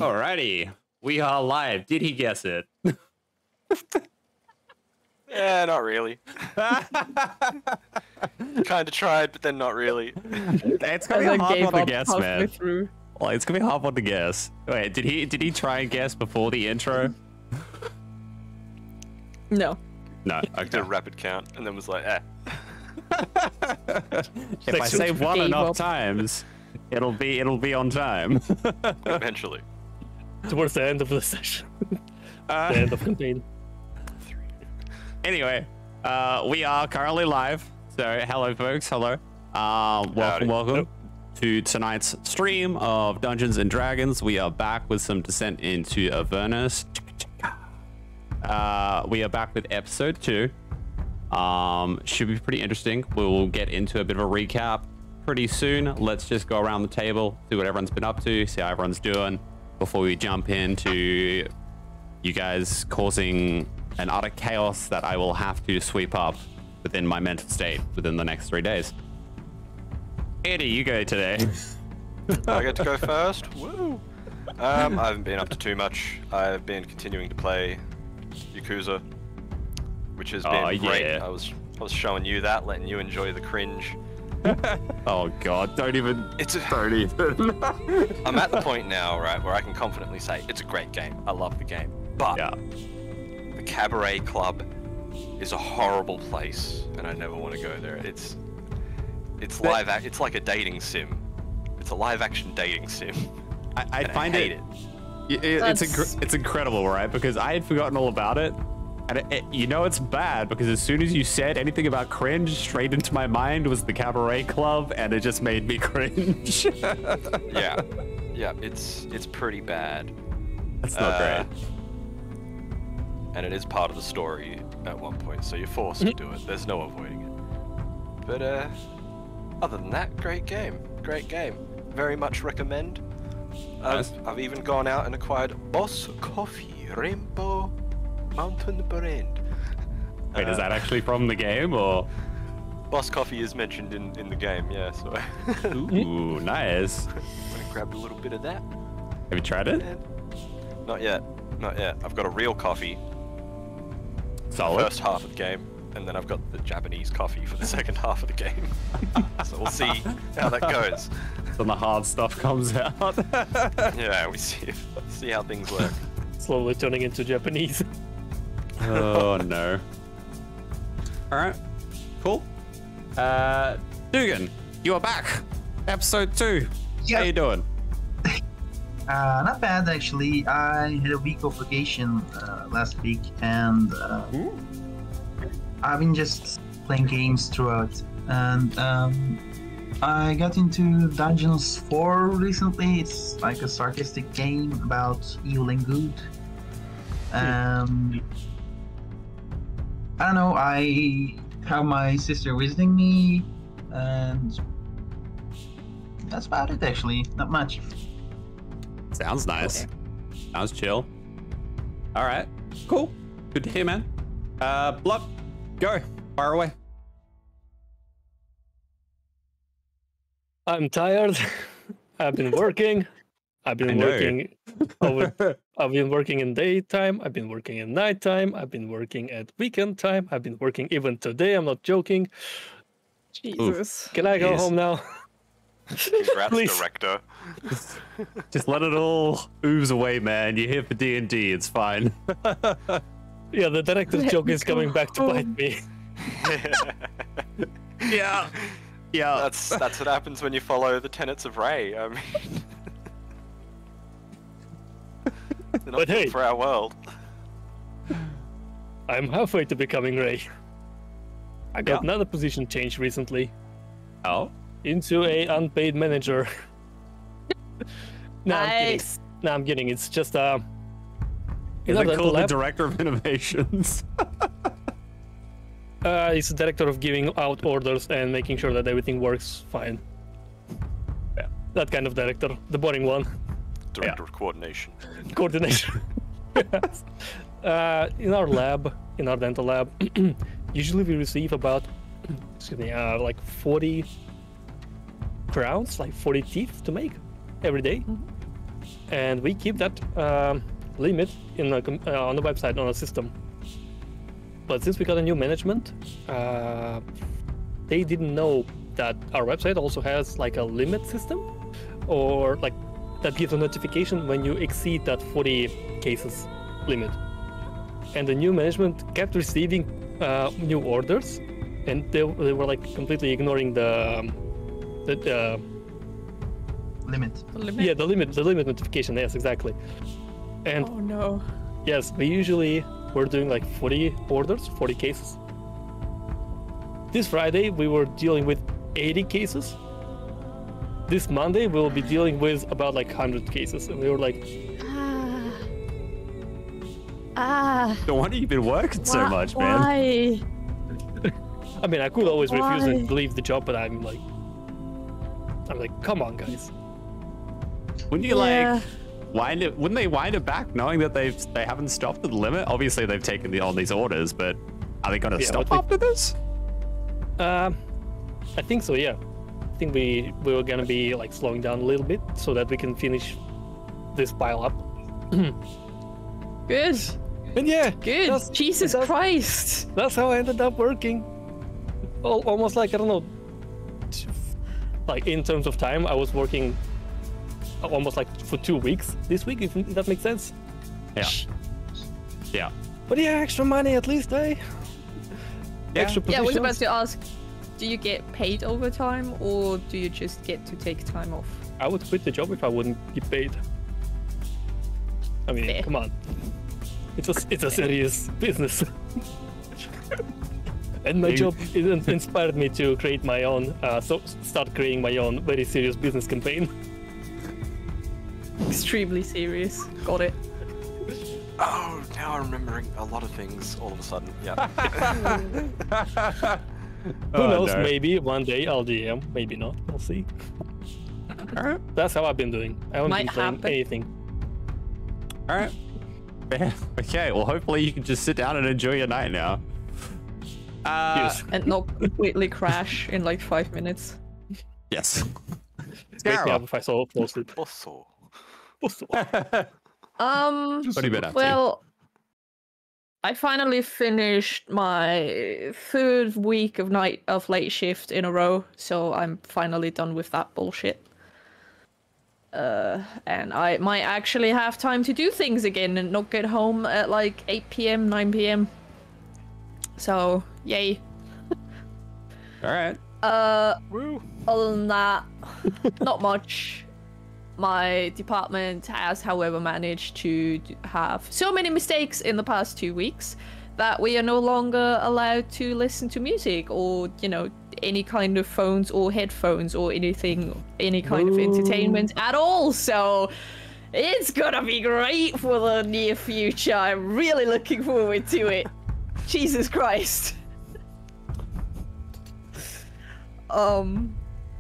Alrighty, we are live. Did he guess it? Yeah, not really. Kind of tried, but then not really. It's gonna be a hard one to guess, man. Well, it's gonna be a hard one to guess. Wait, did he try and guess before the intro? No. No. I did a rapid count and then was like, eh. If I say one enough times, it'll be on time. Eventually. Towards the end of the session. The end of campaign. Anyway, we are currently live. So hello, folks. Hello. Welcome to tonight's stream of Dungeons and Dragons. We are back with some descent into Avernus. We are back with episode 2. Should be pretty interesting. We'll get into a bit of a recap pretty soon. Let's just go around the table, see what everyone's been up to, see how everyone's doing before we jump into you guys causing an utter chaos that I will have to sweep up within my mental state within the next 3 days. Eddie, you go today. I get to go first. Woo! I haven't been up to too much. I've been continuing to play Yakuza, which has been great. Yeah. I was showing you that, letting you enjoy the cringe. Oh god, don't even. I'm at the point now, right, where I can confidently say it's a great game. I love the game, but the Cabaret Club is a horrible place, and I never want to go there. It's like a dating sim. It's a live action dating sim. I find hate it. It's incredible, right? Because I had forgotten all about it. And you know it's bad because as soon as you said anything about cringe, straight into my mind was the Cabaret Club, and it just made me cringe. Yeah, it's pretty bad. That's not great. And it is part of the story at one point, so you're forced to do it. There's no avoiding it. But other than that, great game. Very much recommend. I've even gone out and acquired Boss Coffee Rainbow Mountain Brand. Wait, is that actually from the game, or? Boss Coffee is mentioned in the game, yeah, so... Ooh, nice. I'm gonna grab a little bit of that. Have you tried it? Not yet. I've got a real coffee. Solid. The first half of the game, and then I've got the Japanese coffee for the second half of the game. So we'll see how that goes. When the hard stuff comes out. Yeah, we see how things work. Slowly turning into Japanese. Oh no. Alright. Cool. Dugan, you are back. Episode 2. Yep. How you doing? Not bad actually. I had a week of vacation last week, and I've been just playing games throughout. And I got into Dungeons 4 recently. It's like a sarcastic game about evil and good. I don't know, I have my sister visiting me, and that's about it actually, not much. Sounds nice. Sounds chill. Alright, cool. Good to hear, man. Bluff, go. Fire away. I'm tired. I've been working. I've been working in daytime. I've been working in nighttime. I've been working at weekend time. I've been working even today. I'm not joking. Jesus. Can I go home now? Congrats, Please. director. Just let it all ooze away, man. You're here for D&D. It's fine. Yeah, the director's joke is coming back to bite me. Yeah. That's what happens when you follow the tenets of Ray. I mean, they're not But hey. good for our world. I'm halfway to becoming Ray. I got another position change recently. Oh? Into a unpaid manager. Nice. I'm kidding. It's just Is it called the Director of Innovations? He's the director of giving out orders and making sure that everything works fine. Yeah. That kind of director. The boring one. Director of coordination. Coordination. Yes. In our lab, in our dental lab, usually we receive about, like 40 crowns, like 40 teeth to make every day. and we keep that limit in on the website on our system. But since we got a new management, they didn't know that our website also has like a limit system, or like that gives a notification when you exceed that 40 cases limit. And the new management kept receiving new orders, and they were like completely ignoring the Limit. yeah, the limit notification. Yes, exactly. And Oh no. yes, we usually were doing like 40 orders, 40 cases. This Friday we were dealing with 80 cases. This Monday we'll be dealing with about like 100 cases, and we were like, No wonder you've been working so much, man. Why? I mean, I could always refuse Why? and leave the job, but I'm like, come on, guys. Wouldn't you Yeah. like wind it? Wouldn't they wind it back, knowing that they haven't stopped at the limit? Obviously, they've taken on these orders, but are they going to Yeah, stop what they- after this? I think so, yeah. I think we were gonna be like slowing down a little bit so that we can finish this pile up. Good. And yeah, Good. that's- Jesus that's- Christ. That's how I ended up working. Almost like, I don't know, like in terms of time, I was working almost like for 2 weeks this week, if that makes sense. Yeah. Yeah. But yeah, extra money at least, eh? Yeah. Extra Yeah, I was positions. about to ask, do you get paid overtime or do you just get to take time off? I would quit the job if I wouldn't get paid. I mean, Fair. come on. It's a serious business. And my You- job inspired me to create my own, start creating my own very serious business campaign. Extremely serious. Got it. Oh, now I'm remembering a lot of things all of a sudden. Yeah. Who knows? no. Maybe one day I'll DM. Maybe not. We'll see. All right. That's how I've been doing. I haven't Might been playing happen. anything. All right. Yeah, okay. Well, hopefully you can just sit down and enjoy your night now. Yes. And not completely crash in like 5 minutes. Yes. Wake me up Scarab. if I saw fall asleep. Also, What have you been up to? Well, I finally finished my 3rd week of late shift in a row, so I'm finally done with that bullshit. And I might actually have time to do things again and not get home at like 8 p.m., 9 p.m. So, yay. All right. woo. Other than that, not much. My department has, however, managed to have so many mistakes in the past 2 weeks that we are no longer allowed to listen to music or, you know, any kind of phones or headphones or anything, any kind of entertainment at all. So it's gonna be great for the near future. I'm really looking forward to it. Jesus Christ.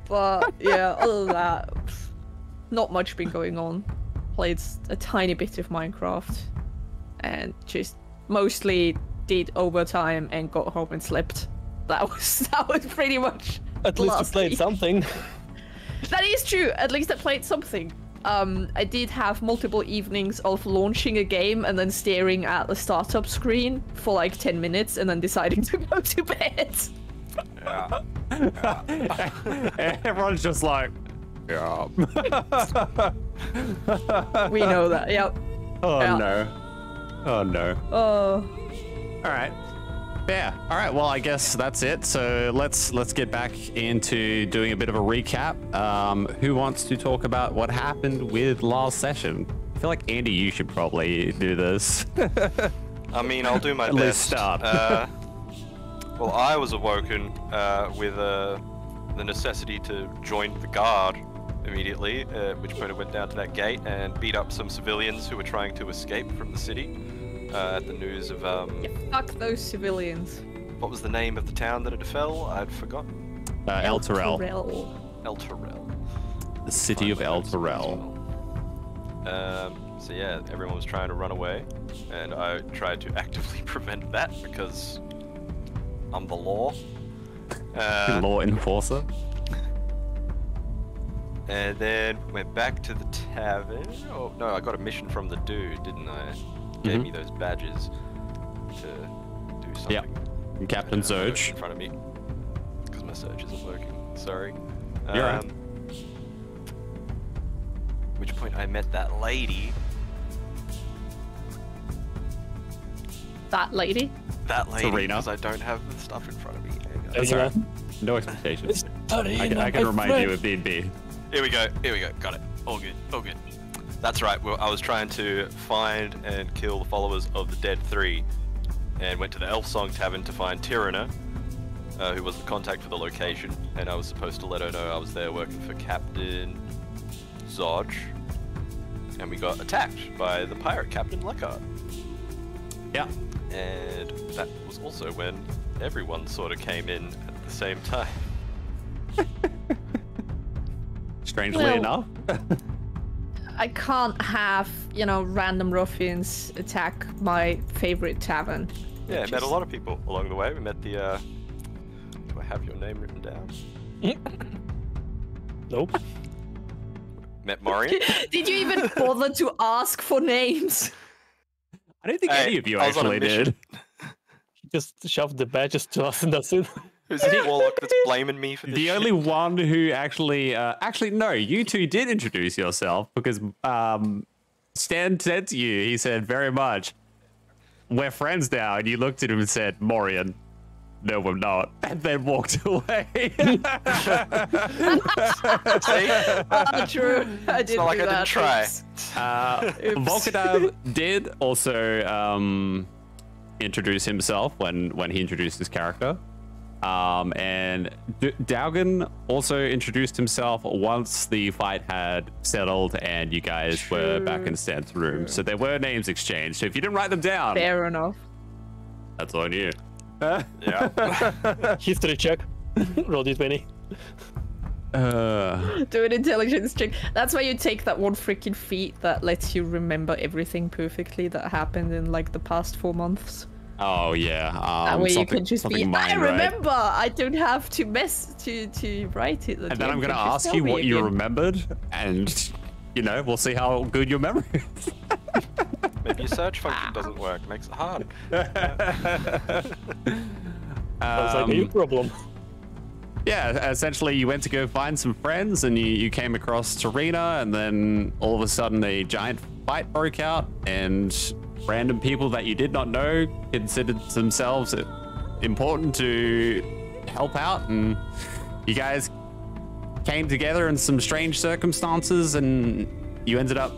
But yeah, other than that, not much been going on. Played a tiny bit of Minecraft and just mostly did overtime and got home and slept. That was pretty much At least you last played week. something. That is true. At least I played something. I did have multiple evenings of launching a game and then staring at the startup screen for like 10 minutes and then deciding to go to bed. Yeah. Everyone's just like, yeah. We know that. Yep. Oh Yeah. no. Oh no. Oh. All right. Yeah. All right. Well, I guess that's it. So let's get back into doing a bit of a recap. Who wants to talk about what happened with last session? I feel like Andy, you should probably do this. I mean, I'll do my At least best. start. Well, I was awoken with the necessity to join the guard immediately, at which point I went down to that gate and beat up some civilians who were trying to escape from the city. At the news of Yeah, fuck those civilians. what was the name of the town that it fell? I'd forgotten. El Terrell. El Terrell. The city of El Terrell. So yeah, everyone was trying to run away, and I tried to actively prevent that because I'm the law. Law enforcer. And then went back to the tavern. Oh no, I got a mission from the dude, didn't I? Gave me those badges to do something. Yeah. Captain Surge. In front of me. Because my search isn't working. Sorry. You're right. Which point I met that lady. That lady? That lady. Tarina. Because I don't have the stuff in front of me. Hang on. That's all right. No expectations. I can remind you if need be. Here we go. Here we go. Got it. All good. All good. That's right. Well, I was trying to find and kill the followers of the Dead 3, and went to the Elf Song Tavern to find Tarina, who was the contact for the location, and I was supposed to let her know I was there working for Captain Zodge, and we got attacked by the pirate Captain Leckard. Yeah. And that was also when everyone sort of came in at the same time. Strangely enough. I can't have, you know, random ruffians attack my favorite tavern. Yeah, met a lot of people along the way. We met the, do I have your name written down? Nope. Met Morian. Did you even bother to ask for names? I don't think any of you I was on a actually mission. did. Just shove the badges to us and that's it. Who's the warlock that's blaming me for this The shit? only one who actually, no, you two did introduce yourself because Stan said to you, he said very much, we're friends now, and you looked at him and said, Morian, no, we're not, and then walked away. See? True. I didn't not like do I that. didn't try. Oops. Volkadab did also introduce himself when he introduced his character. And Daugen also introduced himself once the fight had settled and you guys were back in Stan's room. So there were names exchanged. So if you didn't write them down, Fair enough. that's on you. Yeah. History check. Roll d20. Do an intelligence check. That's why you take that one freaking feat that lets you remember everything perfectly that happened in like the past 4 months. Oh yeah. That way you can just be, I right? remember! I don't have to to write it. And then I'm going to ask you what you remembered, and, you know, we'll see how good your memory is. Maybe your search function doesn't work. Makes it hard. Sounds like a you problem. Yeah, essentially you went to go find some friends and you came across Tarina, and then all of a sudden a giant fight broke out and random people that you did not know considered themselves important to help out, and you guys came together in some strange circumstances and you ended up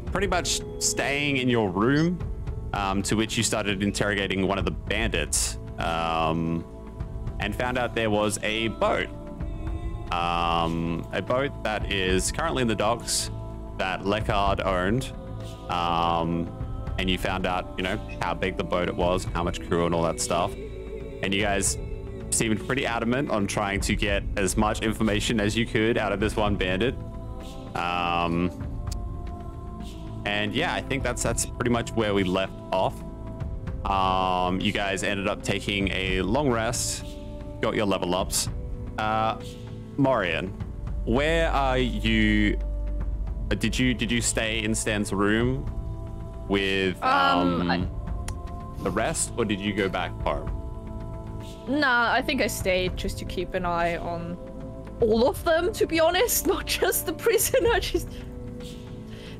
pretty much staying in your room, to which you started interrogating one of the bandits, and found out there was a boat that is currently in the docks that Leckard owned. And you found out, you know, how big the boat it was, how much crew and all that stuff. And you guys seemed pretty adamant on trying to get as much information as you could out of this one bandit. And yeah, I think that's pretty much where we left off. You guys ended up taking a long rest, got your level ups. Morian, where are you? Did you stay in Stan's room with the rest, or did you go back home? Nah, I think I stayed just to keep an eye on all of them, to be honest, not just the prisoner.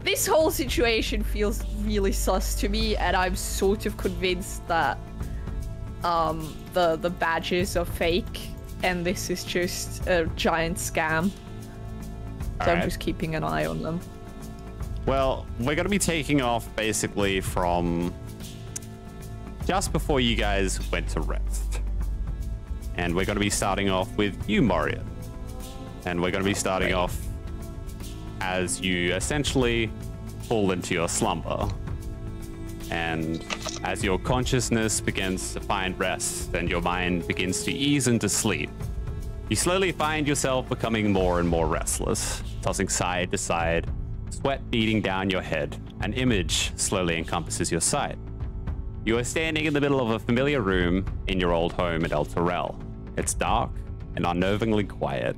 This whole situation feels really sus to me, and I'm sort of convinced that the badges are fake and this is just a giant scam. So I'm just keeping an eye on them. Well, we're going to be taking off basically from just before you guys went to rest. And we're going to be starting off with you, Morian. And we're going to be starting off as you essentially fall into your slumber. And as your consciousness begins to find rest and your mind begins to ease into sleep, you slowly find yourself becoming more and more restless, tossing side to side, sweat beating down your head. An image slowly encompasses your sight. You are standing in the middle of a familiar room in your old home at El Terrell. It's dark and unnervingly quiet.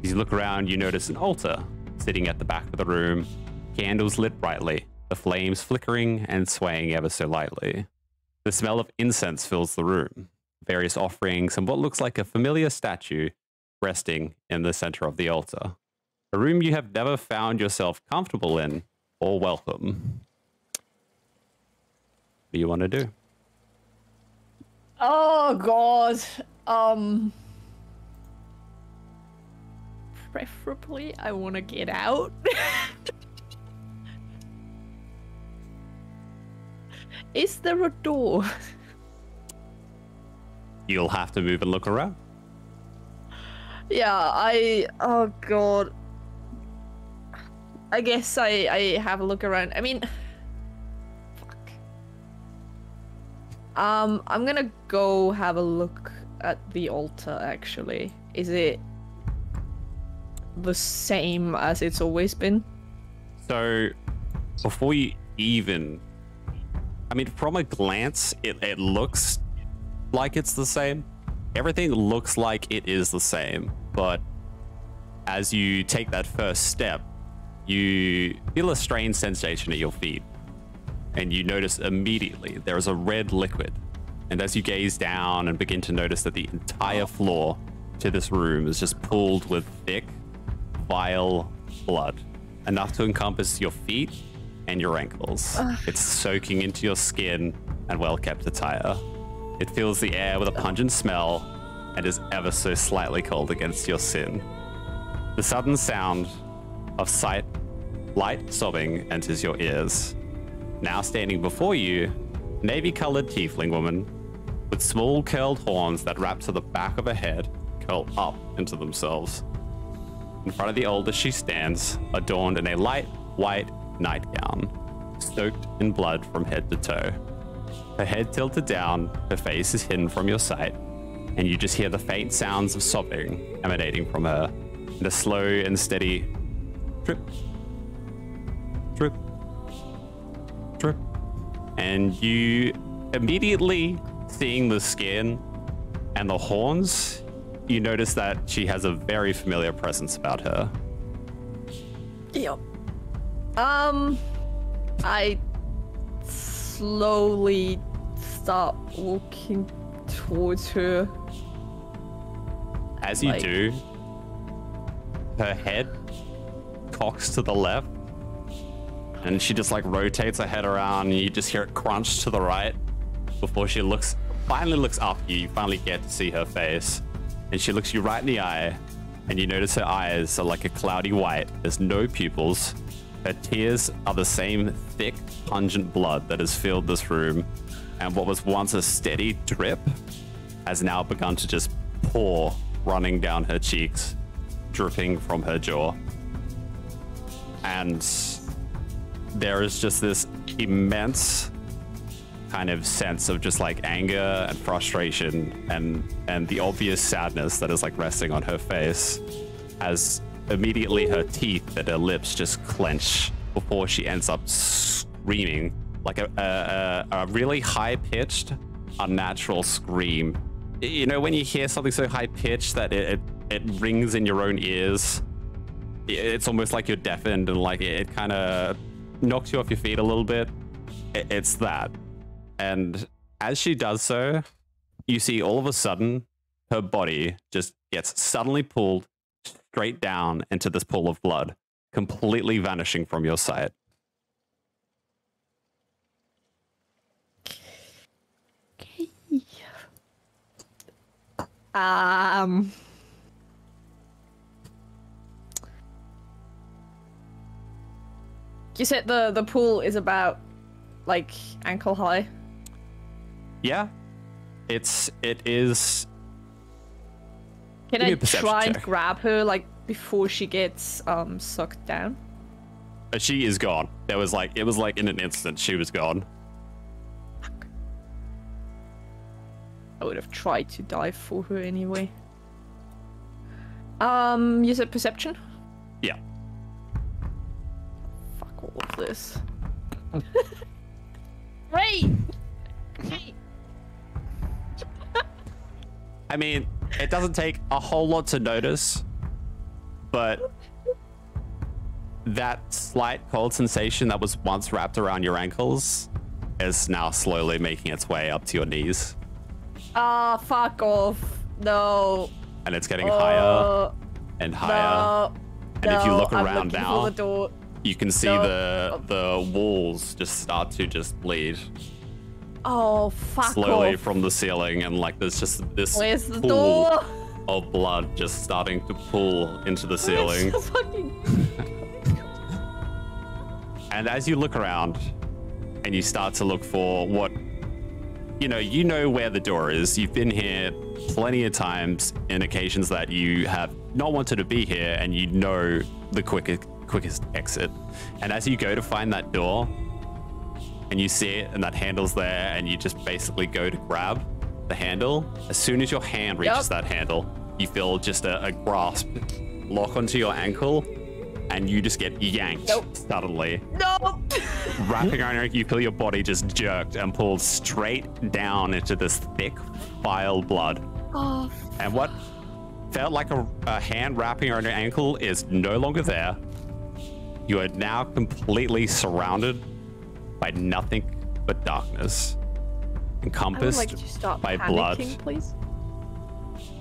As you look around, you notice an altar sitting at the back of the room, candles lit brightly, the flames flickering and swaying ever so lightly. The smell of incense fills the room, various offerings, and what looks like a familiar statue resting in the center of the altar. A room you have never found yourself comfortable in or welcome. What do you want to do? Oh god. Preferably, I want to get out. Is there a door? You'll have to move and look around. Yeah, oh god. I guess I have a look around. I mean, fuck. I'm gonna go have a look at the altar, actually. Is it the same as it's always been? So, before you even... I mean, from a glance, it looks like it's the same. Everything looks like it is the same, but as you take that first step, you feel a strange sensation at your feet, and you notice immediately there is a red liquid. And as you gaze down and begin to notice that the entire floor to this room is just pooled with thick, vile blood, enough to encompass your feet and your ankles. It's soaking into your skin and well-kept attire. It fills the air with a pungent smell and is ever so slightly cold against your sin. The sudden sound of light sobbing enters your ears. Now standing before you, navy-colored tiefling woman with small curled horns that wrap to the back of her head curl up into themselves. In front of the altar she stands, adorned in a light white nightgown, soaked in blood from head to toe. Her head tilted down, her face is hidden from your sight, and you just hear the faint sounds of sobbing emanating from her, and a slow and steady drip, drip, drip. And you immediately, seeing the skin and the horns, you notice that she has a very familiar presence about her. Yep. I slowly start walking towards her. As you do, her head cocks to the left, and she just like rotates her head around, and you just hear it crunch to the right before she finally looks up at you. You finally get to see her face, and she looks you right in the eye, and you notice her eyes are like a cloudy white. There's no pupils. Her tears are the same thick, pungent blood that has filled this room, and what was once a steady drip has now begun to just pour, running down her cheeks, dripping from her jaw. And there is just this immense kind of sense of just like anger and frustration and the obvious sadness that is like resting on her face, as immediately her teeth and her lips just clench before she ends up screaming like a really high-pitched, unnatural scream. You know, when you hear something so high-pitched that it rings in your own ears, it's almost like you're deafened, and like it kind of knocks you off your feet a little bit. It's that. And as she does so, you see all of a sudden her body just gets suddenly pulled straight down into this pool of blood, completely vanishing from your sight. Okay. You said the pool is about like ankle high? Yeah. It is. Can Give me I a perception try and check. grab her like before she gets sucked down? She is gone. It was like in an instant she was gone. I would have tried to dive for her anyway. You said perception? Yeah. Fuck all of this. Great! Great! I mean, it doesn't take a whole lot to notice but that slight cold sensation that was once wrapped around your ankles is now slowly making its way up to your knees. Ah, fuck off. No. And it's getting higher and higher. No. And if you look I'm around looking now, for the door. you can see the walls just start to just bleed Oh, fuck slowly off. from the ceiling, and like there's just this Where's the pool door? of blood just starting to pool into the ceiling. Where's the fucking... And as you look around and you start to look for what, you know where the door is. You've been here plenty of times in occasions that you have not wanted to be here, and you know the quickest exit. And as you go to find that door and you see it and that handle's there, and you just basically go to grab the handle, as soon as your hand reaches that handle, you feel just a grasp lock onto your ankle, and you just get yanked suddenly. No! Wrapping around your ankle, you feel your body just jerked and pulled straight down into this thick, vile blood. Oh, And what felt like a hand wrapping around your ankle is no longer there. You are now completely surrounded by nothing but darkness, I would encompassed like to stop by panicking, blood. please.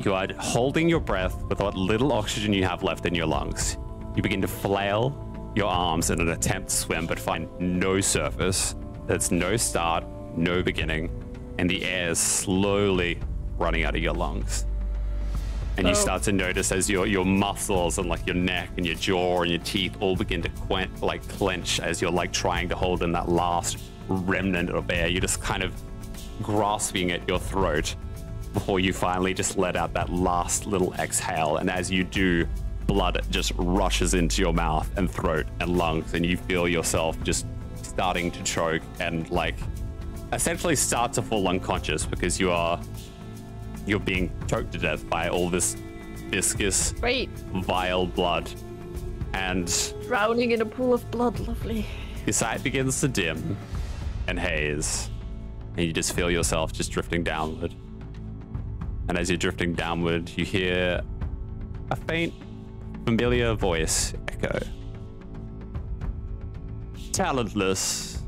You are holding your breath with what little oxygen you have left in your lungs. You begin to flail your arms in an attempt to swim, but find no surface. There's no start, no beginning, and the air is slowly running out of your lungs. And you start to notice as your muscles and like your neck and your jaw and your teeth all begin to clench as you're like trying to hold in that last remnant of air. You're just kind of grasping at your throat before you finally just let out that last little exhale. And as you do, blood just rushes into your mouth and throat and lungs, and you feel yourself just starting to choke and like essentially start to fall unconscious because you're being choked to death by all this viscous, vile blood. And Drowning in a pool of blood, lovely. your sight begins to dim and haze, and you just feel yourself just drifting downward. And as you're drifting downward, you hear a faint, familiar voice echo. Talentless.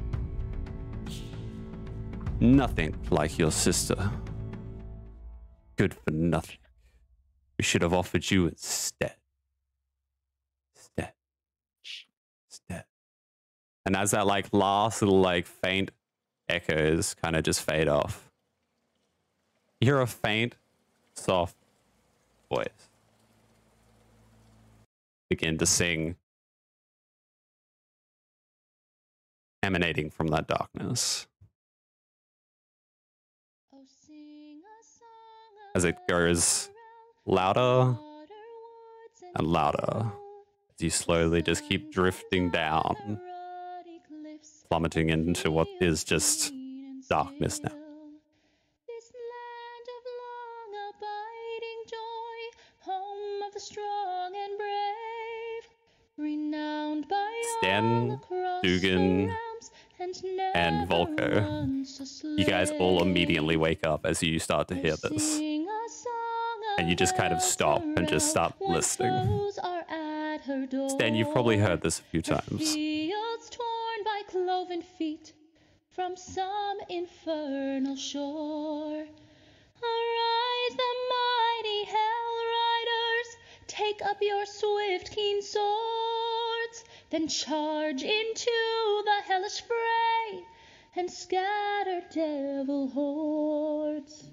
Nothing like your sister. Good for nothing. We should have offered you instead. Instead. And as that like last little like faint echoes kind of just fade off, you hear a faint, soft voice begin to sing, emanating from that darkness. As it goes louder and louder, as you slowly just keep drifting down, plummeting into what is just darkness now. This land of long abiding joy, home of the strong and brave, renowned by Stan, all across Dugan, the realms, and Volko, you guys all immediately wake up as you start to hear this. And you just kind of stop and just start listening. Stan, you've probably heard this a few times. Fields torn by cloven feet from some infernal shore. Arise, the mighty hell riders, take up your swift, keen swords, then charge into the hellish fray and scatter devil hordes.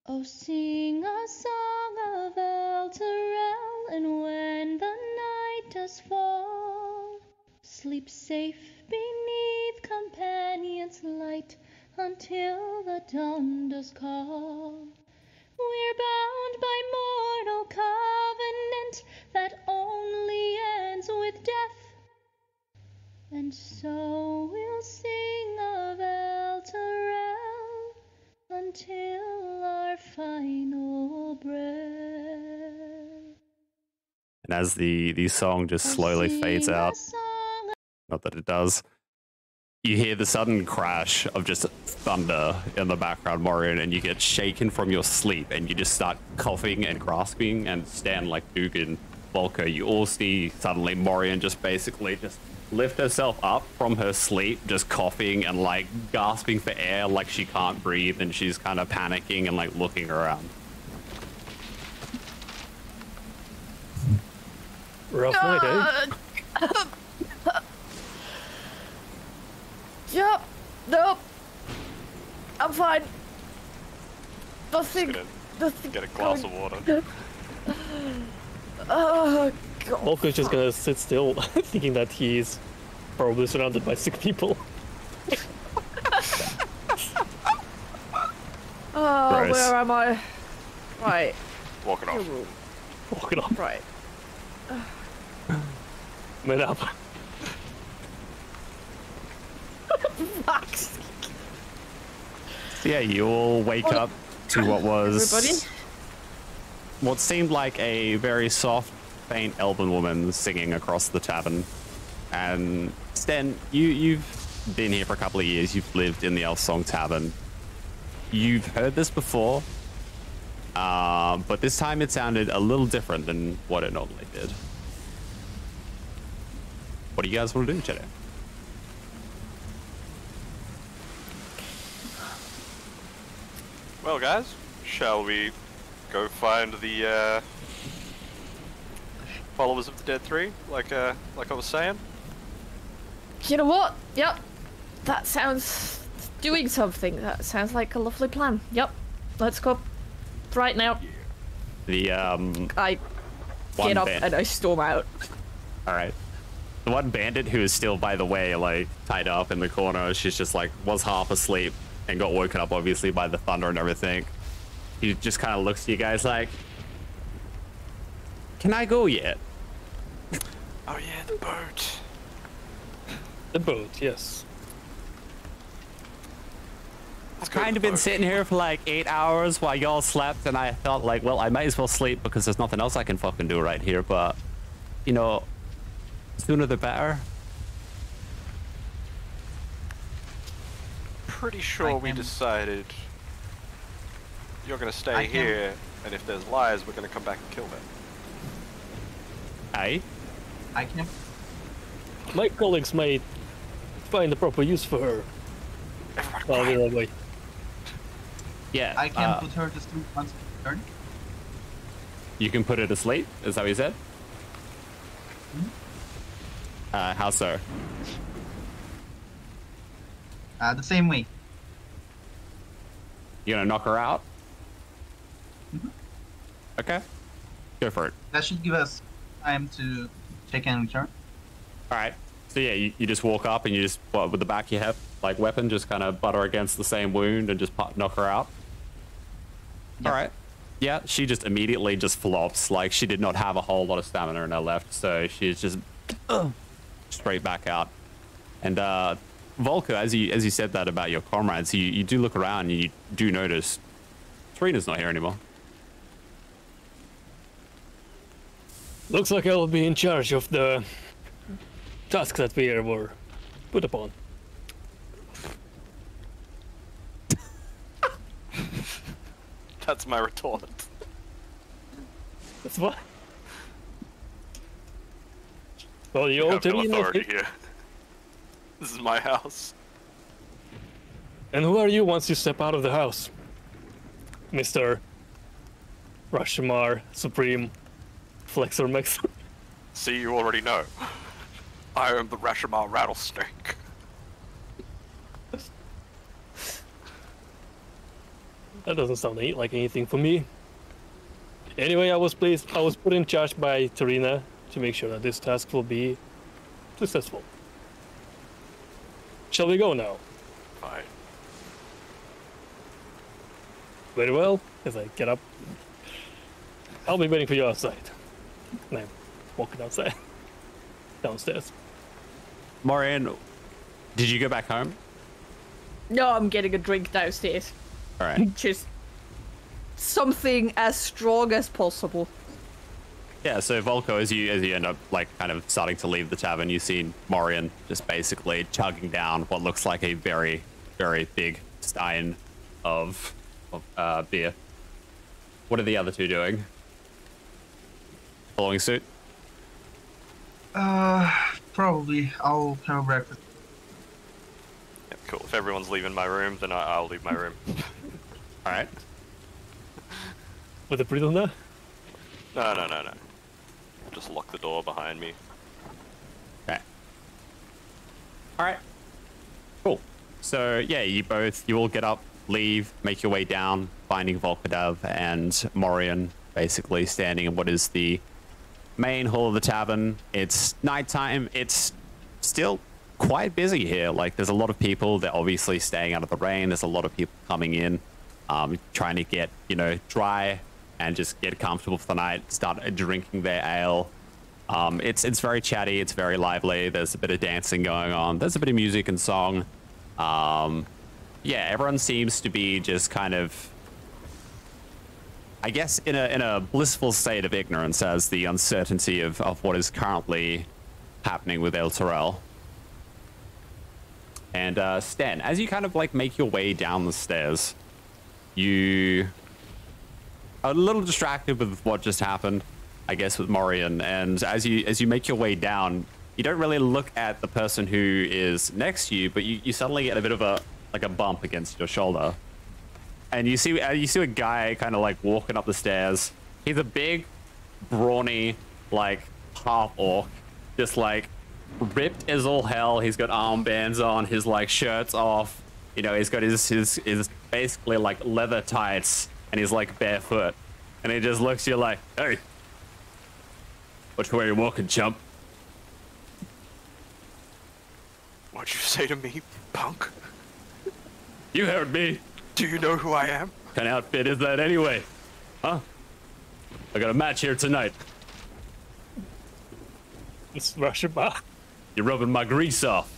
Oh, sing a song of Elturel, and when the night does fall, sleep safe beneath companions' light until the dawn does call. We're bound by mortal covenant that only ends with death, and so we'll sing of Elturel until our final breath. And as the song just slowly fades out, not that it does, you hear the sudden crash of just thunder in the background, Maureen, and you get shaken from your sleep, and you just start coughing and grasping, and Stan, like Dugan, Volko, you all see suddenly Morian just basically just lift herself up from her sleep, just coughing and like gasping for air like she can't breathe, and she's kind of panicking and like looking around. Rough night, eh? Yep. Nope. I'm fine. Nothing. Just Nothing. Get a glass of water. Oh god. Volko's just gonna sit still, thinking that he's probably surrounded by sick people. Oh, Gross. where am I? Right. Walking Your off. room. Walking off. Right. Man up. Fuck's sake. So yeah, you all wake up to what was Everybody? what seemed like a very soft, faint elven woman singing across the tavern. And Sten, you've been here for a couple of years. You've lived in the Elf Song Tavern. You've heard this before, but this time it sounded a little different than what it normally did. What do you guys want to do today? Well, guys, shall we go find the followers of the Dead Three, like I was saying? You know what? Yep. That sounds doing something. That sounds like a lovely plan. Yep. Let's go. Right now. The I one get up band- and I storm out. All right. The one bandit who is still, by the way, like tied up in the corner, she's just like was half asleep and got woken up obviously by the thunder and everything. He just kind of looks to you guys like, "Can I go yet?" Oh yeah, the boat. The boat, yes. I've kind of been sitting here for like 8 hours while y'all slept, and I thought like, well, I might as well sleep because there's nothing else I can fucking do right here. But you know, sooner the better. Pretty sure we decided you're gonna stay I can- here, and if there's lies, we're gonna come back and kill them. Aye. I can. My colleagues might find the proper use for her Everybody while quiet. we're away. Yeah. I can put her to sleep once per turn. You can put her to sleep. Is that what you said? How so? The same way. You gonna knock her out? Mhm. Okay. Go for it. That should give us time to check and return. All right. So yeah, you just walk up and you just, what, with the back of your head, like weapon, just kind of butt her against the same wound and just knock her out. Yeah. All right. Yeah, she just immediately just flops. Like she did not have a whole lot of stamina in her left, so she's just straight back out. And Volko, as you said that about your comrades, you do look around and you do notice Tarina's not here anymore. Looks like I'll be in charge of the task that we were put upon. That's my retort. That's what? Well, you I all have no tell me authority nothing. here. This is my house. And who are you once you step out of the house? Mr. Rashomar Supreme Flexor Mex. See, you already know. I am the Rashomar Rattlesnake. That doesn't sound like anything for me. Anyway, I was put in charge by Tarina to make sure that this task will be successful. Shall we go now? Fine. Very well. As I get up, I'll be waiting for you outside. And I'm walking outside, downstairs. Morian, did you go back home? No, I'm getting a drink downstairs. All right. Just something as strong as possible. Yeah, so Volko, as you end up like kind of starting to leave the tavern, you see Morian just basically chugging down what looks like a very, very big stein of beer. What are the other two doing? Following suit? Probably. I'll have a breakfast. Yeah, cool. If everyone's leaving my room, then I'll leave my room. All right. With a prisoner? No. Just lock the door behind me. Okay. All right. Cool. So yeah, you all get up, leave, make your way down, finding Volkodav and Morian basically standing in what is the main hall of the tavern. It's nighttime. It's still quite busy here. Like, there's a lot of people. They're obviously staying out of the rain. There's a lot of people coming in, trying to get, dry and just get comfortable for the night, start drinking their ale. It's very chatty. It's very lively. There's a bit of dancing going on. There's a bit of music and song. Yeah, everyone seems to be just kind of, I guess, in a blissful state of ignorance as the uncertainty of what is currently happening with El Terrell. And Sten, as you kind of like make your way down the stairs, you are a little distracted with what just happened, I guess, with Morian. And as you make your way down, you don't really look at the person who is next to you, but you suddenly get a bit of a bump against your shoulder. And you see a guy kind of like walking up the stairs. He's a big, brawny, like half orc, just like ripped as all hell. He's got armbands on, his like shirt's off. He's got his basically like leather tights, and he's like barefoot. And he just looks at you like, "Hey, which way are you walking, chump?" What'd you say to me, punk? You heard me. Do you know who I am? What kind of outfit is that anyway? Huh? I got a match here tonight. It's Russia bar. You're rubbing my grease off.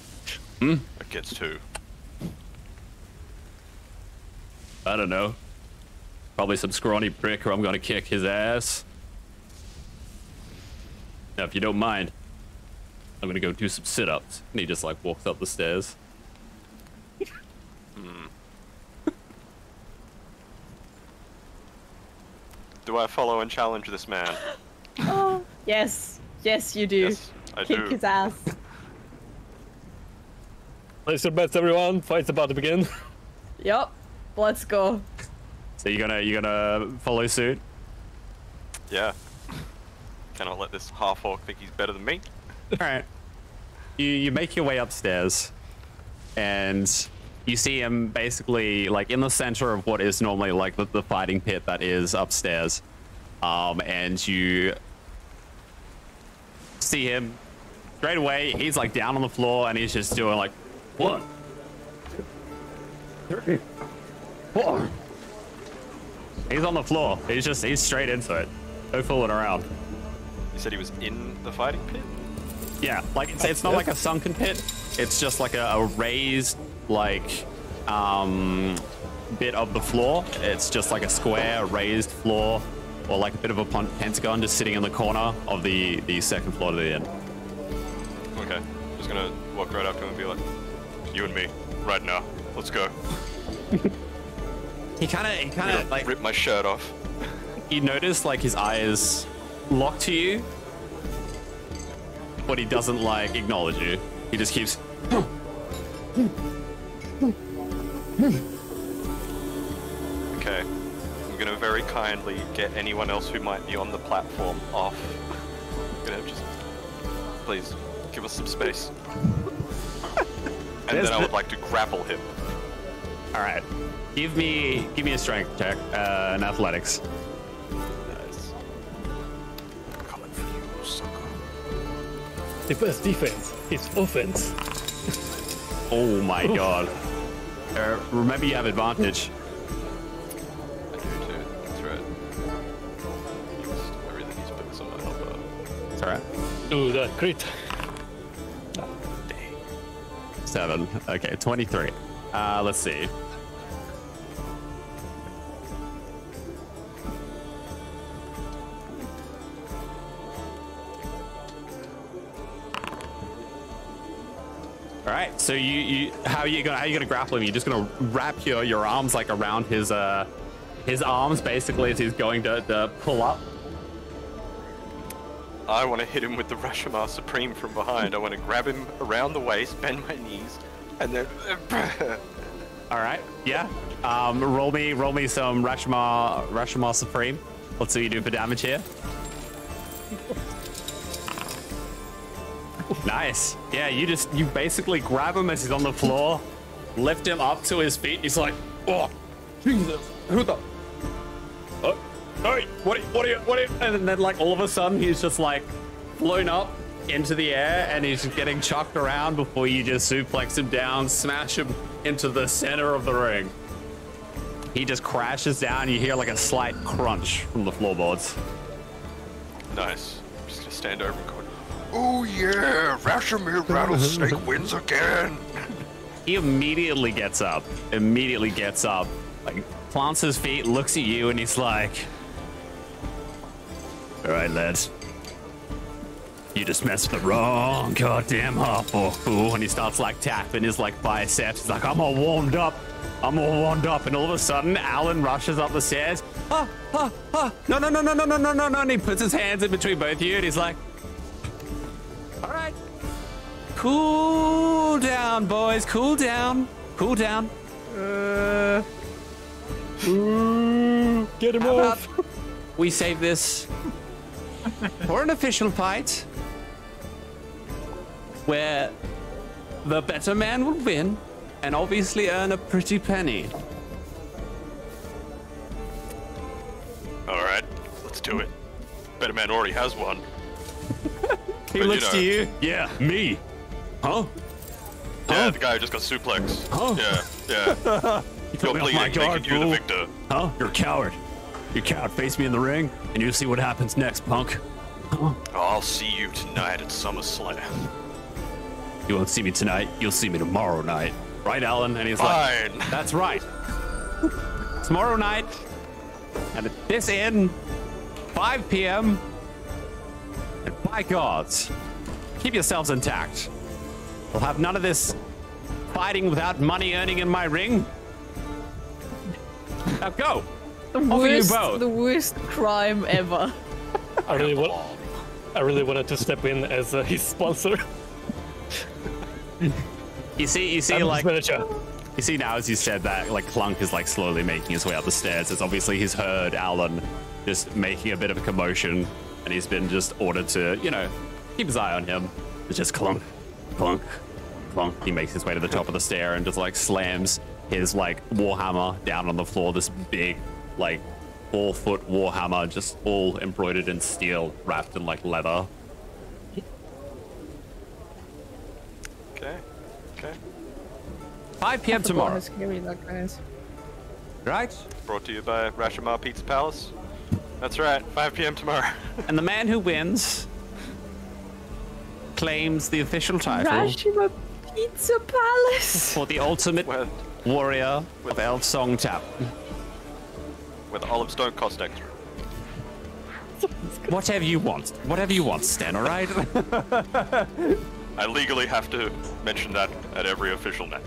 That gets two. I don't know. Probably some scrawny prick who I'm gonna kick his ass. Now, if you don't mind, I'm gonna go do some sit-ups. And he just like walks up the stairs. Do I follow and challenge this man? Oh, yes. Yes, you do. Yes, I Kick do. his ass. Place your bets, everyone. Fight's about to begin. Yup. Let's go. So you gonna follow suit? Yeah. Cannot let this half-orc think he's better than me. All right. You make your way upstairs, and you see him basically like in the center of what is normally like the fighting pit that is upstairs. And you see him straight away. He's like down on the floor, and he's just doing like 1, 3, 4. He's on the floor. He's straight into it. No fooling around. You said he was in the fighting pit? Yeah, like it's not like a sunken pit. It's just like a raised like bit of the floor. It's just like a square raised floor, or like a bit of a pentagon just sitting in the corner of the second floor to the end. Okay. Just gonna walk right up to him and be like, "You and me, right now. Let's go." He kind of like rip my shirt off. You notice like his eyes lock to you, but he doesn't like acknowledge you. He just keeps. Okay. I'm gonna very kindly get anyone else who might be on the platform off. I'm gonna just, please, give us some space. And then I would like to grapple him. All right, give me a strength check, an athletics. Nice. Coming for you, sucker. The best defense is offense. Oh my god. Remember you have advantage. I do too. That's right. Everything he's putting some help out. It's all right. Do that crit. 7. Okay, 23. Let's see. All right, so how are you gonna grapple him? You're just gonna wrap your arms like around his arms basically as he's going to pull up. I want to hit him with the Rashomar Supreme from behind. I want to grab him around the waist, bend my knees, and then... All right, yeah. Roll me some Rashomar Supreme. Let's see what you do for damage here. Nice. Yeah, you basically grab him as he's on the floor, lift him up to his feet. He's like, oh, Jesus, who the? Oh, hey, what are you? And then like all of a sudden he's just like flown up into the air and he's getting chucked around before you just suplex him down, smash him into the center of the ring. He just crashes down. You hear like a slight crunch from the floorboards. Nice. I'm just gonna stand over and go, oh yeah, Rashomir Rattlesnake wins again. He immediately gets up, like plants his feet, looks at you, and he's like, all right, lads. You just messed with the wrong goddamn hardcore fool. And he starts like tapping his like biceps. He's like, I'm all warmed up. And all of a sudden, Alan rushes up the stairs. No. And he puts his hands in between both of you and he's like, all right. Cool down, boys. Cool down. Get him off. We save this for an official fight where the better man will win and obviously earn a pretty penny. All right, let's do it. Better man already has one. He looks to you. Yeah, me. Huh? Yeah, the guy who just got suplexed. Huh? Yeah. You're bleeding, making you the victor. Huh? You're a coward. Face me in the ring, and you'll see what happens next, punk. I'll see you tonight at SummerSlam. You won't see me tonight. You'll see me tomorrow night. Right, Alan? And he's Fine. like, that's right. Tomorrow night, and at this inn, 5 p.m. And by gods, keep yourselves intact. We'll have none of this fighting without money earning in my ring. Now go. The worst crime ever. I really wanted to step in as his sponsor. You see, I'm like, his manager. you see now as you said that, like Clunk is like slowly making his way up the stairs. It's obviously he's heard Alan just making a bit of a commotion, and he's been just ordered to, you know, keep his eye on him. It's just clunk, clunk, clunk. He makes his way to the top of the stair and just like slams his like warhammer down on the floor. This big, like 4-foot warhammer, just all embroidered in steel, wrapped in like leather. Okay. 5 p.m. tomorrow. Right? Brought to you by Rashomar Pizza Palace. That's right, 5 p.m. tomorrow. And the man who wins claims the official title Rashomar Pizza Palace. for the ultimate Where warrior of Elf Song Tap. the olives don't cost extra. Whatever you want, Stan, alright? I legally have to mention that at every official match.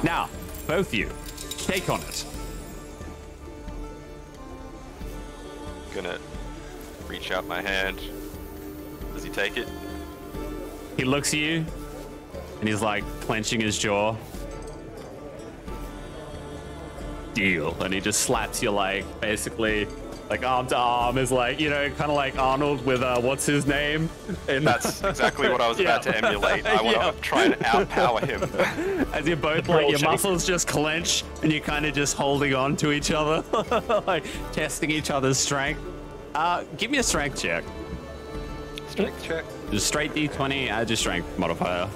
Now, both you, take on it. Gonna reach out my hand. Does he take it? He looks at you, and he's like clenching his jaw. Deal. And he just slaps you like, basically, like arm to arm is like, you know, kind of like Arnold with, what's his name? That's exactly what I was about to emulate. I want to try and outpower him. As you're both like, your muscles just clench, and you're kind of just holding on to each other, like testing each other's strength. Give me a strength check. Strength check. Just straight D20, add your strength modifier.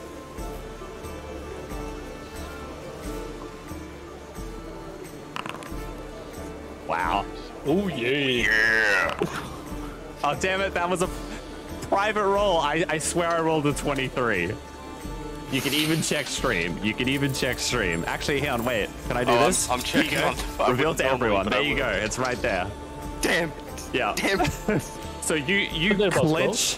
Wow. Oh yeah. Yeah. Oh, damn it. That was a private roll. I swear I rolled a 23. You can even check stream. Actually, hang on, wait. Can I do this? I'm checking on Reveal to everyone. There you go. It's right there. Damn. Yeah. Damn. So you clench.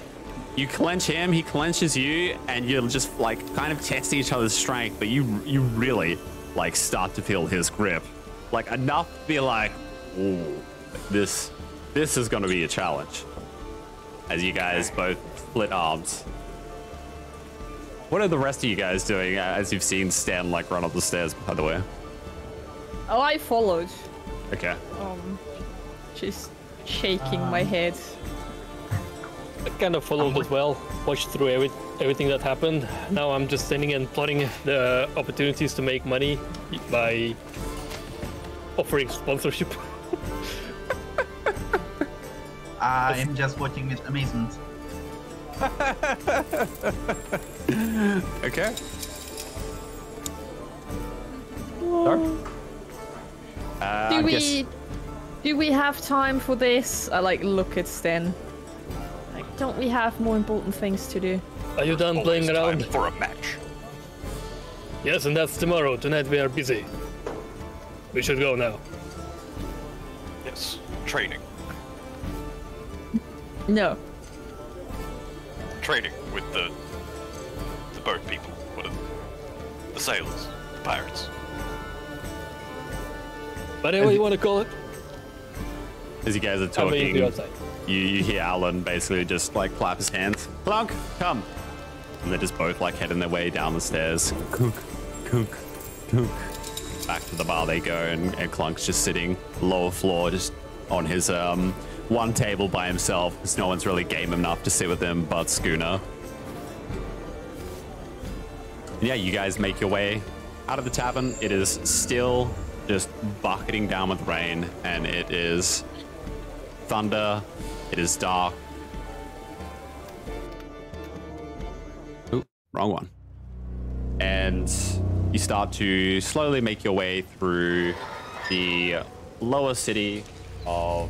You clench him, he clenches you, and you're just like kind of testing each other's strength, but you really like start to feel his grip. Like enough to be like, ooh, this is gonna be a challenge. as you guys both split arms. What are the rest of you guys doing as you've seen Stan like run up the stairs, by the way? Oh, I followed. Okay. Just shaking my head. I kind of followed as well, watched through everything that happened. Now I'm just standing and plotting the opportunities to make money by offering sponsorship. I'm just watching with amazement. Okay. Sorry? Do we have time for this? I like look at Sten. Like, don't we have more important things to do? Are you done playing Always time around? for a match. Yes, and that's tomorrow. Tonight we are busy. We should go now. Yes, training. No. Training with the boat people, whatever. The sailors, the pirates. Whatever you want to call it. As you guys are I'm waiting for you talking, outside. you hear Alan basically just like clap his hands. Clunk, come. And they're just both like heading their way down the stairs. Clunk, clunk, clunk. Back to the bar they go, and Clunk's just sitting lower floor, just on his one table by himself, because no one's really game enough to sit with him but Schooner. And yeah, you guys make your way out of the tavern. It is still just bucketing down with rain, and it is thunder. It is dark. Ooh, wrong one. And you start to slowly make your way through the lower city of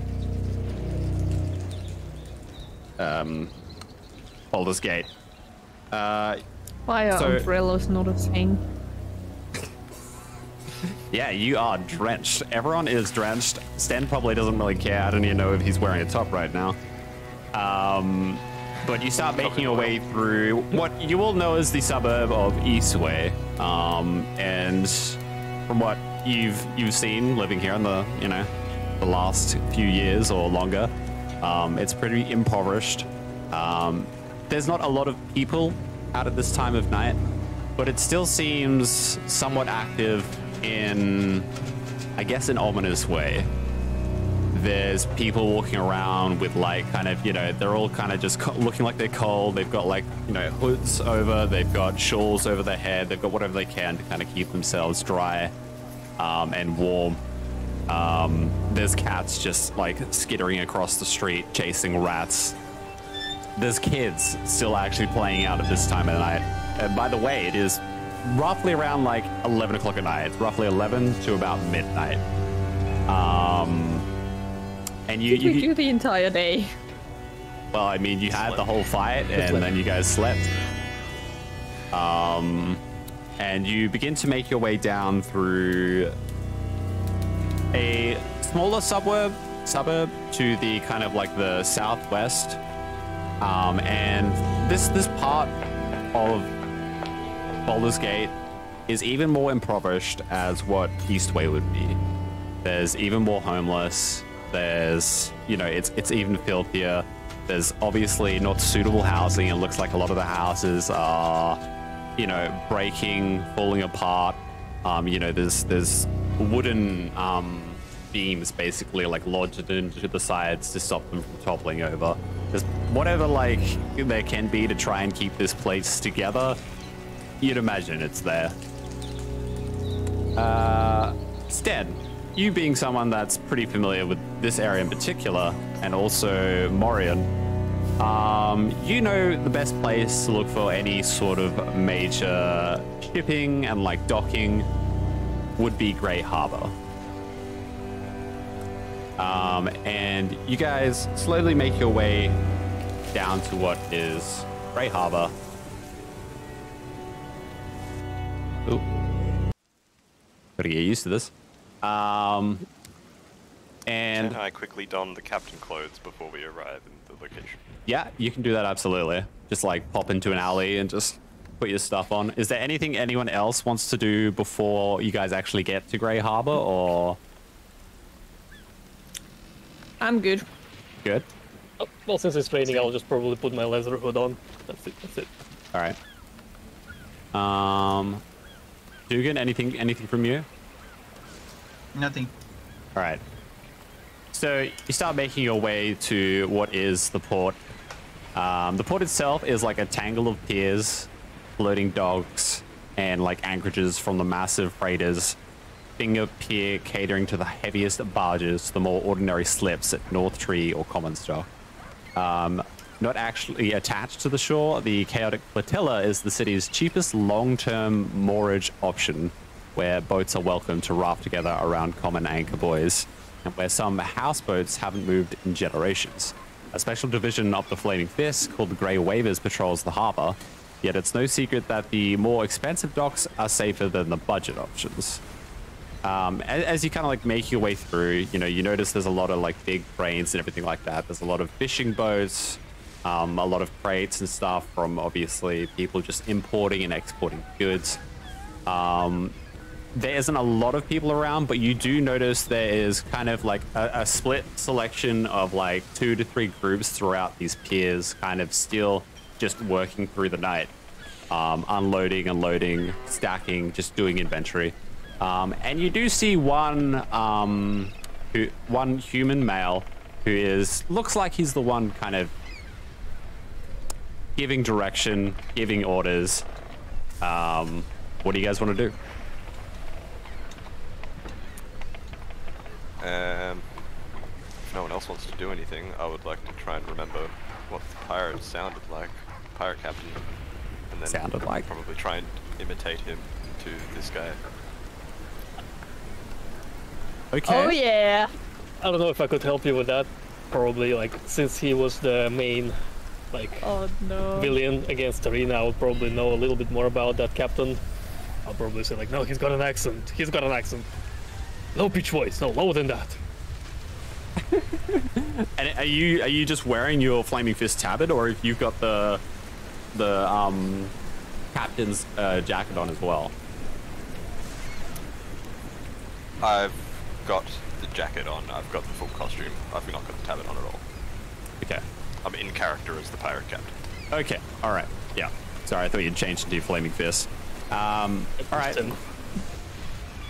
Baldur's Gate. Why are So- umbrellas not a thing? Yeah, you are drenched. Everyone is drenched. Sten probably doesn't really care. I don't even know if he's wearing a top right now. But you start making your way through what you all know as the suburb of Eastway. And from what you've seen living here in the the last few years or longer, it's pretty impoverished. There's not a lot of people out at this time of night, but it still seems somewhat active in, I guess, an ominous way. There's people walking around with like kind of, they're all kind of just looking like they're cold. They've got like, hoods over, they've got shawls over their head. They've got whatever they can to kind of keep themselves dry and warm. There's cats just like skittering across the street, chasing rats. There's kids still actually playing out at this time of the night. And by the way, it is roughly around like 11 o'clock at night. It's roughly 11 to about midnight. And We do the entire day. well, I mean, you had the whole fight and then you guys slept. And you begin to make your way down through a smaller suburb to the kind of like the southwest. And this part of Baldur's Gate is even more impoverished as what Eastway would be. There's even more homeless. There's, it's even filthier. There's obviously not suitable housing. It looks like a lot of the houses are, breaking, falling apart. There's wooden beams basically like lodged into the sides to stop them from toppling over. There's whatever like there can be to try and keep this place together. You'd imagine it's there. Sten, you being someone that's pretty familiar with this area in particular, and also Morian, you know the best place to look for any sort of major shipping and like docking would be Grey Harbor. And you guys slowly make your way down to what is Grey Harbor. Ooh. Gotta get used to this. And Can I quickly don the captain clothes before we arrive in the location? yeah, you can do that absolutely. Just like pop into an alley and just put your stuff on. Is there anything anyone else wants to do before you guys actually get to Grey Harbor, or? I'm good. Good. Well, since it's raining, I'll just probably put my leather hood on. That's it. That's it. All right. Dugan, anything from you? Nothing. All right. So you start making your way to what is the port. The port itself is like a tangle of piers, floating docks, and like anchorages from the massive freighters. Finger pier catering to the heaviest barges, the more ordinary slips at North Tree or Commonstock. Not actually attached to the shore, the Chaotic Flotilla is the city's cheapest long-term moorage option, where boats are welcome to raft together around common anchor buoys, and where some houseboats haven't moved in generations. A special division of the Flaming Fist called the Grey Wavers patrols the harbor, yet it's no secret that the more expensive docks are safer than the budget options. As you kind of like make your way through, you notice there's a lot of like big cranes and everything like that. There's a lot of fishing boats, a lot of crates and stuff from obviously people just importing and exporting goods. There isn't a lot of people around, but you do notice there is kind of like a split selection of like 2 to 3 groups throughout these piers, kind of still just working through the night, unloading, unloading, stacking, just doing inventory. And you do see one human male who looks like he's the one kind of giving direction, giving orders. What do you guys want to do? If no one else wants to do anything, I would like to try and remember what the pirate sounded like, pirate captain, and then probably try and imitate him to this guy. Okay. Oh yeah. I don't know if I could help you with that. Probably, like, since he was the main, like, villain against Tarina, I would probably know a little bit more about that captain. I'll probably say like, no, he's got an accent. He's got an accent. Low pitch voice. No, lower than that. And are you just wearing your Flaming Fist tabard, or if you've got the captain's jacket on as well? I've got the jacket on. I've got the full costume. I've not got the tabard on at all. Okay. I'm in character as the pirate captain. Okay. All right. Yeah. Sorry, I thought you'd changed into Flaming Fist. All right.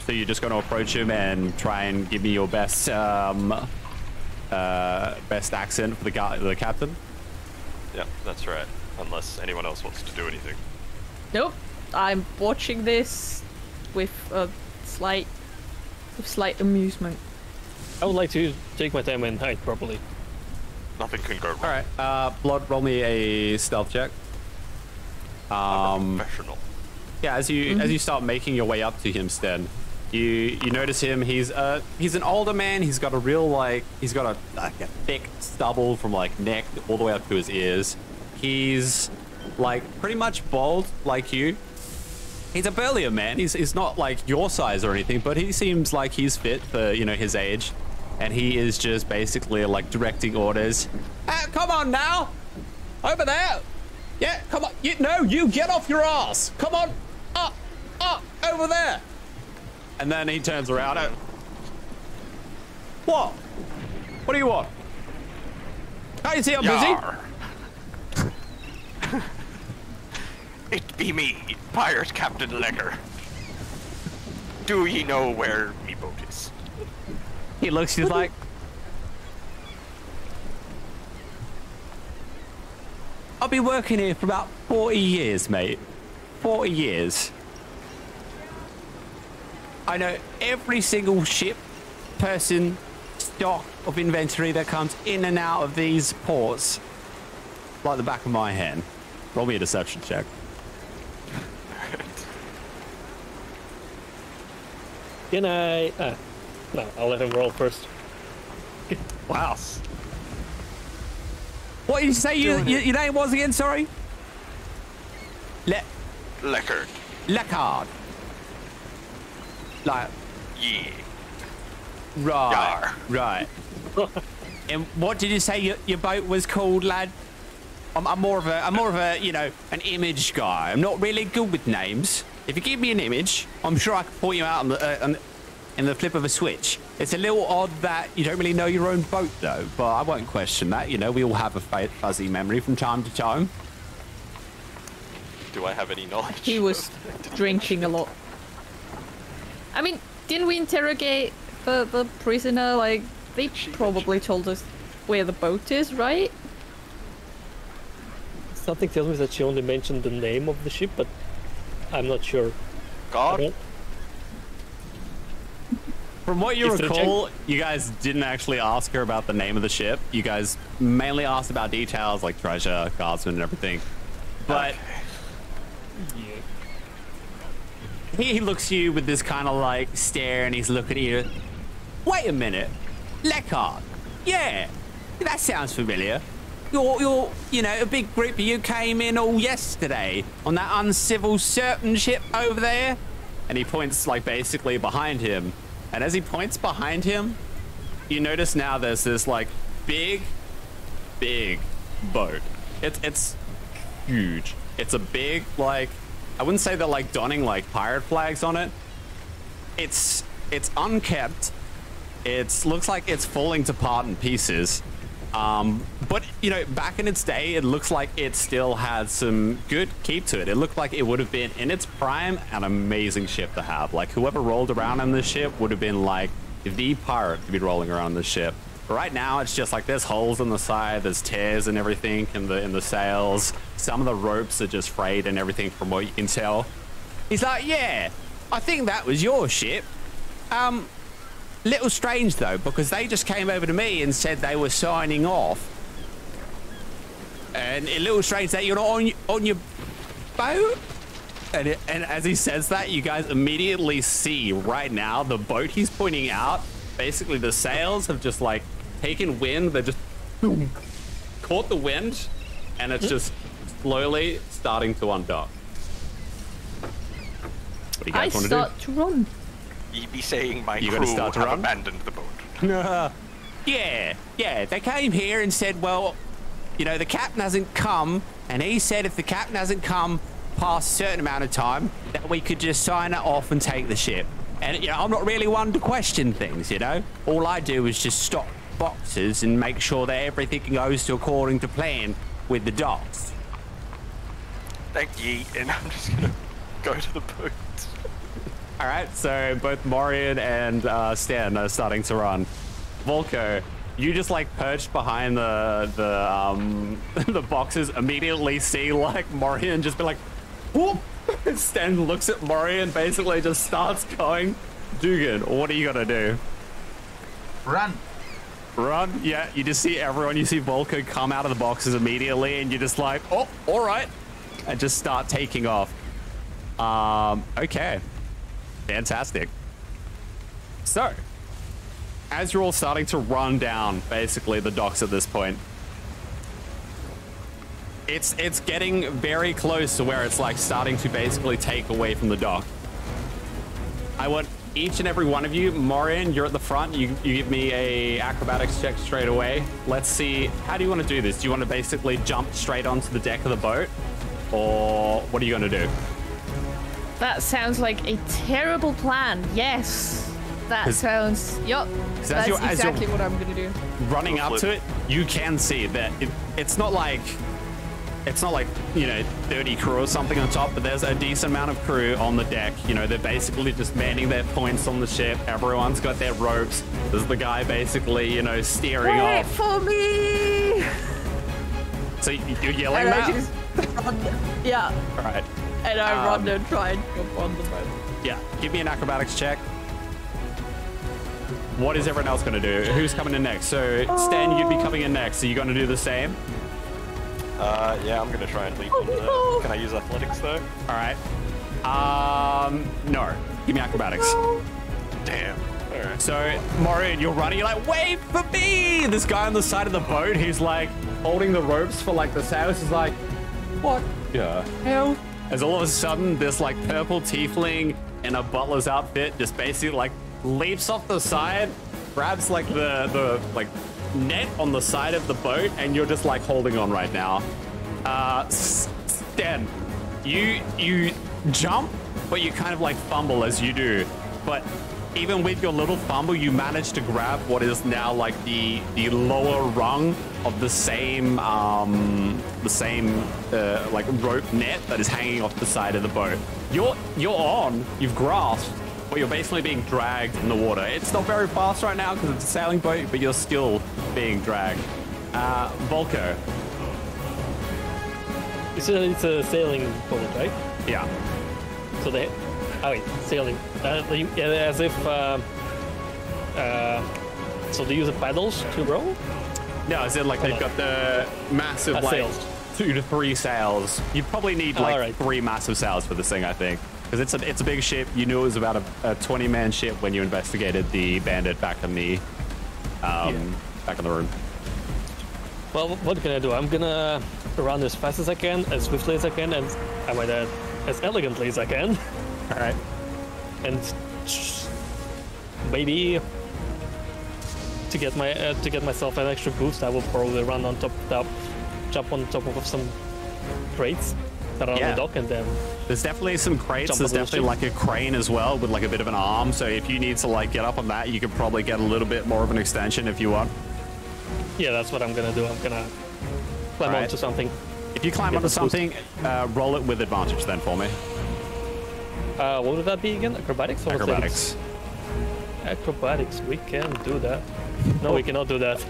So you're just going to approach him and try and give me your best best accent for the captain? Yeah, that's right. Unless anyone else wants to do anything. Nope. I'm watching this with slight amusement. I would like to take my time and hide properly. Nothing can go wrong. All right. Blood, roll me a stealth check. I'm a professional. Yeah, as you start making your way up to him, Sten, you notice him. He's an older man. He's got a real he's got a thick stubble from like neck all the way up to his ears. He's like pretty much bald like you. He's a burlier man. He's not like your size or anything, but he seems like he's fit for his age, and he is just basically like directing orders. Come on now, over there. Yeah, come on. You get off your ass. Come on, up, over there. And then he turns around. What? What do you want? How you see I'm busy? It be me, Pirate Captain Lecker. Do ye know where me boat is? He looks just like... I've been working here for about 40 years, mate. 40 years. I know every single ship, person, stock of inventory that comes in and out of these ports like the back of my hand. Roll me a deception check. Can I... no, I'll let him roll first. Wow. What did you say your name was again, sorry? Leckard. Leckard. Like... Yeah. Right. Yar. Right. And what did you say your boat was called, lad? I'm more of a an image guy. I'm not really good with names. If you give me an image, I'm sure I can point you out on in the flip of a switch. It's a little odd that you don't really know your own boat, though, but I won't question that. You know, we all have a fuzzy memory from time to time. Do I have any knowledge? He was drinking a lot. I mean, didn't we interrogate the prisoner? Like, they probably told us where the boat is, right? Something tells me that she only mentioned the name of the ship, but I'm not sure. God? From what you If the recall, you guys didn't actually ask her about the name of the ship. You guys mainly asked about details like treasure, guardsmen, and everything. But he looks at you with this kind of like stare, and he's looking at you. Wait a minute, Leckard. Yeah, that sounds familiar. You're, you know, a big group of you came in all yesterday on that Unscivil Serpant ship over there. And he points like basically behind him. And as he points behind him, you notice now there's this like big boat. It's huge. It's a big, like, I wouldn't say they're like donning like pirate flags on it. It's unkept. It looks like it's falling apart in pieces. But you know, back in its day, it looks like it still had some good keep to it. It looked like it would have been in its prime an amazing ship to have. Like whoever rolled around in this ship would have been like the pirate to be rolling around in this ship. But right now, it's just like there's holes in the side, there's tears and everything in the sails. Some of the ropes are just frayed and everything from what you can tell. He's like, yeah, I think that was your ship. Little strange though, because they just came over to me and said they were signing off. And a little strange that you're not on your boat. And as he says that, you guys immediately see right now the boat he's pointing out. Basically, the sails have just like taken wind. They're just boom, caught the wind, and it's just slowly starting to undock. What do you guys want to do? I start to run. Ye be saying my You crew gotta start to have run? abandoned the boat. Yeah, they came here and said, well, you know, the captain hasn't come, and he said if the captain hasn't come past a certain amount of time, that we could just sign it off and take the ship. And, you know, I'm not really one to question things, you know? All I do is just stock boxes and make sure that everything goes to according to plan with the docks. Thank ye, and I'm just gonna go to the boat. All right, so both Morian and Stan are starting to run. Volko, you just like perched behind the boxes, immediately see like Morian just be like, whoop! Stan looks at Morian, basically just starts going. Dugan, what are you gonna do? Run. Run? Yeah, you just see everyone, you see Volko come out of the boxes immediately, and you're just like, oh, all right, and just start taking off. Okay. Fantastic. So, as you're all starting to run down, basically, the docks at this point, it's getting very close to where it's like starting to basically take away from the dock. I want each and every one of you, Morian, you're at the front. You give me a acrobatics check straight away. Let's see, how do you want to do this? Do you want to basically jump straight onto the deck of the boat? Or what are you going to do? That sounds like a terrible plan. Yes. That sounds... Yup. That's exactly what I'm going to do. Running up to it, you can see that it's not like, you know, 30 crew or something on top, but there's a decent amount of crew on the deck. You know, they're basically just manning their points on the ship. Everyone's got their ropes. There's the guy basically, you know, steering Wait off. for me! So you're yelling that? Yeah. All right. And I run and try and jump on the boat. Yeah, give me an acrobatics check. What is everyone else going to do? Who's coming in next? So, Stan, you'd be coming in next. So, you going to do the same? Yeah, I'm gonna try and leap on the... Can I use athletics, though? All right. No. Give me acrobatics. Damn. All right. So, Maureen, you're running. You're like, wait for me! This guy on the side of the boat, who's like holding the ropes for like the sails, is like, what the hell? As all of a sudden, this like purple tiefling in a butler's outfit just basically like leaps off the side, grabs like the like net on the side of the boat, and you're just like holding on right now. Stan, you jump, but you kind of like fumble as you do. But even with your little fumble, you managed to grab what is now like the lower rung of the same like rope net that is hanging off the side of the boat. You've grasped, but you're basically being dragged in the water. It's not very fast right now because it's a sailing boat, but you're still being dragged. Volko. It's a sailing boat, right? Yeah. So they, sailing. As if. So they use the paddles to row? No, as in like they've got the massive like sails. 2 to 3 sails. You probably need like 3 massive sails for this thing, I think, because it's a big ship. You knew it was about a 20-man ship when you investigated the bandit back in the back in the room. Well, what can I do? I'm gonna run as fast as I can, as swiftly as I can, and I might add, as elegantly as I can. All right. And maybe to get myself an extra boost, I will probably run on jump on top of some crates that are on the dock, and then there's definitely some crates. There's definitely like a crane as well with like a bit of an arm. So if you need to like get up on that, you could probably get a little bit more of an extension if you want. Yeah, that's what I'm gonna do. I'm gonna climb onto something. If you climb onto something, roll it with advantage then for me. What would that be again? Acrobatics or Acrobatics? Acrobatics, we can do that. No, we cannot do that.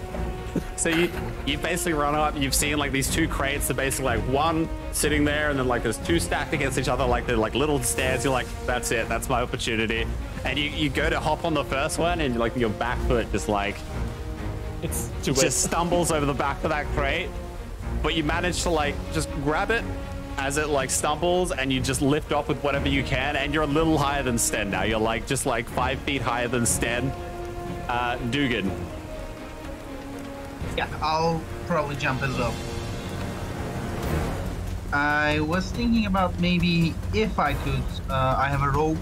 So you basically run up, you've seen like these 2 crates, they're basically like one sitting there, and then like there's 2 stacked against each other, like they're like little stairs. You're like, that's it, that's my opportunity. And you go to hop on the first one, and like your back foot just like, it's just stumbles over the back of that crate, but you manage to like just grab it as it like stumbles, and you just lift off with whatever you can, and you're a little higher than Sten now. You're like just like 5 feet higher than Sten. Dugan. Yeah, I'll probably jump as well. I was thinking about maybe if I could, I have a rope,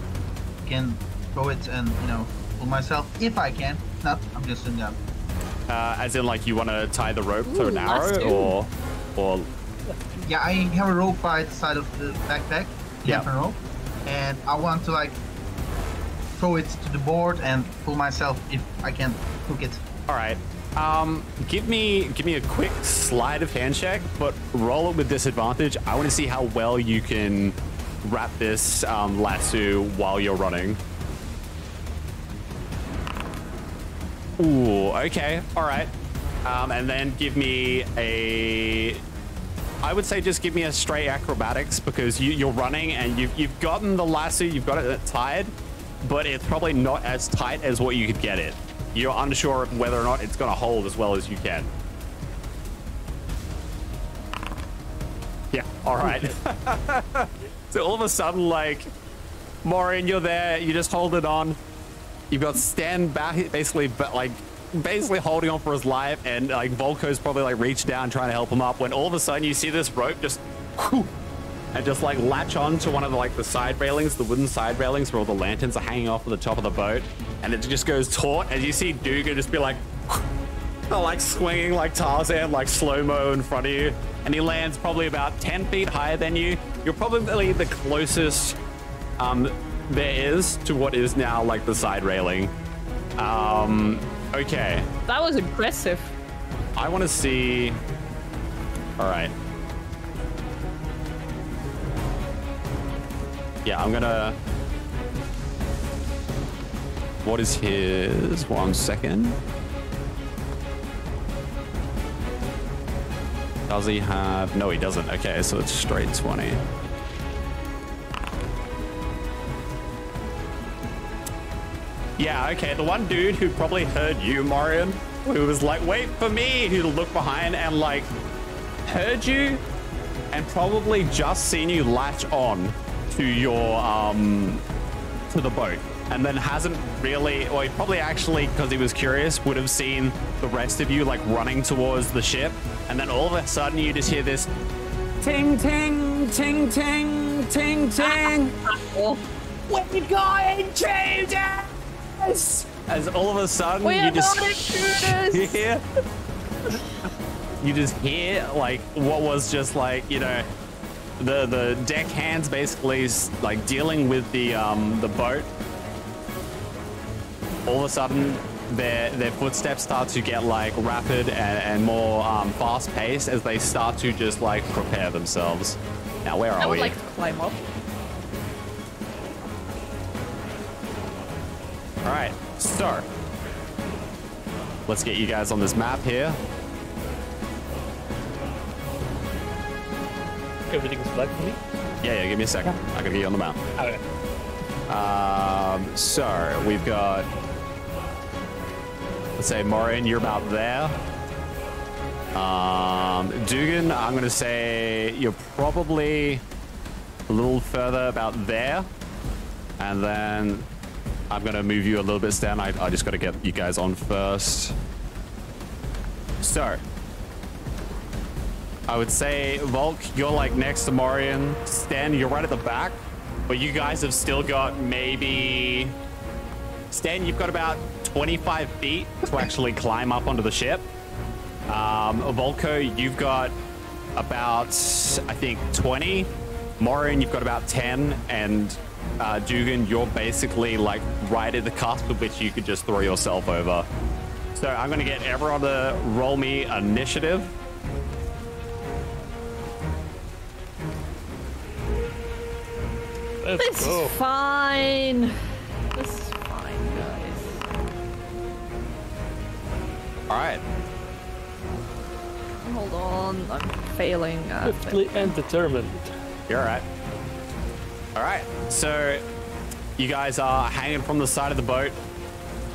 can throw it and, you know, pull myself. If I can, not, I'm just doing that. As in like you want to tie the rope to an arrow, or yeah, I have a rope by the side of the backpack, camping rope, and I want to like throw it to the board and pull myself if I can hook it. All right. Give me a quick sleight of hand check, but roll it with disadvantage. I want to see how well you can wrap this lasso while you're running. Ooh, okay, all right. And then give me I would say just give me a straight acrobatics, because you're running and you've gotten the lasso, you've got it tied, but it's probably not as tight as what you could get it. You're unsure of whether or not it's going to hold as well as you can. Yeah, all right. So all of a sudden, like, Maureen, you're there, you just hold it on. You've got Stan back, basically holding on for his life, and like Volko's probably like reached down trying to help him up, when all of a sudden you see this rope just and just like latch on to one of the side railings, the wooden side railings where all the lanterns are hanging off of the top of the boat, and it just goes taut, and you see Dugan just be like swinging like Tarzan, like slow-mo in front of you, and he lands probably about 10 feet higher than you. You're probably the closest there is to what is now like the side railing. Okay. That was impressive. I want to see. All right. Yeah, I'm gonna. What is his? 1 second. Does he have? No, he doesn't. Okay, so it's straight 20. Yeah, okay, the one dude who probably heard you, Marion, who was like, wait for me, who looked behind and like heard you and probably just seen you latch on to your, to the boat, and then hasn't really, or he probably actually, because he was curious, would have seen the rest of you like running towards the ship, and then all of a sudden you just hear this ting, ting, ting, ting, ting, ting. We're going intruders! As all of a sudden we you are just not intruders! You just hear like what was just like, you know, the deck hands basically like dealing with the boat, all of a sudden their footsteps start to get like rapid and more fast paced as they start to just like prepare themselves. Now where are we? I would like to climb up. All right, so let's get you guys on this map here. Everything's black for me. Yeah, give me a second. I gotta get you on the map. Okay. So we've got, let's say, Morin, you're about there. Dugan, I'm gonna say you're probably a little further about there. And then I'm gonna move you a little bit, Stan. I just gotta get you guys on first. So, I would say, Volk, you're like next to Morian. Stan, you're right at the back, but you guys have still got maybe... Stan, you've got about 25 feet to actually climb up onto the ship. Volko, you've got about, I think, 20. Morian, you've got about 10. And Dugan, you're basically like right at the cusp of which you could just throw yourself over. So I'm going to get everyone to roll me initiative. This is fine. This is fine, guys. All right. Hold on, I'm failing. Swiftly and determined. You're all right. All right. So you guys are hanging from the side of the boat.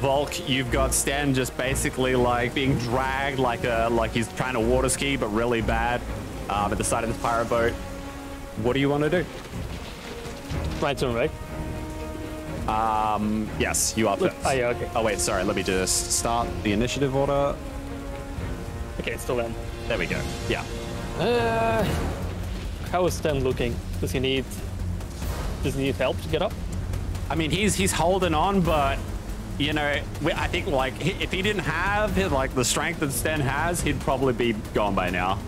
Volk, you've got Stan just basically like being dragged like he's trying to water ski, but really bad at the side of this pirate boat. What do you want to do? My turn, right? Yes, you are first. Oh, yeah, okay. Oh, wait, sorry. Let me just start the initiative order. Okay, it's still them. There we go. Yeah. How is Stan looking? Does he need help to get up? I mean, he's holding on, but you know, I think like if he didn't have like the strength that Stan has, he'd probably be gone by now.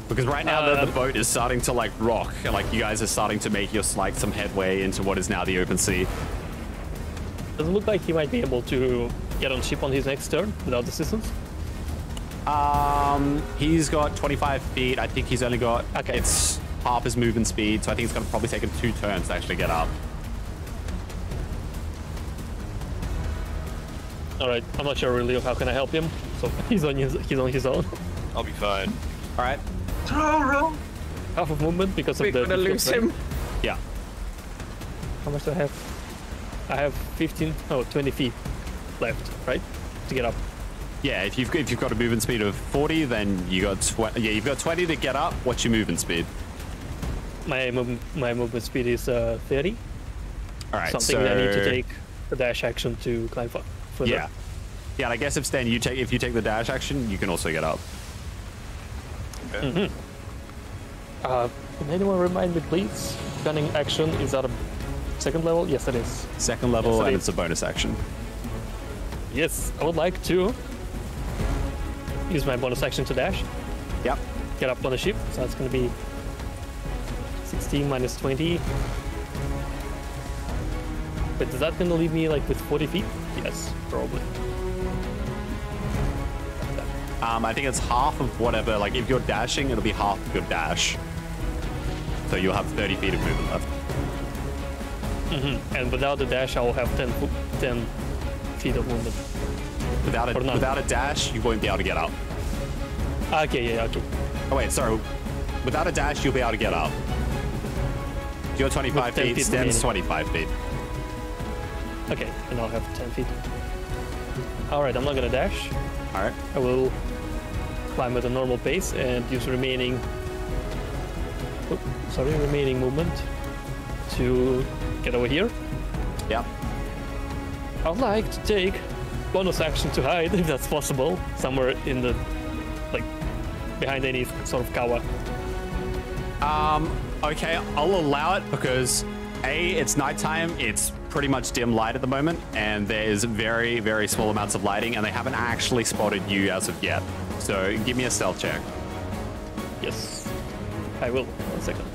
Because right now the boat is starting to like rock, and like you guys are starting to make like some headway into what is now the open sea. Does it look like he might be able to get on ship on his next turn without assistance? He's got 25 feet. I think he's only got it's half his movement speed, so I think it's gonna probably take him 2 turns to actually get up. All right, I'm not sure really how can I help him. So he's on his own. I'll be fine. All right. Throw. Half of movement because We're of the. gonna lose him. Yeah. How much do I have? I have 20 feet left, right, to get up. Yeah, if you've got a movement speed of 40, then you got you've got 20 to get up. What's your movement speed? My movement speed is 30. All right, Something so that I need to take the dash action to climb further. Yeah, and I guess if Stan, if you take the dash action, you can also get up. Okay. Can anyone remind me, please? Gunning action is at a second level. Yes, it is. Second level, Yes, and it's a bonus action. Yes, I would like to use my bonus action to dash. Yep. Get up on the ship. So that's going to be 16 minus 20. But is that going to leave me like with 40 feet? Yes, probably. I think it's half of whatever. Like if you're dashing, it'll be half of your dash. So you'll have 30 feet of movement left. And without the dash, I will have 10 feet of movement. Without a dash, you won't be able to get up. Okay, yeah, true. Oh wait, sorry. Without a dash, you'll be able to get up. You're 25 10 feet. feet Stan's remaining. 25 feet. Okay, and I'll have 10 feet. All right, I'm not gonna dash. All right. I will climb at a normal pace and use remaining movement to get over here. Yep. I'd like to take bonus action to hide, if that's possible, somewhere in the, like, behind any sort of kawa. Okay, I'll allow it because A, it's nighttime, it's pretty much dim light at the moment, and there's very, very small amounts of lighting, and they haven't actually spotted you as of yet. So give me a stealth check. Yes, I will. 1 second.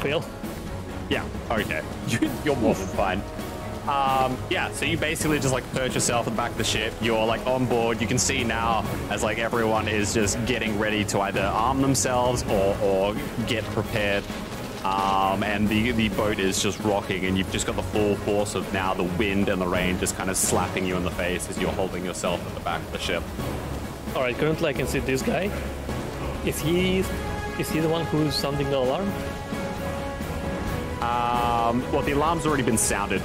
Fail. Yeah, okay. You're more than fine. Yeah, so you basically just like perch yourself at the back of the ship. You're like on board. You can see now as like everyone is just getting ready to either arm themselves or get prepared. And the boat is just rocking, and you've just got the full force of now the wind and the rain just kind of slapping you in the face as you're holding yourself at the back of the ship. All right, currently I can see this guy. Is he the one who's sounding the alarm? Well, the alarm's already been sounded.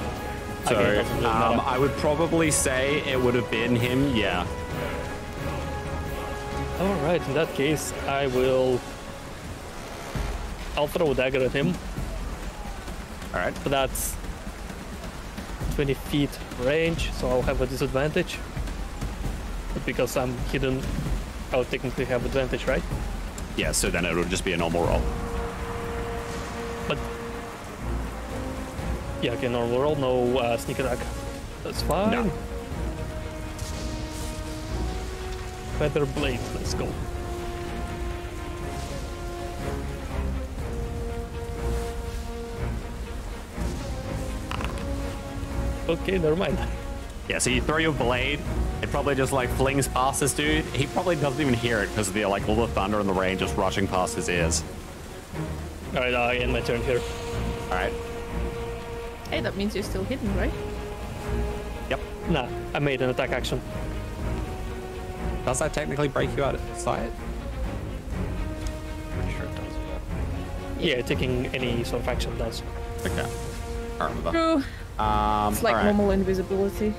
So Okay, doesn't really matter. I would probably say it would have been him, yeah. All right, in that case, I'll throw a dagger at him. All right. But that's 20 feet range, so I'll have a disadvantage. But because I'm hidden, I'll technically have advantage, right? Yeah, so then it would just be a normal roll. But yeah, okay, normal roll, no sneak attack. That's fine. No. Feather blade, let's go. Okay, never mind. Yeah, so you throw your blade, it probably just like flings past this dude. He probably doesn't even hear it because of the like all the thunder and the rain just rushing past his ears. All right, I end my turn here. All right. Hey, that means you're still hidden, right? Yep. Nah, I made an attack action. Does that technically break you out of sight? Pretty sure it does, yeah. Yeah, taking any sort of action does. Okay. I remember. True. It's like all right. normal invisibility.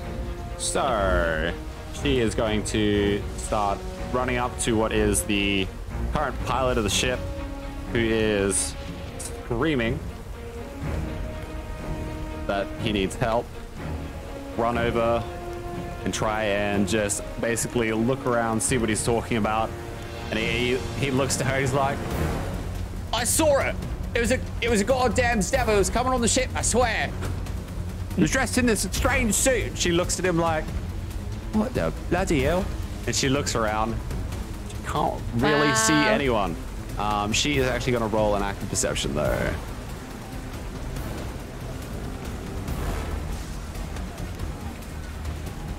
So she is going to start running up to what is the current pilot of the ship, who is screaming that he needs help. Run over and try and just basically look around, see what he's talking about. And he looks to her, he's like, I saw it! It was a goddamn stabber. It was coming on the ship, I swear. He was dressed in this strange suit. She looks at him like, what the bloody hell? And she looks around. She can't really see anyone. She is actually going to roll an active perception though.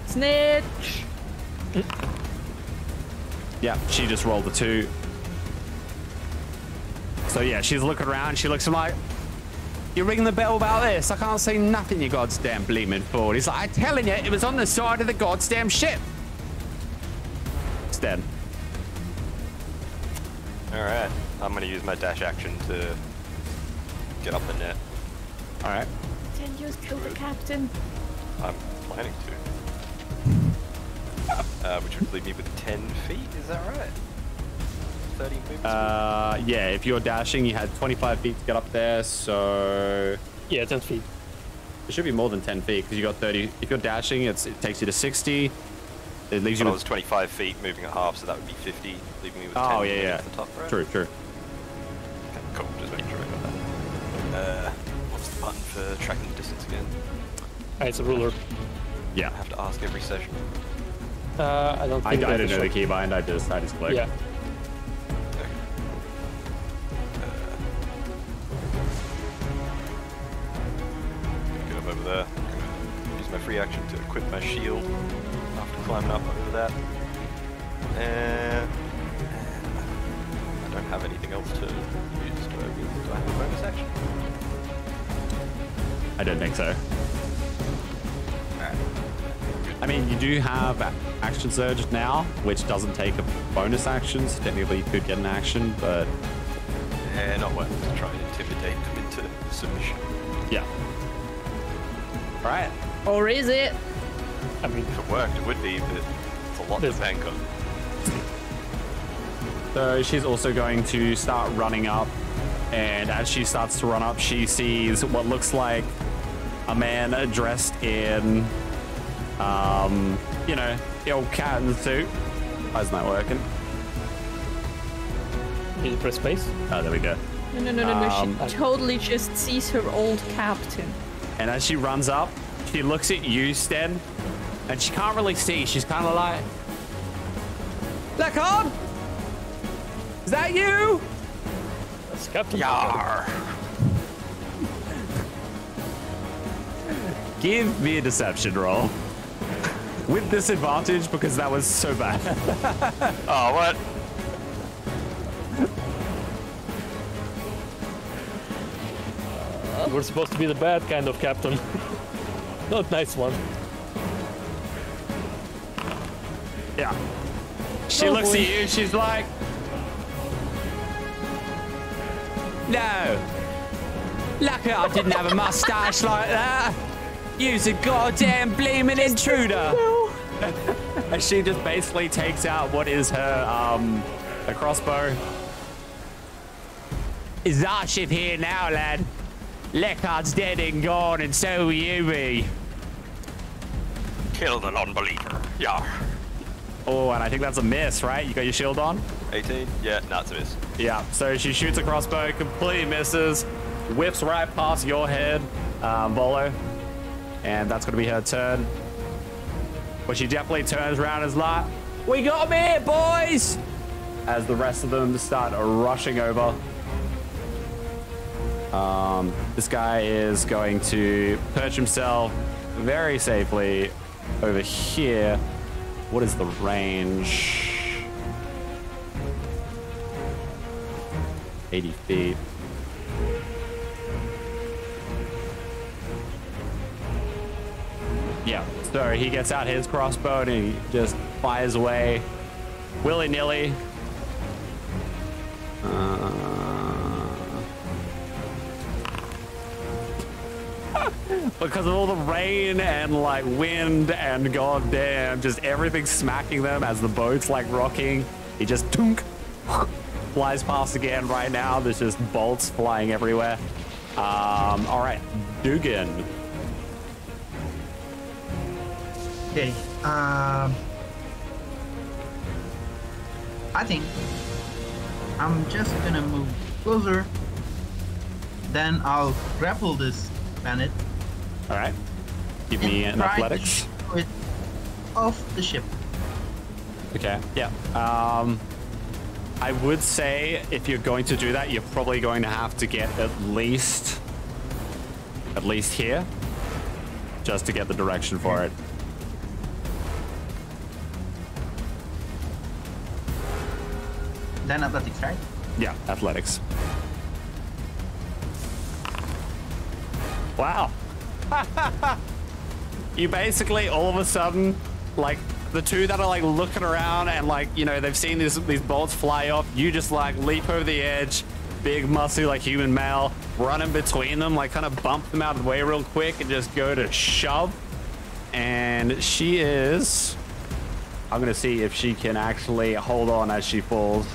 Snitch! Yeah, she just rolled a 2. So yeah, she's looking around. She looks at him like, you're ringing the bell about this? I can't see nothing, you goddamn bleeming fool. He's like, I'm telling you, it was on the side of the goddamn ship. It's dead. All right, I'm gonna use my dash action to get up the net. All right. Then just kill the captain. I'm planning to. Which would leave me with 10 feet, is that right? 30 movement speed? Yeah, if you're dashing, you had 25 feet to get up there, so Yeah, 10 feet. it should be more than 10 feet because you got 30. If you're dashing, it takes you to 60. It leaves But you I with... was 25 feet, moving at half, so that would be 50, leaving me with 10 Oh, feet yeah, at the top, right? True. Okay, cool, just making sure I got that. What's the button for tracking the distance again? It's a ruler. Yeah. I have to ask every session. I don't I think didn't know the key. keybind. I just clicked. Yeah. Okay. Get up over there. I'm gonna use my free action to equip my shield after climbing up over that. And I don't have anything else to use. Do I have a bonus action? I don't think so. Alright. I mean, you do have action surge now, which doesn't take a bonus action, so technically you could get an action, but Yeah, not worth it to try and intimidate them into submission. yeah. All right. Or is it? I mean, If it worked, it would be, but it's a lot to There's- bank on. So she's also going to start running up, and as she starts to run up, she sees what looks like a man dressed in, you know, the old captain suit. Why isn't that working? you press space. Oh, there we go. No. She totally just sees her old captain. And as she runs up, she looks at you, Sten, and she can't really see. She's kind of like, Lekon? Is that you? That's Captain. Yar! Give me a deception roll. With disadvantage because that was so bad. Oh, what? We're supposed to be the bad kind of captain. Not nice one. Yeah. She Oh, looks boy. at you, she's like, no. Lucky I didn't have a mustache like that. You's a goddamn bleeming intruder. And she just basically takes out what is her a crossbow. It's our ship here now, lad. Leckard's dead and gone, and so will you be. Kill the non-believer. Yeah. Oh, and I think that's a miss, right? You got your shield on? 18? Yeah, not to miss. Yeah, so she shoots a crossbow, completely misses, whips right past your head, Volo, and that's going to be her turn. But she definitely turns around and is like, we got him here, boys! As the rest of them start rushing over. This guy is going to perch himself very safely over here. What is the range? 80 feet. Yeah, so he gets out his crossbow and he just fires away willy-nilly. Because of all the rain and like wind and goddamn, just everything smacking them as the boat's like rocking, he just tunk, flies past again right now. There's just bolts flying everywhere. All right, Dugan. Okay. I think I'm just gonna move closer. Then I'll grapple this bandit. All right, give me an try athletics. to shoot it off the ship. Okay, yeah. I would say if you're going to do that, you're probably going to have to get at least here, just to get the direction for it. Then athletics, right? Yeah, athletics. Wow. You basically all of a sudden, like the two that are like looking around and like, you know, they've seen these bolts fly off, you just like leap over the edge, big muscle like human male, run in between them, like kind of bump them out of the way real quick and just go to shove. And she is, I'm gonna see if she can actually hold on as she falls.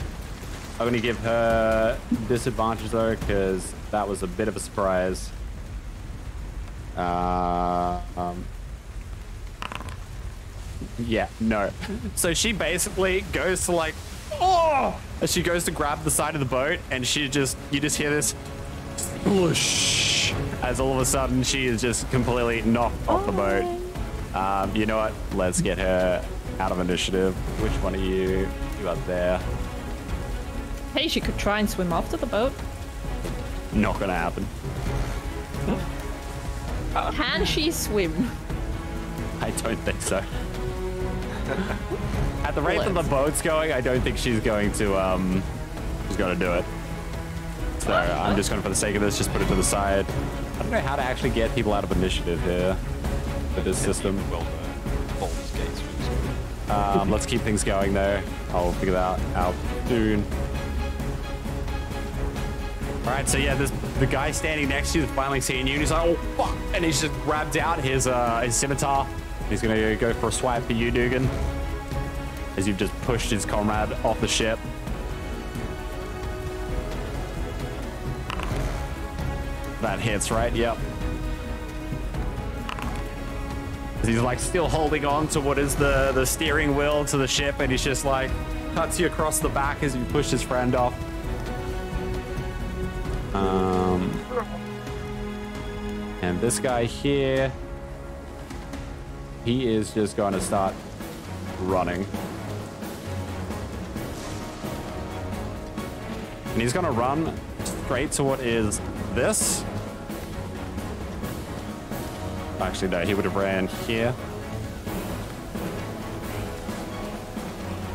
I'm gonna give her disadvantage though, because that was a bit of a surprise. Yeah, no. So she basically goes to like, oh! As she goes to grab the side of the boat, and you just hear this sploosh, as all of a sudden she is just completely knocked off the boat. You know what? Let's get her out of initiative. Which one are you? You up there? Hey, she could try and swim after the boat. Not gonna happen. Can she swim? I don't think so. At the rate that the boat's going, I don't think she's going to do it. So I'm just going to, for the sake of this, just put it to the side. I don't know how to actually get people out of initiative here for this system. Well, Baldur's Gate's really good. Let's keep things going though. I'll figure that out soon. All right, so yeah, the guy standing next to you is finally seeing you, and he's like, oh, fuck! And he's just grabbed out his scimitar. He's gonna go for a swipe for you, Dugan, as you've just pushed his comrade off the ship. That hits, right? Yep. He's like still holding on to what is the steering wheel to the ship, and he's just like cuts you across the back as you push his friend off. And this guy here, he is just going to start running. And he's going to run straight to what is this. Actually, no, he would have ran here.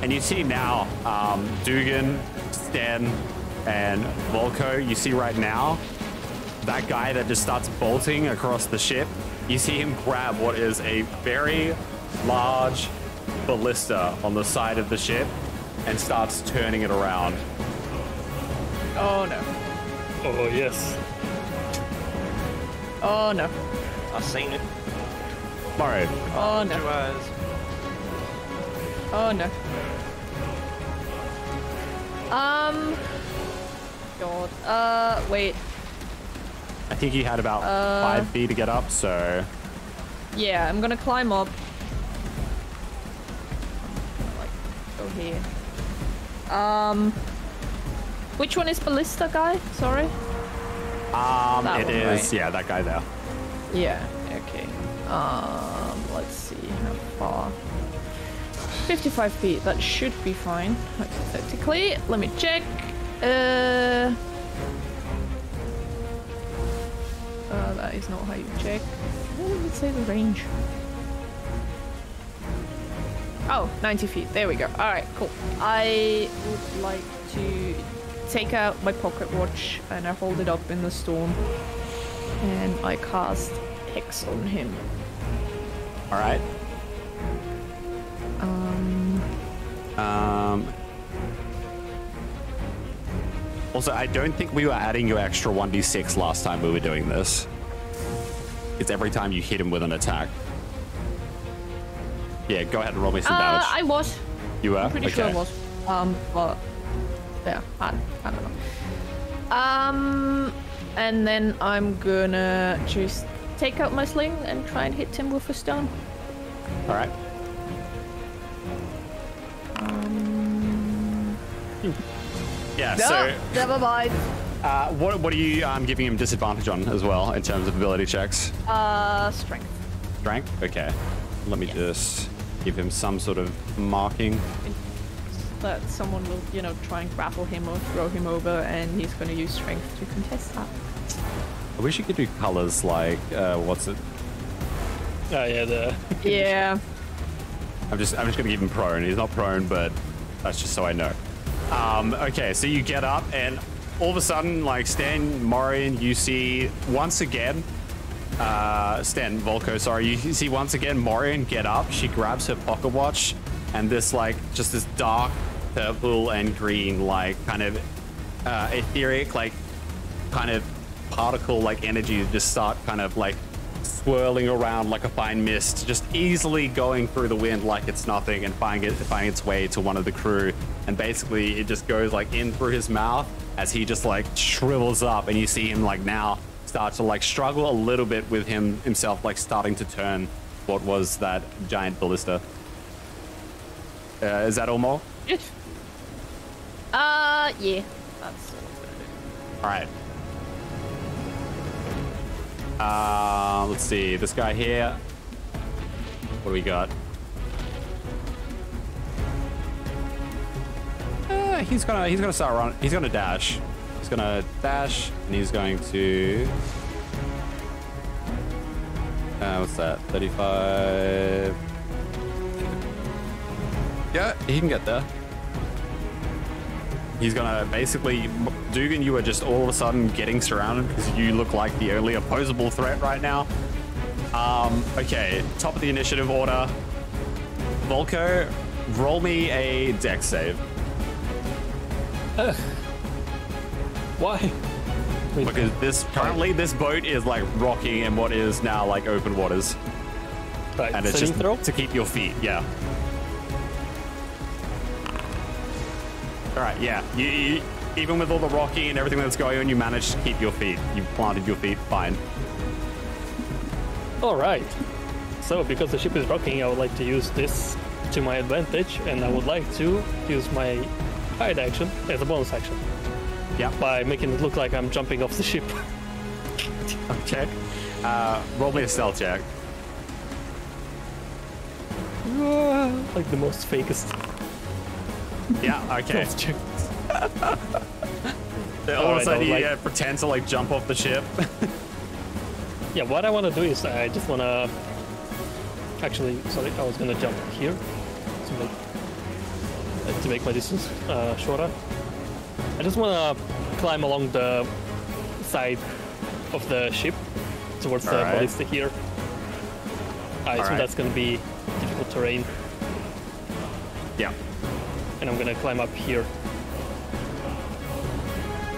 And you see now, Dugan, Stan, and Volko, you see right now, that guy that just starts bolting across the ship, you see him grab what is a very large ballista on the side of the ship and starts turning it around. Oh no. Oh, yes. Oh no. I've seen it. Mario. Oh Two no. eyes. Oh no. God. Wait. I think he had about 5 feet to get up, so... Yeah, I'm gonna climb up. Like, go here. Which one is ballista guy? Sorry. That it one, is, right? yeah, that guy there. Yeah. Okay. Let's see how far. 55 feet. That should be fine, hypothetically. Let me check. That is not how you check. What did it say the range? Oh, 90 feet. There we go. Alright, cool. I would like to take out my pocket watch and I hold it up in the storm. And I cast Hex on him. Alright. Also, I don't think we were adding your extra 1d6 last time we were doing this. It's every time you hit him with an attack. Yeah, go ahead and roll me some damage. I was. You were? I'm pretty sure I was. But yeah, I don't know. And then I'm gonna just take out my sling and try and hit him with a stone. All right. Yeah. No, So, never mind. what are you giving him disadvantage on as well in terms of ability checks? Strength. Strength. Okay. Let me just give him some sort of marking. That someone will, try and grapple him or throw him over, and he's going to use strength to contest that. I wish you could do colors like what's it? Oh, yeah, Yeah. I'm just gonna give him prone. He's not prone, but that's just so I know. Okay, so you get up and all of a sudden, like Stan, Morian, you see once again, Stan, Volko, sorry, you see once again Morian get up. She grabs her pocket watch, and this just this dark purple and green, kind of etheric, kind of particle energy just start kind of swirling around like a fine mist, just easily going through the wind like it's nothing and finding its way to one of the crew. And basically it just goes in through his mouth as he just shrivels up, and you see him now start to struggle a little bit with himself starting to turn what was that giant ballista. Is that all more? Yeah. That's all I'm gonna do. All right. Let's see. This guy here. What do we got? He's gonna start running. He's gonna dash. He's gonna dash, and he's going to. What's that? 35. Yeah, he can get there. He's gonna basically, Dugan, you are just all of a sudden getting surrounded because you look like the only opposable threat right now. Okay, top of the initiative order. Volko, roll me a dex save. Why? Because currently this boat is rocking in what is now open waters. Right, And it's saving just throw? to keep your feet, yeah. All right, yeah. You even with all the rocking and everything that's going on, you managed to keep your feet. You planted your feet fine. All right. So, because the ship is rocking, I would like to use this to my advantage, and I would like to use my hide action as a bonus action. Yeah. By making it look like I'm jumping off the ship. Okay. Roll me a stealth check. Like the most fakest. Yeah, okay. stealth check. All of a sudden you pretend to jump off the ship. Yeah, what I want to do is I just want to... Actually, sorry, I was going to jump here to make my distance shorter. I just want to climb along the side of the ship towards the ballista here. I assume that's going to be difficult terrain. Yeah. And I'm going to climb up here.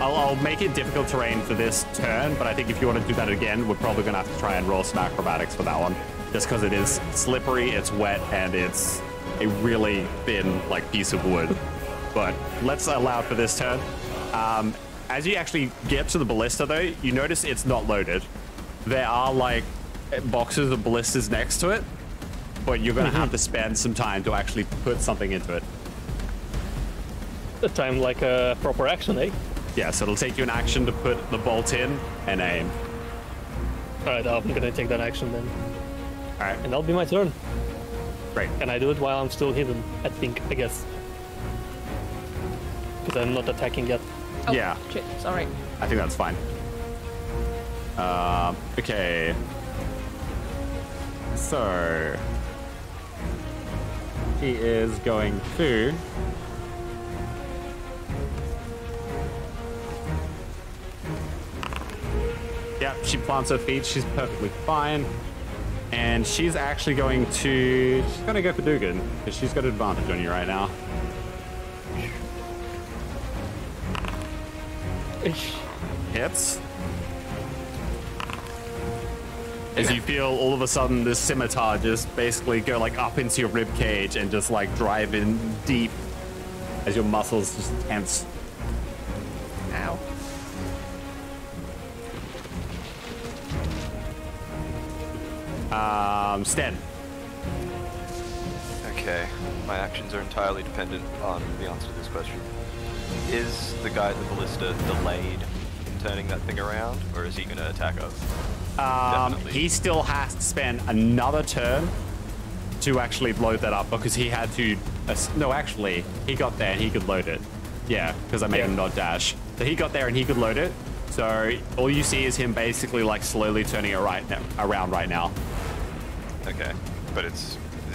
I'll make it difficult terrain for this turn, but I think if you want to do that again, we're probably going to have to try and roll some acrobatics for that one. Just because it is slippery, it's wet, and it's a really thin, like, piece of wood. But let's allow it for this turn. As you actually get to the ballista, though, you notice it's not loaded. There are, like, boxes of ballistas next to it, but you're going to have to spend some time to actually put something into it. The time like a proper action, eh? Yeah, so it'll take you an action to put the bolt in and aim. Alright, I'm gonna take that action then. Alright. And that'll be my turn. Great. And I do it while I'm still hidden, I guess. Because I'm not attacking yet. Oh, yeah. Shit, sorry. I think that's fine. Okay. So... He is going to... Yep, she plants her feet. She's perfectly fine. And she's actually going to... She's going to go for Dugan, because she's got advantage on you right now. Hits. As you feel all of a sudden this scimitar just basically go like up into your rib cage and just like drive in deep as your muscles just tense. Ow. Sten. Okay, my actions are entirely dependent on the answer to this question. Is the guy at the ballista delayed in turning that thing around, or is he going to attack us? He still has to spend another turn to actually load that up because he had to... no, actually, he got there and he could load it. Yeah, because I made him not dash. So he got there and he could load it. So all you see is him basically like slowly turning it around right now. Okay, but it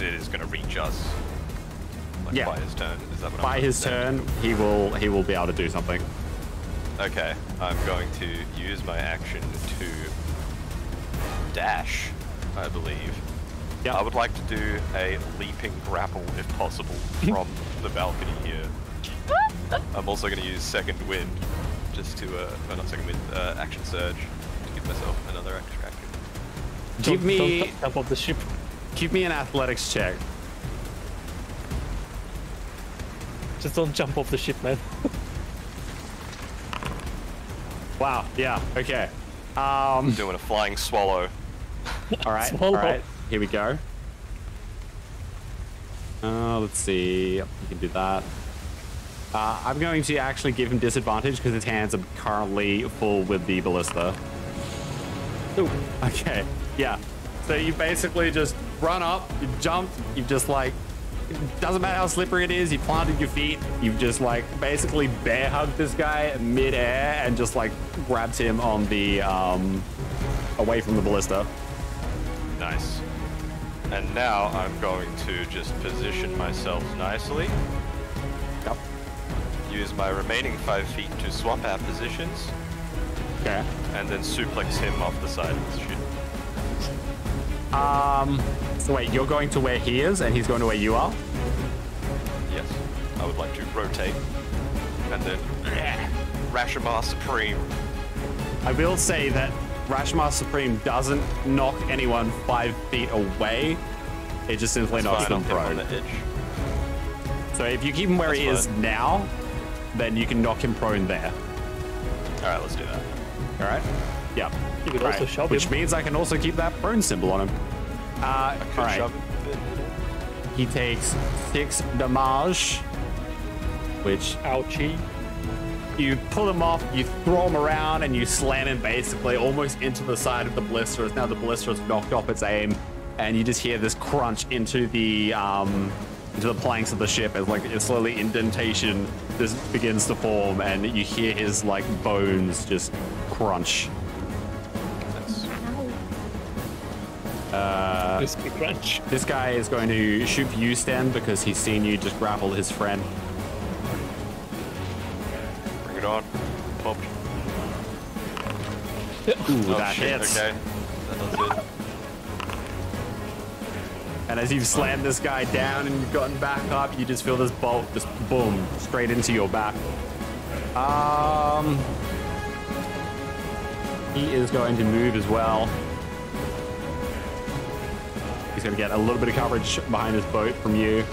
is going to reach us like by his turn. Is that what by his turn, he will be able to do something. Okay, I'm going to use my action to dash, I believe. Yep. I would like to do a leaping grapple, if possible, from the balcony here. I'm also going to use second wind, just to, not second wind, action surge, to give myself another extra action. Don't jump off the ship. Give me an athletics check. Just don't jump off the ship, man. Wow, yeah, okay. Doing a flying swallow. Alright, Swallow. alright, here we go. Let's see, we can do that. I'm going to actually give him disadvantage because his hands are currently full with the ballista. Ooh, okay, yeah. So you basically just run up, you jumped, you just like, it doesn't matter how slippery it is, you planted your feet, you've just like basically bear hugged this guy mid-air and just like grabbed him on the, away from the ballista. Nice. And now I'm going to just position myself nicely. Yep. Use my remaining 5 feet to swap our positions. Okay. And then suplex him off the side of the ship. So wait, you're going to where he is and he's going to where you are? Yes. I would like to rotate. And then Rashomar Supreme. I will say that Rashomar Supreme doesn't knock anyone 5 feet away. It just simply knocks them prone. On the edge. So if you keep him where he is now, then you can knock him prone there. Alright, let's do that. Alright? Yeah. You could also shove Which him. means I can also keep that prone symbol on him. Alright. Shove him a bit. He takes 6 damage, which... Ouchie. You pull him off, you throw him around, and you slam him basically almost into the side of the ballista. Now the ballista has knocked off its aim, and you just hear this crunch into the planks of the ship as like a slowly indentation just begins to form, and you hear his like bones just crunch. Crispy crunch. This guy is going to shoot for you, Sten, because he's seen you just grapple his friend. Bring it on. Pop. Ooh, Oh, that shit. hits. Okay. That does it. And as you've slammed this guy down and you've gotten back up, you just feel this bolt just boom straight into your back. He is going to move as well. He's going to get a little bit of coverage behind his boat from you.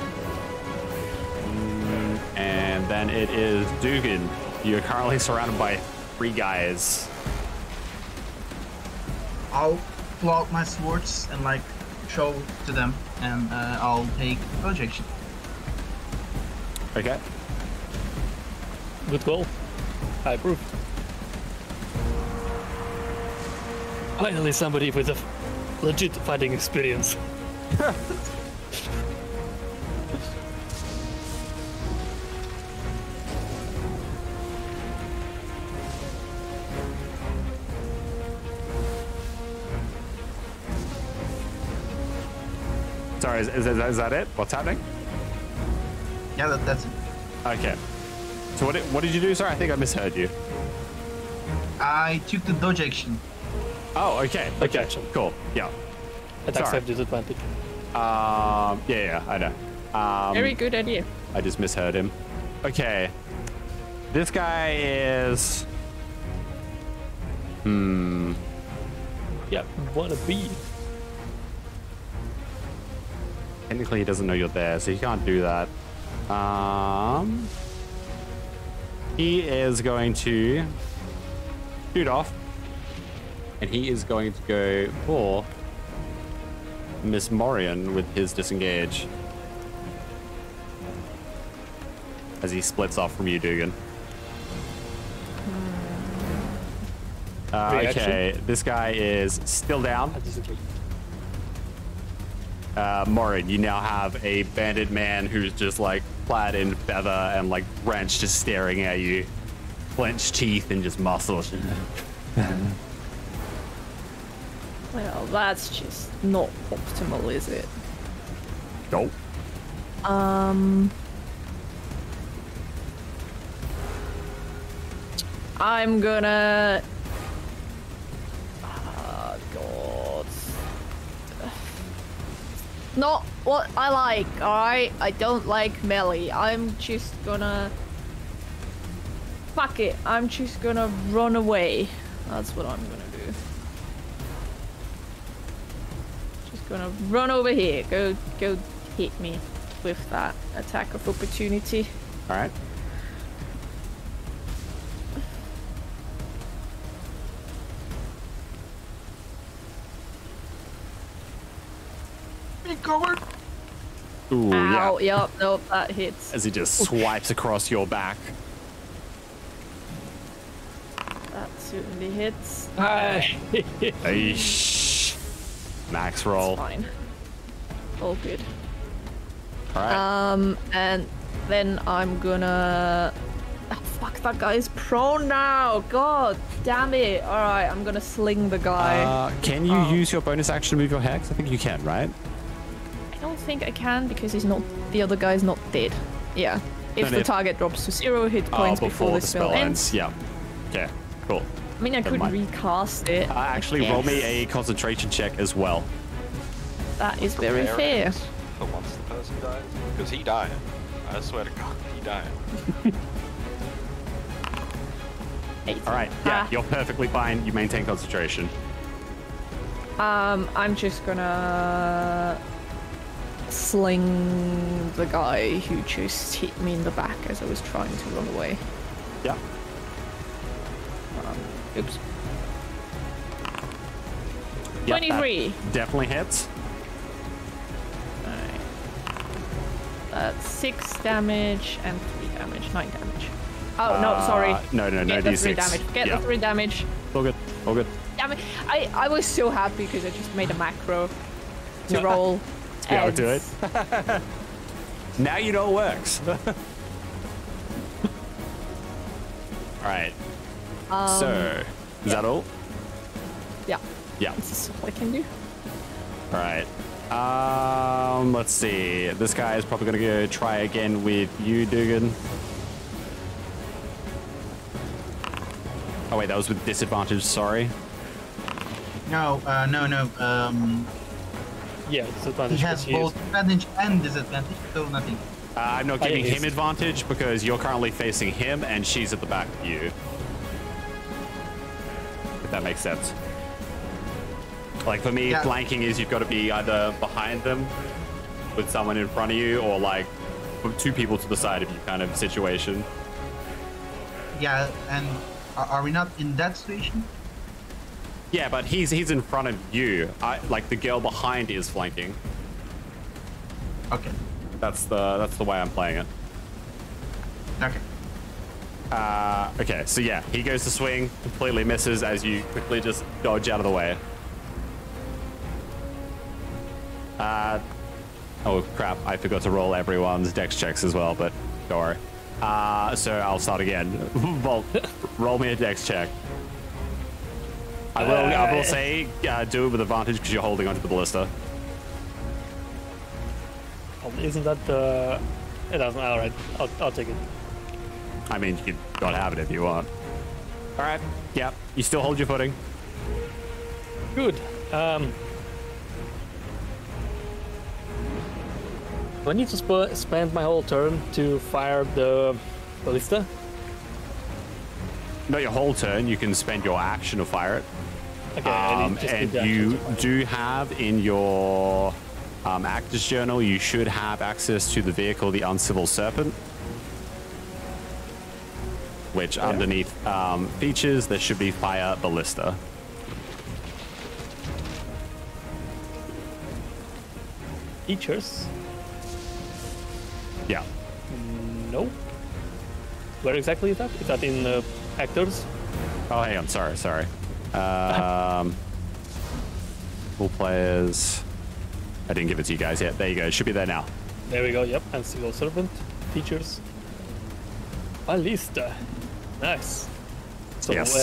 And then it is Dugan. You're currently surrounded by 3 guys. I'll pull out my swords and like show to them, and I'll take projection. Okay. Good call. I approve. Finally, somebody with a legit fighting experience. Sorry, is that it? What's happening? Yeah, that's it. Okay. So what did you do? Sorry, I think I misheard you. I took the dodge action. Oh, okay. Okay. Okay. Cool. Yeah. Attacks Sorry. have disadvantage. Yeah, I know. Very good idea. I just misheard him. Okay. This guy is... Yeah, wanna be. Technically, he doesn't know you're there, so he can't do that. He is going to shoot off, and he is going to go for Miss Morian with his disengage as he splits off from you, Dugan. Okay, this guy is still down. I disagree. Morin, you now have a banded man who's just like clad in feather and like wrench just staring at you. Clenched teeth and just muscles. Well, that's just not optimal, is it? Nope. I'm gonna... Oh, God. Not what I like, alright? I don't like melee. I'm just gonna... Fuck it. I'm just gonna run away. That's what I'm gonna do. Just gonna run over here. Go hit me with that attack of opportunity. All right. Be covered. Ooh, Ow, yeah. yep, nope, that hits. As he just swipes across your back. That certainly hits. Eesh. Max roll. It's fine. All good. All right. And then I'm gonna... Oh, fuck, that guy's prone now. God damn it. Alright, I'm gonna sling the guy. Can you use your bonus action to move your hex? I think you can, right? I don't think I can because he's not... The other guy's not dead. Yeah. If the target drops to 0 hit points before the spell ends. Yeah. Okay, cool. I mean, I could recast it. Actually, roll me a concentration check as well. That is very fair. For once the person dies. Because he died. I swear to God, he died. All right, yeah, you're perfectly fine. You maintain concentration. I'm just gonna sling the guy who just hit me in the back as I was trying to run away. Yeah. Oops. Yep, 23. that definitely hits. Alright. That's 6 damage and 3 damage. 9 damage. Oh, no, sorry. No, Get the 3 D6. damage. Get the 3 damage. All good. All good. Damn it. I was so happy because I just made a macro to roll. To be able to do it. Now you know it works. All right. So, is that all? Yeah. Yeah. This is all I can do. All right. Let's see. This guy is probably going to go try again with you, Dugan. Oh, wait, that was with disadvantage. Sorry. No. Yeah, disadvantage. He has both advantage and disadvantage, so nothing. I'm not giving him advantage because you're currently facing him and she's at the back of you. If that makes sense. Like for me, flanking is you've got to be either behind them with someone in front of you or like two people to the side of you kind of situation. Yeah, and are we not in that situation? Yeah, but he's in front of you. Like the girl behind is flanking. Okay. That's the way I'm playing it. Okay. Okay, so yeah, he goes to swing, completely misses as you quickly just dodge out of the way. Oh crap, I forgot to roll everyone's dex checks as well, but don't worry. So I'll start again. Volt, roll me a dex check. I will say do it with advantage because you're holding onto the ballista. Isn't that the... It doesn't matter, right? I'll take it. I mean, you can not have it if you want. All right. Yep. You still hold your footing. Good. Do I need to spend my whole turn to fire the ballista? Not your whole turn. You can spend your action to fire it. Okay. And you do have in your actor's journal, you should have access to the vehicle, the Unscivil Serpant. Which underneath features, there should be fire ballista. Features? Yeah. No. Where exactly is that? Is that in actors? Oh, hang on. Sorry. Full players. I didn't give it to you guys yet. There you go. It should be there now. There we go. Yep. Unscivil Serpant. Features. Ballista. Nice. So yes.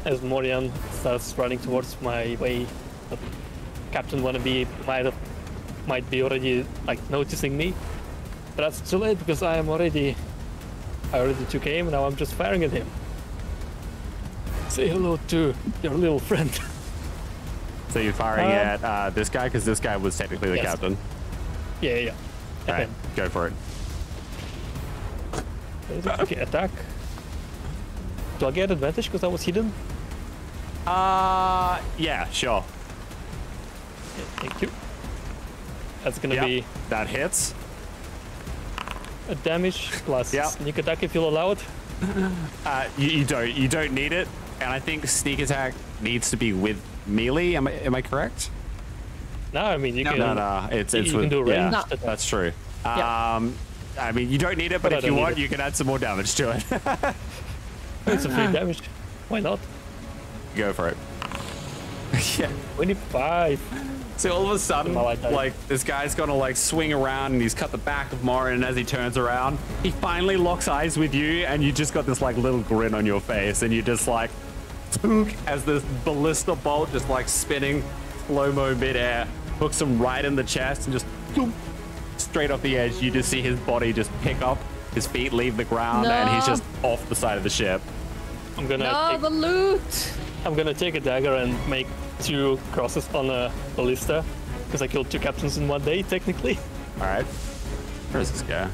as Morian starts running towards my way, the Captain Wannabe might be already like noticing me. But that's too late because I already took aim. Now I'm just firing at him. Say hello to your little friend. So you're firing at this guy because this guy was technically the captain. Yeah. All right, go for it. Okay, attack. Do I get advantage because I was hidden? Yeah, sure. Yeah, thank you. That's gonna be that hits. A damage plus sneak attack if you'll allow it. You don't need it, and I think sneak attack needs to be with melee. Am I correct? No, I mean you can. No, it's you with, can do range. Yeah, that's true. I mean, you don't need it, but if you want, you can add some more damage to it. It's a free damage. Why not? Go for it. Yeah. 25. So all of a sudden, like, this guy's gonna like swing around and he's cut the back of Morin, and as he turns around, he finally locks eyes with you, and you just got this like little grin on your face, and you just like, as this ballista bolt just like spinning slow-mo midair, hooks him right in the chest, and just straight off the edge, you just see his body just pick up, his feet leave the ground, and he's just off the side of the ship. I'm gonna the loot. I'm gonna take a dagger and make 2 crosses on a ballista because I killed 2 captains in one day, technically. All right. Where's this guy?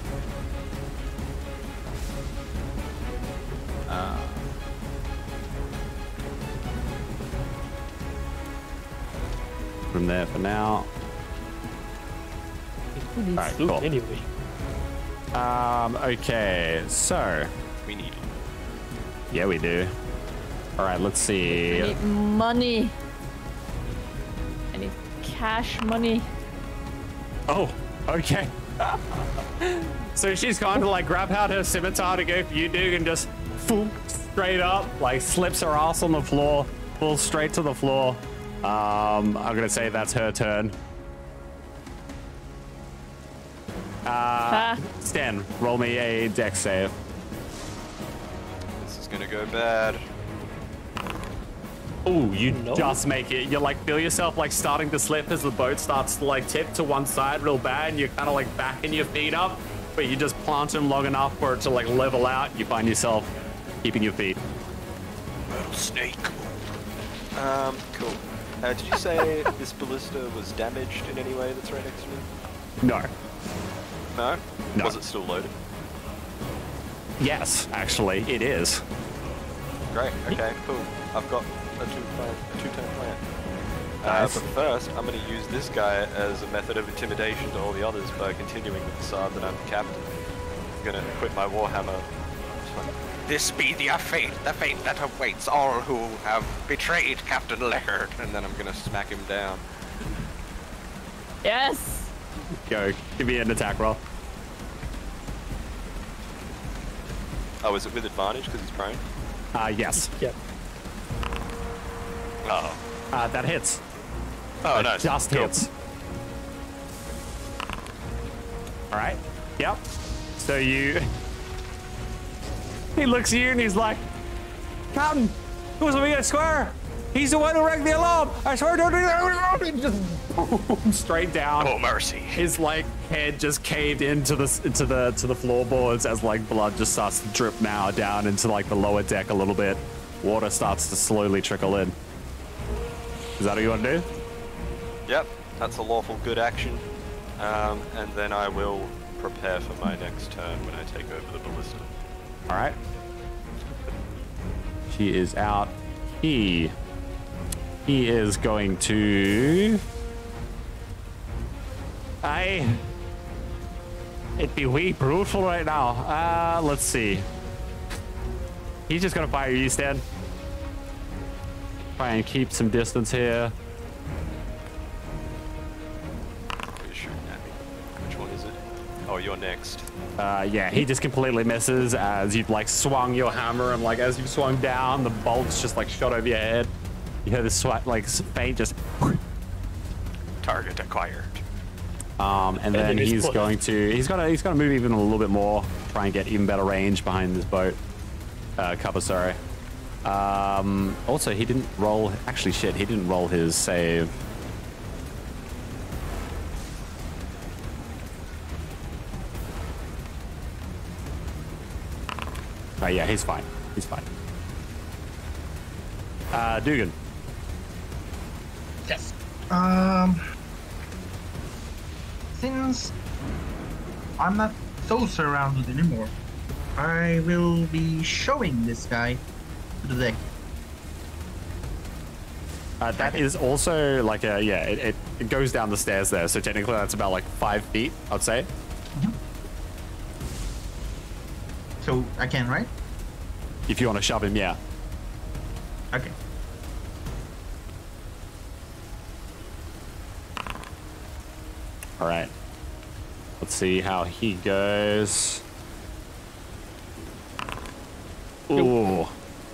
From there for now. Who needs right, loot cool. anyway? Okay, so We need. yeah, we do. All right, let's see. I need money. I need cash money. Oh, okay. So she's kind of like grab out her scimitar to go for you, dude, and just straight up, like slips her ass on the floor, falls straight to the floor. I'm gonna say that's her turn. Stan, roll me a dex save. This is gonna go bad. Oh, you No. just make it. You like feel yourself like starting to slip as the boat starts to like tip to one side real bad, and you're kind of like backing your feet up, but you just plant them long enough for it to like level out. You find yourself keeping your feet. Rattlesnake. Cool. Did you say this ballista was damaged in any way that's right next to me? No. No? No. Was it still loaded? Yes, actually, it is. Great, okay, cool. I've got a two-turn plan. Nice. But first, I'm going to use this guy as a method of intimidation to all the others by continuing the facade that I'm the captain. I'm going to equip my warhammer. This be the fate that awaits all who have betrayed Captain Leckard. And then I'm going to smack him down. Yes. Go. Give me an attack roll. Oh, is it with advantage because he's prone? Yes. Yeah. Oh. That hits. Oh, nice. Just Cool. hits. All right. Yep. So you... He looks at you and he's like, Captain, who's the I swear? He's the one who rang the alarm. I swear don't do that. He just boom, straight down. Oh, mercy. His like head just caved into the floorboards as like blood just starts to drip now down into like the lower deck a little bit. Water starts to slowly trickle in. Is that what you want to do? Yep, that's a lawful good action. And then I will prepare for my next turn when I take over the ballista. All right. She is out. He is going to... It'd be wee brutal right now. Let's see. He's just gonna fire you, Stan. Try and keep some distance here. You're shooting at me. Which one is it? Oh, you're next. Yeah, he just completely misses as you've like swung your hammer, and like as you've swung down, the bolts just like shot over your head. You hear this like faint just. Target acquired. And then he's spotted. going to he's gonna move even a little bit more, try and get even better range behind this boat. Cover, sorry. Also, he didn't roll. Actually, shit, he didn't roll his save. Oh yeah, he's fine. He's fine. Dugan. Yes. Since I'm not so surrounded anymore, I will be showing this guy to the deck. That is also like a, yeah, it goes down the stairs there. So technically that's about like 5 feet, I'd say. So I can, right? If you want to shove him, yeah. Okay. All right. Let's see how he goes. Ooh.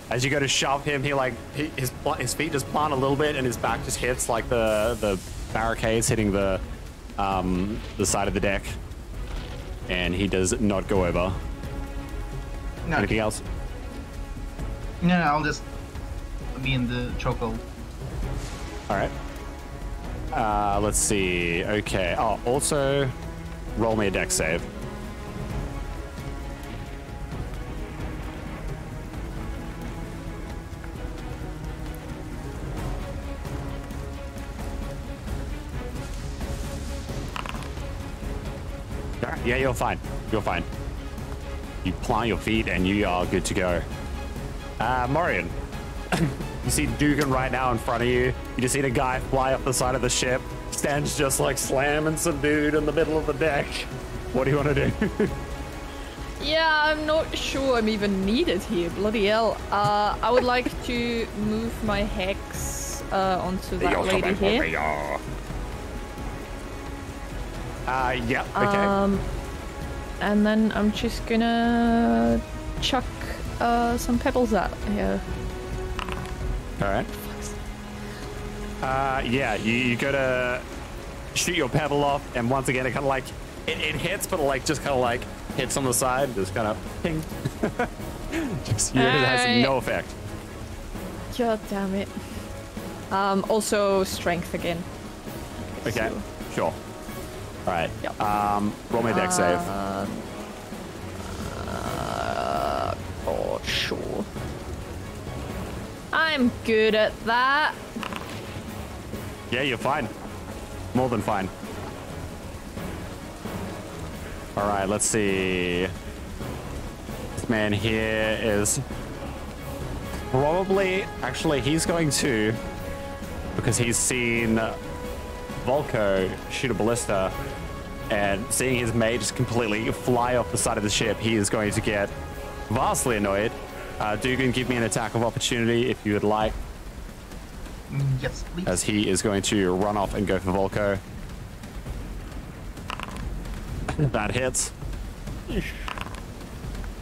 As you go to shove him, his feet just plant a little bit, and his back just hits like the barricades hitting the side of the deck, and he does not go over. No, Anything else? No, I'll just be in the chokehold. All right. Let's see. Okay. Oh, also, roll me a dex save. All right. Yeah, you're fine. You're fine. You plant your feet and you are good to go. Morian. You see Dugan right now in front of you. You just see the guy fly off the side of the ship. Stan's just like slamming some dude in the middle of the deck. What do you want to do? Yeah, I'm not sure I'm even needed here. Bloody hell. I would like to move my hex onto that lady here. Yeah, okay. And then I'm just gonna chuck some pebbles at here. All right. Yeah, you go to shoot your pebble off, and once again, it kind of like it hits, but like just kind of like hits on the side, just kind of ping. Just it has no effect. God damn it. Also strength again. Okay, sure. All right. Yep. Roll me a dex save. Oh, sure. I'm good at that. Yeah, you're fine. More than fine. All right, let's see. This man here is probably, actually, he's going to, because he's seen Volko shoot a ballista, and seeing his mate just completely fly off the side of the ship, he is going to get vastly annoyed. Dugan, give me an attack of opportunity if you would like. Yes, please. As he is going to run off and go for Volko. That hits.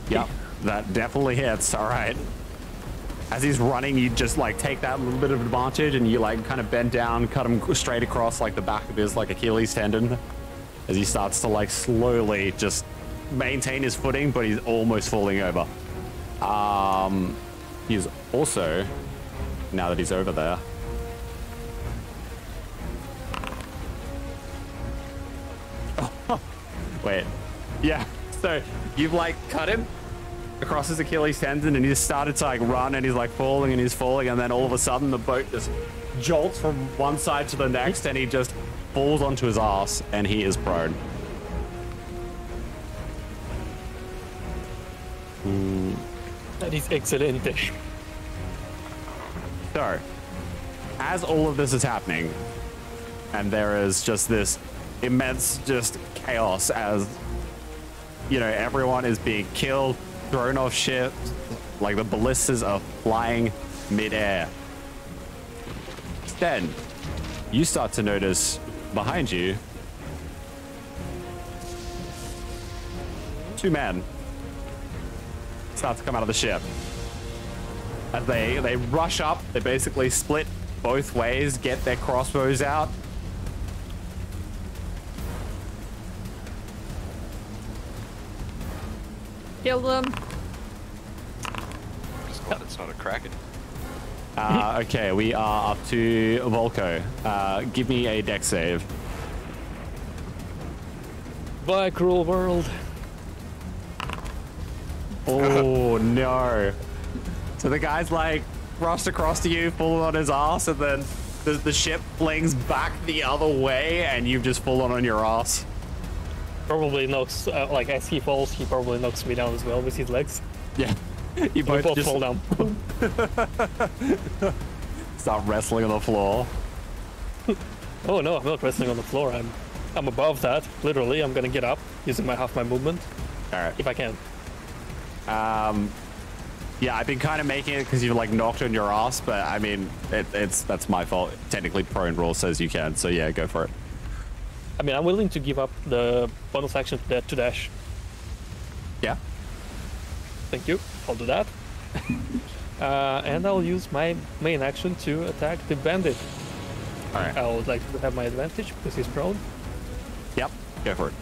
Yep, that definitely hits. All right. As he's running, you just like take that little bit of advantage and you like kind of bend down, cut him straight across like the back of his like Achilles tendon. As he starts to like slowly just maintain his footing, but he's almost falling over. He's also, now that he's over there, wait, yeah, so you've like cut him across his Achilles tendon and he just started to like run and he's like falling and he's falling, and then all of a sudden the boat just jolts from one side to the next and he just falls onto his ass and he is prone. That is excellent. So, as all of this is happening, and there is just this immense just chaos as, you know, everyone is being killed, thrown off ships, like the ballistas are flying mid-air. Then, you start to notice behind you, two men start to come out of the ship. As they rush up, they basically split both ways, get their crossbows out. Kill them. Just glad it's not a kraken. Okay, we are up to Volko. Give me a dex save. Bye, cruel world. Oh no. So the guy's like rushed across to you, falling on his ass, and then the ship flings back the other way and you've just fallen on your ass. Probably knocks, like as he falls, he probably knocks me down as well with his legs. Yeah. You We both just fall down. start wrestling on the floor. Oh no, I'm not wrestling on the floor. I'm above that. Literally, I'm gonna get up using half my movement All right. if I can. Yeah, I've been kind of making it because you've like knocked on your ass, but I mean, that's my fault. Technically, prone rule says you can, so yeah, go for it. I mean, I'm willing to give up the bonus action to dash. Yeah. Thank you. I'll do that. And I'll use my main action to attack the bandit. All right. I would like to have my advantage because he's prone. Yep. Go for it.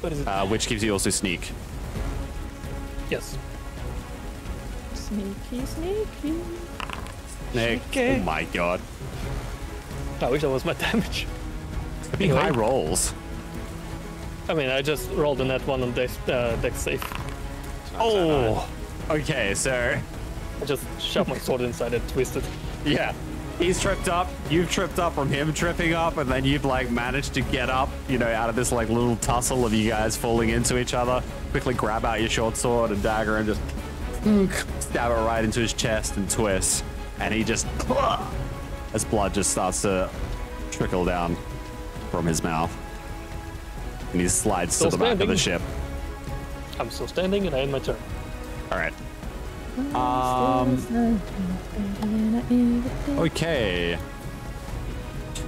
What is it? Which gives you also sneak. Yes. Sneaky, sneaky. Nick. Okay. Oh my god. I wish that was my damage. Be Anyway. high rolls. I mean, I just rolled a net one on dex save. Oh. Okay, so I just shoved my sword inside and twisted. yeah, he's tripped up. You've tripped up from him tripping up, and then you've like managed to get up, you know, out of this like little tussle of you guys falling into each other. Quickly grab out your short sword and dagger and just stab it right into his chest and twist, and he just as blood just starts to trickle down from his mouth, and he slides to Still the back of the standing. ship. I'm still standing and I end my turn. All right. Okay.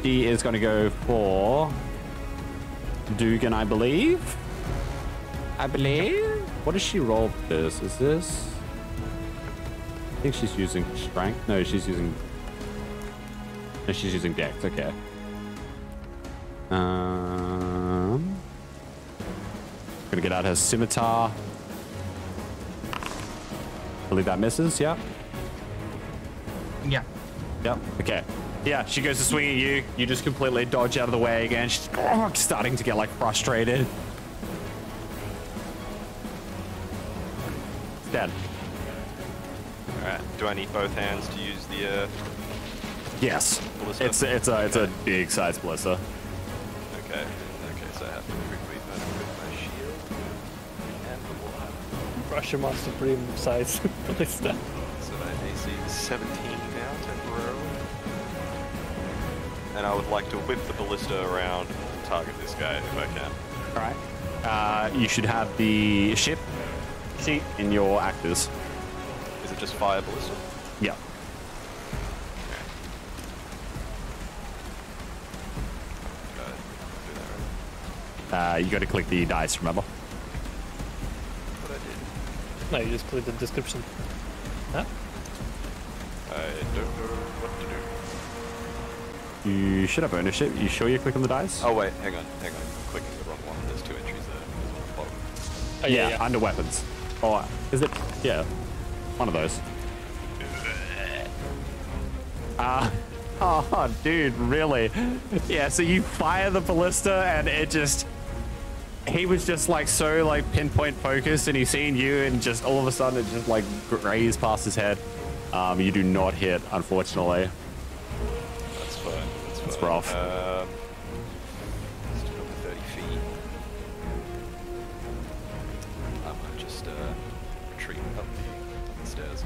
She is going to go for Dugan, I believe. What does she roll for this? Is this? I think she's using strength. No, she's using. No, she's using dex. Okay. Gonna get out her scimitar. I believe that misses. Yeah. Yeah. Yep. Okay. Yeah, she goes to swing at you. You just completely dodge out of the way again. She's starting to get like frustrated. It's dead. All right. Do I need both hands to use the? Yes. Ballista? It's a big size ballista. Okay. Okay. So I have to quickly put my shield and the water. Russia Master Supreme size ballista. So my AC is 17 now temporarily. And I would like to whip the ballista around and target this guy if I can. All right. You should have the ship sheet in your actors. Is it just fire ballista? Yeah. You got to click the dice, remember? What I did. No, you just click the description. Huh? I don't know what to do. You should have ownership. You sure you click on the dice? Oh wait, hang on. I'm clicking the wrong one. There's 2 entries there. There's one bottom. Oh, yeah, under weapons. Oh, is it? Yeah, one of those. Oh, dude, really? Yeah, so you fire the ballista and it just... He was just like so like pinpoint focused and he's seen you and just all of a sudden it just like grazed past his head. You do not hit, unfortunately. That's fine. It's rough. Still over 30 feet. I might just retreat up the stairs.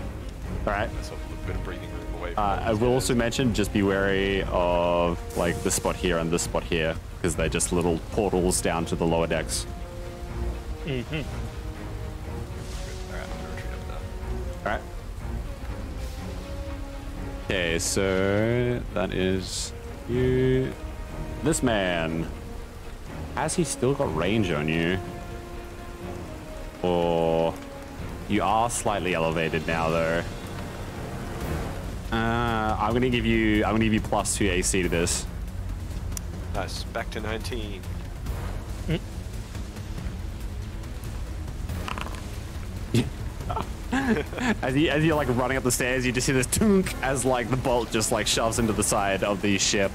All right. Myself a little bit of breathing room away from I will also mention, just be wary of like this spot here and this spot here, because they're just little portals down to the lower decks. Mm-hmm. Alright, I'm gonna retreat up now. All right. Okay, so that is you. This man, has he still got range on you? Or you are slightly elevated now, though. I'm gonna give you +2 AC to this. Nice, back to 19. As you're like running up the stairs, you just hear this tunk as like the bolt just like shoves into the side of the ship.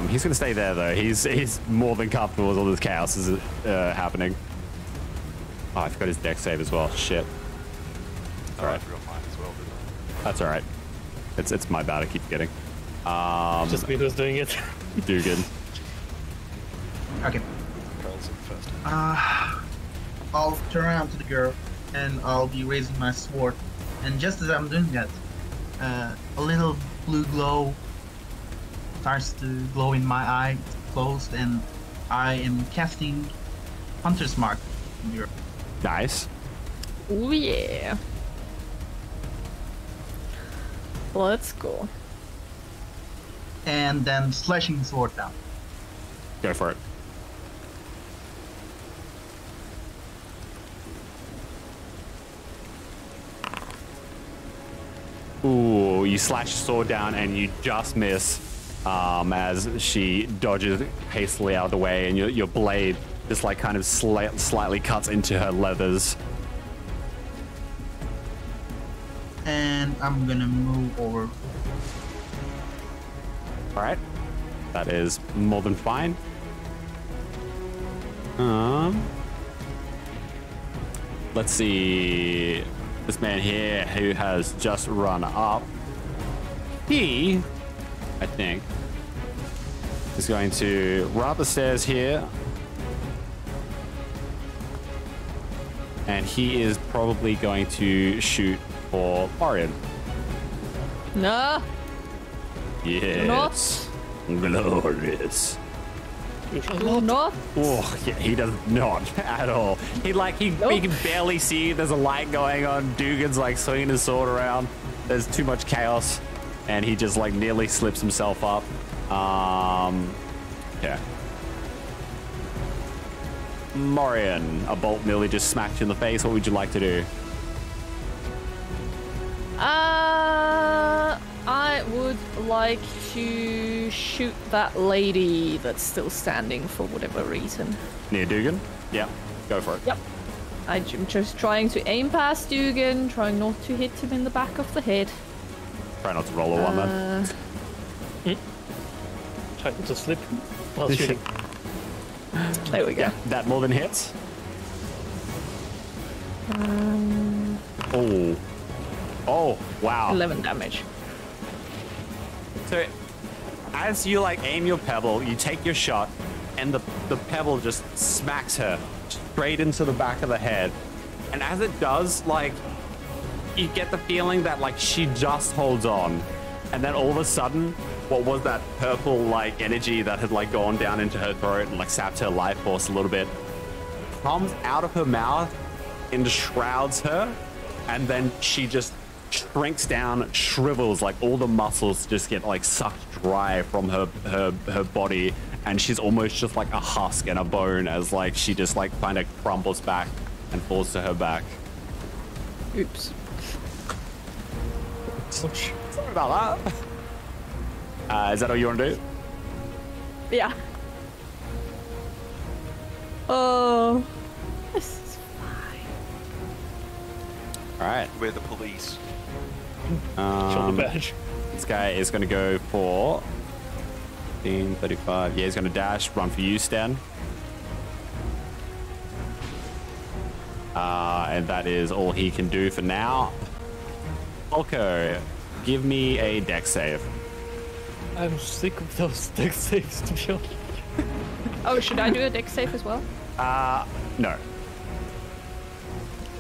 He's gonna stay there though. He's more than comfortable as all this chaos is happening. Oh, I forgot his dex save as well. Shit. Oh, I forgot mine as well, didn't I? That's all right. It's my bad. I keep forgetting. Just me who's doing it. Do good. Okay. Carl's in first. I'll turn around to the girl and I'll be raising my sword. And just as I'm doing that, a little blue glow starts to glow in my eye. It's closed, and I am casting Hunter's Mark on the girl. Nice. Oh yeah. Let's go. And then slashing the sword down. Go for it. Ooh, you slash your sword down and you just miss as she dodges hastily out of the way, and your blade just like kind of slightly cuts into her leathers. And I'm gonna move over. All right, that is more than fine. Let's see. This man here who has just run up, he, I think, is going to run up the stairs here. And he is probably going to shoot for Orion. No. Yes. Glorious. Do not. Oh, yeah, he does not at all. He can barely see. There's a light going on. Dugan's like swinging his sword around. There's too much chaos, and he just like nearly slips himself up. Yeah. Morian, a bolt nearly just smacked you in the face. What would you like to do? I would like to shoot that lady that's still standing for whatever reason. Near Dugan? Yeah, go for it. Yep. I'm just trying to aim past Dugan, trying not to hit him in the back of the head. Try not to roll a 1 then. Try not to slip while shooting. There we go. Yeah, that more than hits. Oh. Oh, wow. 11 damage. So, as you like aim your pebble, you take your shot, and the pebble just smacks her straight into the back of the head. And as it does, like, you get the feeling that like she just holds on, and then all of a sudden, what was that purple like energy that had like gone down into her throat and like sapped her life force a little bit, comes out of her mouth and shrouds her, and then she just shrinks down, shrivels, like all the muscles just get like sucked dry from her body, and she's almost just like a husk and a bone as like she just like kind of crumbles back and falls to her back. Oops. Sorry about that. Is that all you want to do? Yeah. Oh, this is fine. All right. We're the police. Show the badge. This guy is going to go for 15, 35. Yeah, he's going to dash, run for you, Stan. And that is all he can do for now. Volko, give me a dex save. I'm sick of those dex saves, to be honest. Oh, should I do a dex save as well? No.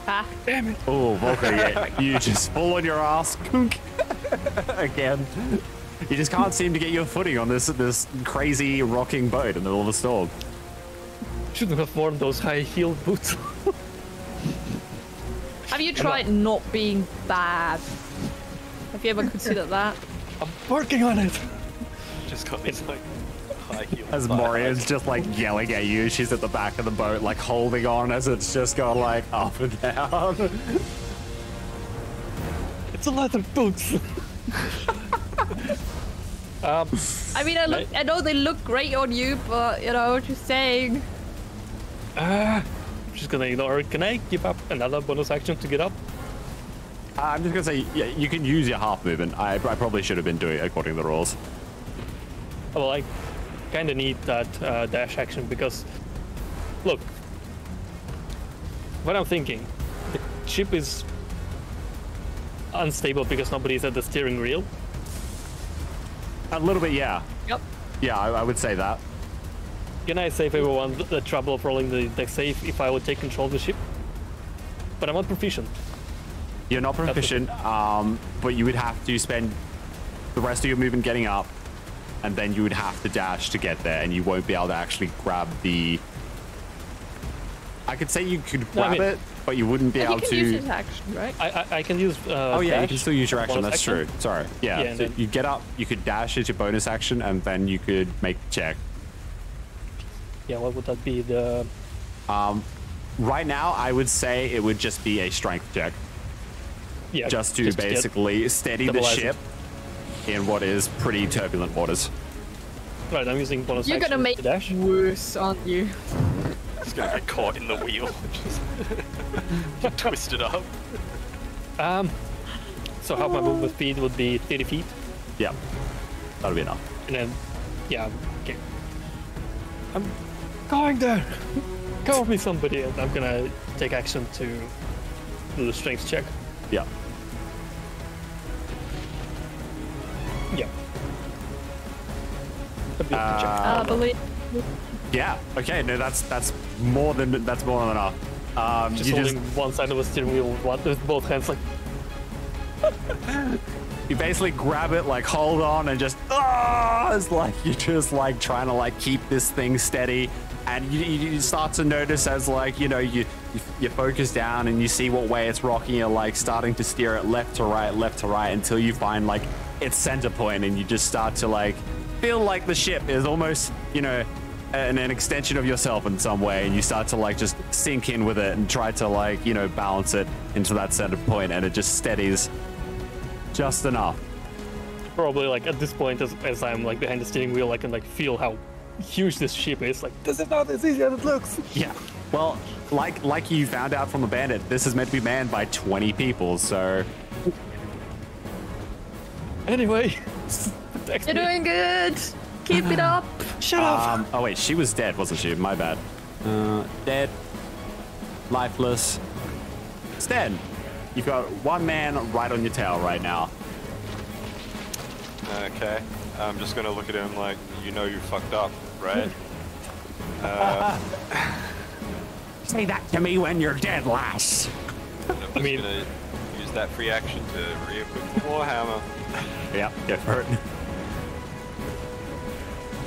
Ah. Damn it. Oh, Volko, yeah, you just fall on your ass. Again. You just can't seem to get your footing on this crazy rocking boat in the middle of a storm. Shouldn't have worn those high-heeled boots. Have you tried not being bad? Have you ever considered that? I'm working on it. Just got these like high heels. As Moria's just like yelling at you, she's at the back of the boat, like holding on as it's just gone like up and down. It's a leather boots. I mean, I know they look great on you, but you know, just saying. I'm just gonna ignore it. Can I give up another bonus action to get up? I'm just gonna say, yeah, you can use your half movement. I probably should have been doing it according to the rules. Well, I kind of need that dash action because, look, what I'm thinking, the ship is unstable because nobody's at the steering wheel. A little bit, yeah. Yep. Yeah, I would say that. Can I save everyone the trouble of rolling the deck save if I would take control of the ship? But I'm not proficient. You're not proficient, but you would have to spend the rest of your movement getting up, and then you would have to dash to get there, and you won't be able to actually grab the... I could say you could grab it, but you wouldn't be able You can to... use his action, right? I can use Oh yeah, you dash can still use your action, bonus that's true. Sorry. Yeah, Yeah, so and then- you get up, you could dash as your bonus action, and then you could make the check. Yeah, what would that be? The Right now, I would say it would just be a strength check. yeah, Just to get basically steady the stabilize it. ship in what is pretty turbulent waters. Right, I'm using bonus You're action gonna make to dash. worse, aren't you? It's gonna get caught in the wheel. Just twisted up. So half my movement speed would be 30 feet, Yeah, that'll be enough. and then yeah, okay. I'm going there. Cover me, somebody, and I'm gonna take action to do the strength check. Yeah. Yeah. Ability check. I believe. Yeah. Okay. No, that's more than enough. Just You holding one side of a steering wheel with both hands, like you basically grab it, like hold on, and just it's like you're just like trying to like keep this thing steady, and you start to notice as like you focus down and you see what way it's rocking. You're like starting to steer it left to right until you find like its center point, and you just start to like feel like the ship is almost an extension of yourself in some way, and you start to like just sink in with it and try to like balance it into that center point, and it just steadies just enough. probably like at this point, as I'm like behind the steering wheel, I can like feel how huge this ship is. Like, this is not as easy as it looks. Yeah. Well, like you found out from the bandit, this is meant to be manned by 20 people, so Anyway, You're doing good. Keep it up. shut up. Oh wait, she was dead, wasn't she? My bad. Dead. Lifeless. Sten, you've got one man right on your tail right now. Okay. I'm just gonna look at him like, you know you fucked up, right? Say that to me when you're dead, lass. I'm just gonna use that free action to re-equip the Warhammer. Yeah, go for it.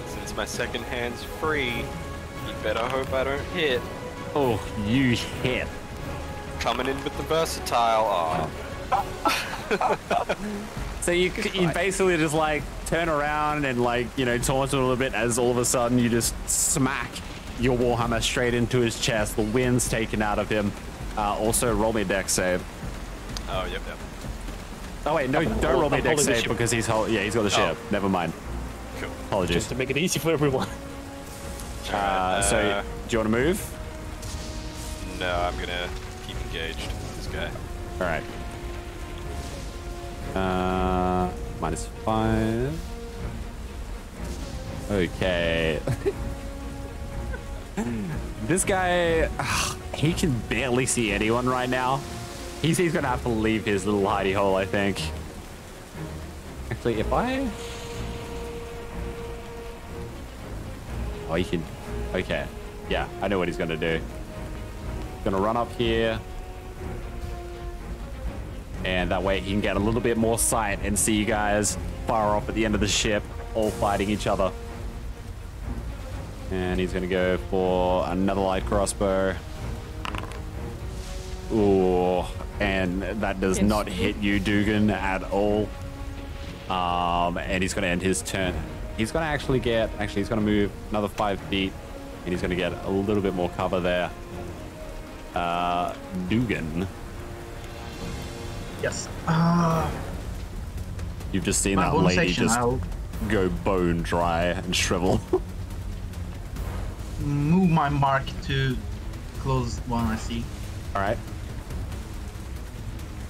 Since my second hand's free, you better hope I don't hit. Oh, you hit. Coming in with the versatile. So you basically just like turn around and like, you know, taunt a little bit as all of a sudden you just smack your Warhammer straight into his chest. The wind's taken out of him. Also, roll me a dex save. Oh, yep. Oh wait, no, don't roll me a dex save because he's got the ship. Never mind. Cool. Apologies. Just to make it easy for everyone. So, do you want to move? No, I'm gonna keep engaged with this guy. All right. -5. Okay. This guy, he can barely see anyone right now. He's gonna have to leave his little hidey hole, I think. Actually, if I... Oh, he can... Okay. Yeah, I know what he's gonna do. He's gonna run up here. And that way he can get a little bit more sight and see you guys far off at the end of the ship, all fighting each other. And he's gonna go for another light crossbow. Ooh, and that does not hit you, Dugan, at all. And he's gonna end his turn. He's gonna he's gonna move another 5 feet, and he's gonna get a little bit more cover there. Dugan. Yes. You've just seen My that bonus lady action, just I'll go bone dry and shrivel. move my mark to close one I see. All right.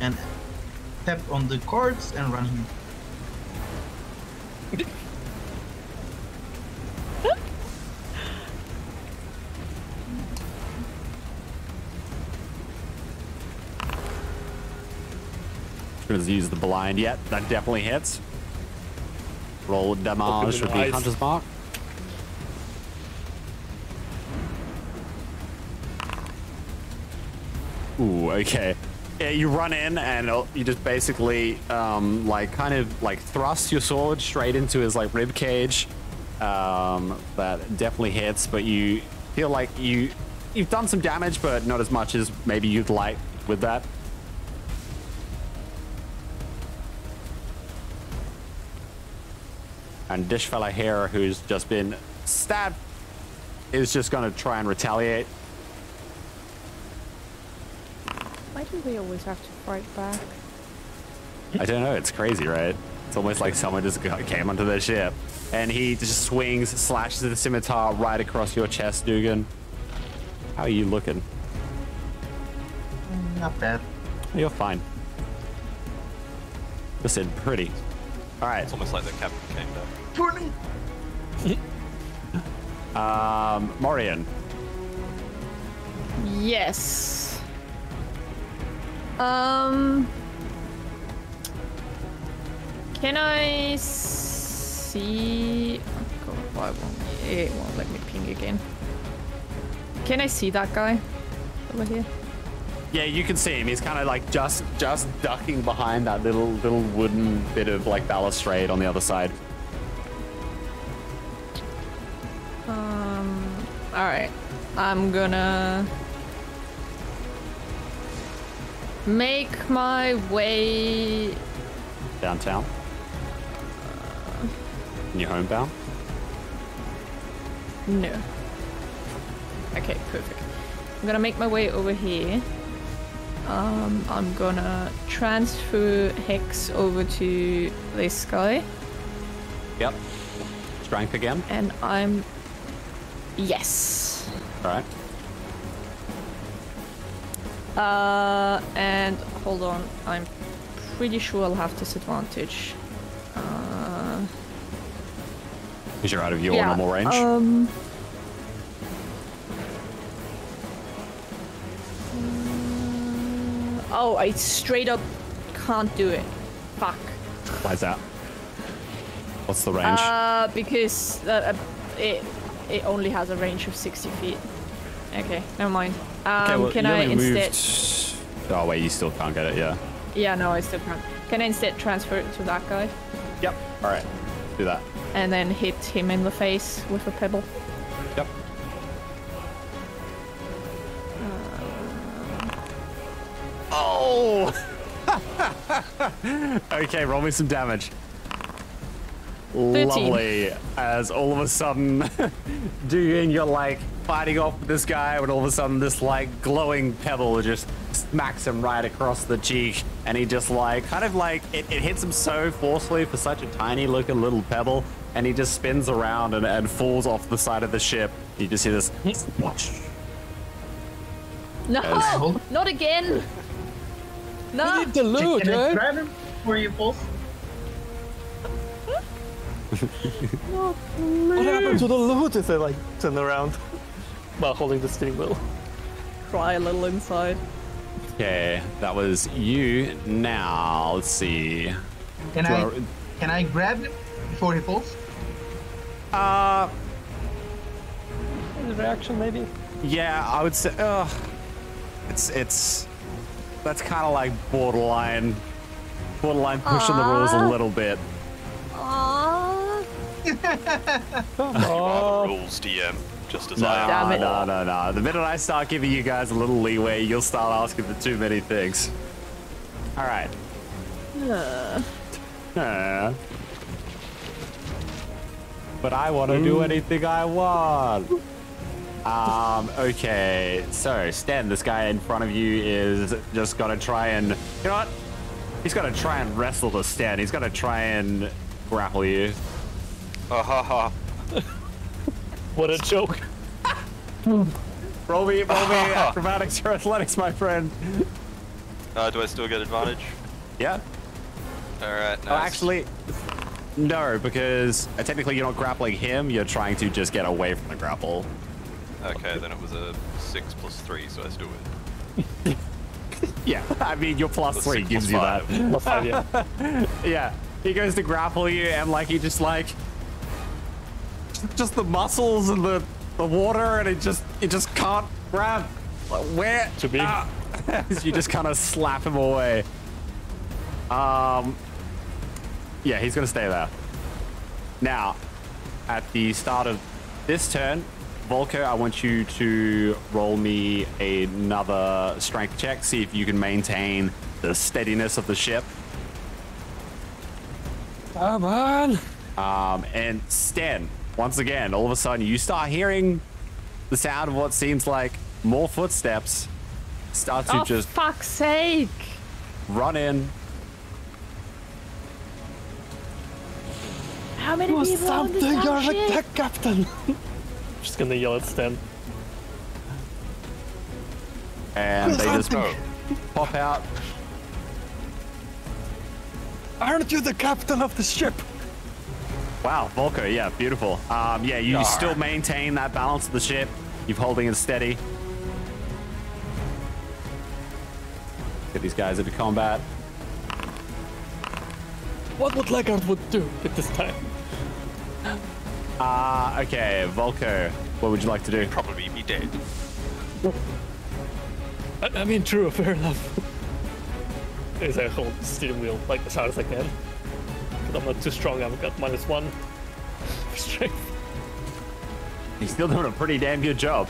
And tap on the cords and run him. Gonna use the blind yet. That definitely hits. Roll damage with the hunter's mark. Ooh, okay. Yeah, you run in and you just basically kind of thrust your sword straight into his like rib cage. That definitely hits, but you feel like you've done some damage, but not as much as maybe you'd like with that. And this fella here, who's just been stabbed, is just gonna try and retaliate. Why do we always have to fight back? I don't know, it's crazy, right? It's almost like someone just came onto their ship. And he just swings, slashes the scimitar right across your chest, Dugan. How are you looking? Not bad. You're fine. Listen, pretty. All right. It's almost like the captain came down. Morian. Yes. Can I see? Oh God, why it won't let me ping again. Can I see that guy over here? Yeah, you can see him. He's kind of like just ducking behind that little wooden bit of like balustrade on the other side. All right. I'm gonna make my way Downtown. In your homebound. No. Okay, perfect. I'm gonna make my way over here. I'm gonna transfer Hex over to this guy. Yep. Strength again. And I'm... Yes. All right. And hold on. I'm pretty sure I'll have disadvantage. Because you're out of your normal range. Oh, I straight up can't do it. Fuck. Why's that? What's the range? Because it only has a range of 60 feet. Okay, never mind. Okay, well, can you I only instead? moved... Oh wait, you still can't get it, yeah. Yeah, no, I still can't. Can I instead transfer it to that guy? Yep. All right, do that. And then hit him in the face with a pebble. Yep. Oh! Okay, roll me some damage. 13. Lovely. As all of a sudden, Dugan, you're like fighting off with this guy, when all of a sudden this like glowing pebble just smacks him right across the cheek, and he just like kind of like it hits him so forcefully for such a tiny looking little pebble, and he just spins around and falls off the side of the ship. You just hear this. No, not again. No. We need the loot, Can I right? grab him before you fall? What happened to the loot? As I like turn around while holding the steering wheel. Cry a little inside. Okay, that was you. Now let's see. Can I grab him before he falls? Reaction, maybe. Yeah, I would say. It's that's kind of like borderline pushing the rules a little bit. Aww. Come You are on. the rules, DM. Just as I am. Damn it. No. The minute I start giving you guys a little leeway, you'll start asking for too many things. All right. But I want to do anything I want. Okay. So, Sten, this guy in front of you is just gonna try and, you know what? He's gonna try and wrestle the Sten. He's gonna try and grapple you. What a joke. Roll me acrobatics or athletics, my friend. Do I still get advantage? Yeah. Alright, nice. Oh, actually, no, because technically you're not grappling him. You're trying to just get away from the grapple. Okay, then it was a 6 plus 3, so I still win. Yeah, I mean, your plus Plus 3 6 gives plus you 5. that. Plus 5, yeah. Yeah, he goes to grapple you, and like he just like just the muscles and the water, and it just can't grab. Like, where? Too big. You just kind of slap him away. Yeah, he's gonna stay there. Now, at the start of this turn, Volko, I want you to roll me another strength check. See if you can maintain the steadiness of the ship. Come on. And Sten, once again, all of a sudden, you start hearing the sound of what seems like more footsteps. Start to Oh, just fuck's sake. run in. How many Do people on this something, you're damn like ship? that captain. Just gonna yell at Stan. And they just pop out. Aren't you the captain of the ship? Wow, Volko, yeah, beautiful. Yeah, you still maintain that balance of the ship. You're holding it steady. Get these guys into combat. What would Lagarde would do at this time? Okay, Volko, what would you like to do? Probably be dead. I mean, true, fair enough. As I hold the steering wheel like as hard as I can. But I'm not too strong, I've got -1 strength. You're still doing a pretty damn good job.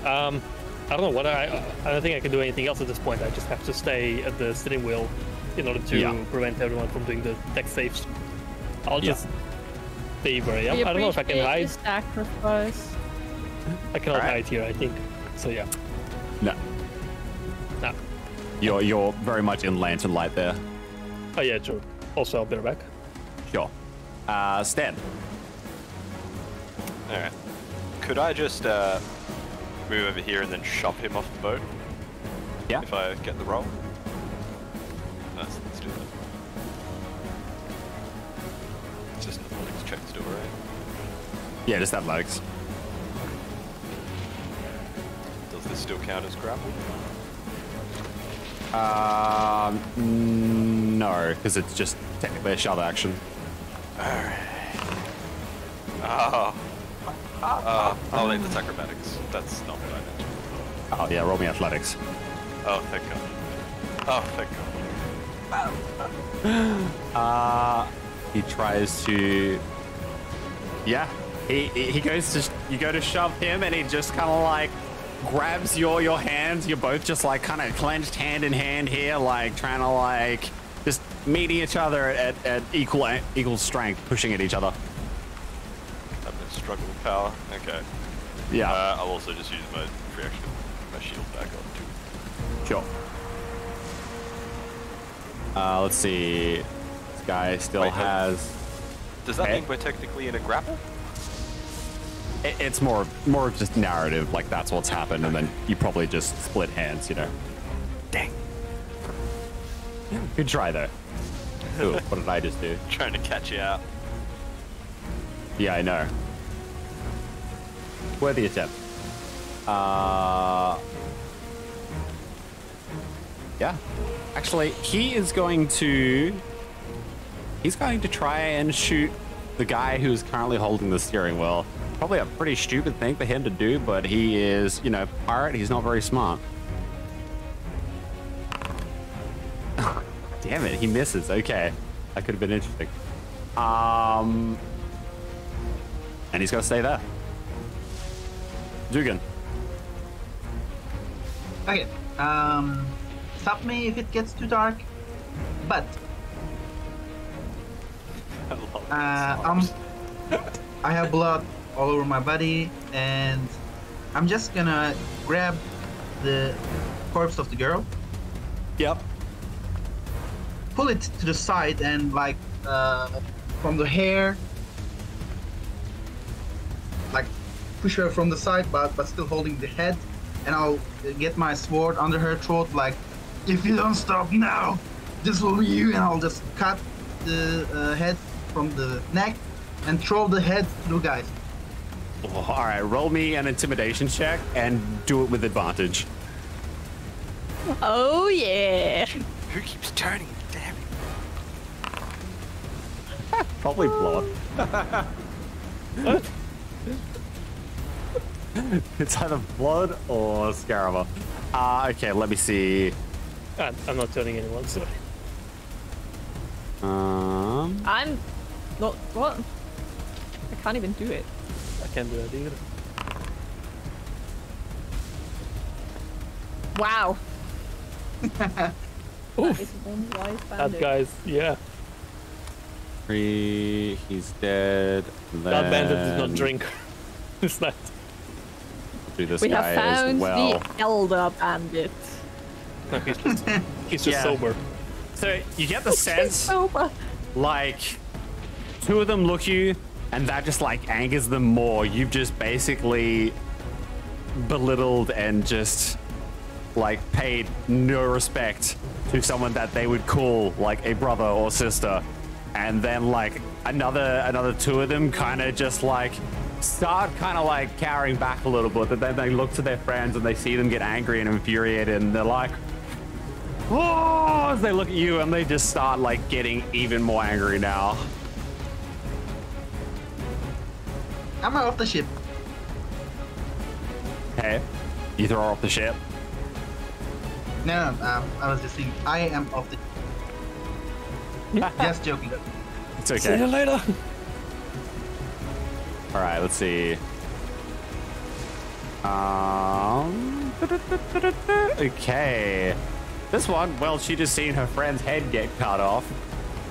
I don't know what I don't think I can do anything else at this point. I just have to stay at the steering wheel in order to prevent everyone from doing the deck saves. I'll just stay where I am. I don't know if I can appreciate hide. your sacrifice. I cannot Alright. hide here, I think. So yeah. No, Nah. you're very much in lantern light there. Oh yeah, true. Also, I'll be right back. Sure. Stan. Alright. Could I just move over here and then shove him off the boat? Yeah. If I get the roll? Let's do it. right? Yeah, just athletics. Does this still count as grapple? No, because it's just technically a shove action. Alright. Oh. I'll leave the acrobatics. That's not what I mentioned. Oh yeah, roll me athletics. Oh, thank God. Oh, thank God. He tries to. Yeah, he goes to. You go to shove him, and he just kind of like grabs your hands. You're both just like kind of clenched hand in hand here, like trying to like just meeting each other at equal strength, pushing at each other. Having a struggle with power. Okay. Yeah. I'll also just use my reaction, my shield back on too. Sure. Let's see. This guy still Wait, has. Does that Okay. mean we're technically in a grapple? It's more of just narrative, like that's what's happened, and then you probably just split hands, you know. Dang. Good try though. Ooh, what did I just do? Trying to catch you out. Yeah, I know. Worthy attempt. Yeah. Actually, he's going to try and shoot the guy who's currently holding the steering wheel. Probably a pretty stupid thing for him to do, but he is, you know, pirate. He's not very smart. Damn it, he misses. Okay. That could have been interesting. And he's got to stay there. Dugan. Okay. Stop me if it gets too dark. But I have blood all over my body, and I'm just gonna grab the corpse of the girl, Yep. pull it to the side, and like from the hair, like push her from the side, but still holding the head, and I'll get my sword under her throat, like, if you don't stop now, this will be you, and I'll just cut the head from the neck and throw the head through guys. Oh, all right, roll me an intimidation check and do it with advantage. Oh yeah. Who keeps turning? Damn it. Probably blood. It's either blood or Scaraba. Okay, let me see. I'm not turning anyone, sorry. I'm not what? I can't even do it. I can't do that either. Wow. Oof. Is one wise That bandit. guy's, yeah. 3, he's dead. That bandit did not Then drink this night. Do this We guy have found as well. the elder bandit. No, he's just Yeah. sober. So you get the sense, Sober. like, two of them look at you, and that just like angers them more. You've just basically belittled and just like paid no respect to someone that they would call like a brother or sister, and then like another two of them kind of just like start kind of like cowering back a little bit, but then they look to their friends and they see them get angry and infuriated, and they're like, oh, as they look at you, and they just start like getting even more angry now. I'm off the ship. Okay, you throw her off the ship. No, I was just saying, I am off the. Just joking. It's See you okay. later. All right, let's see. Okay. This one, well, she just seen her friend's head get cut off,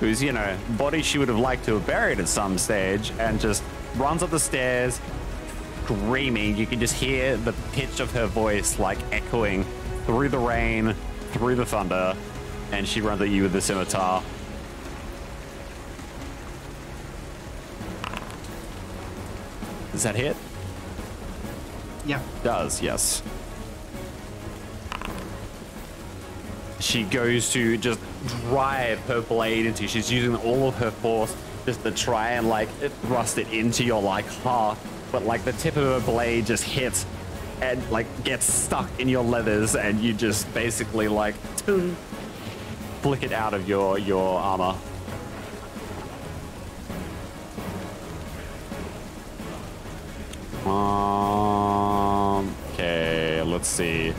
whose, you know, body she would have liked to have buried at some stage, and just runs up the stairs, screaming. You can just hear the pitch of her voice, like, echoing through the rain, through the thunder, and she runs at you with the scimitar. Does that hit? Yeah. Does, yes. she goes to just drive her blade into you. She's using all of her force just to try and like thrust it into your like heart, but like the tip of her blade just hits and like gets stuck in your leathers, and you just basically like flick it out of your armor. Okay, let's see.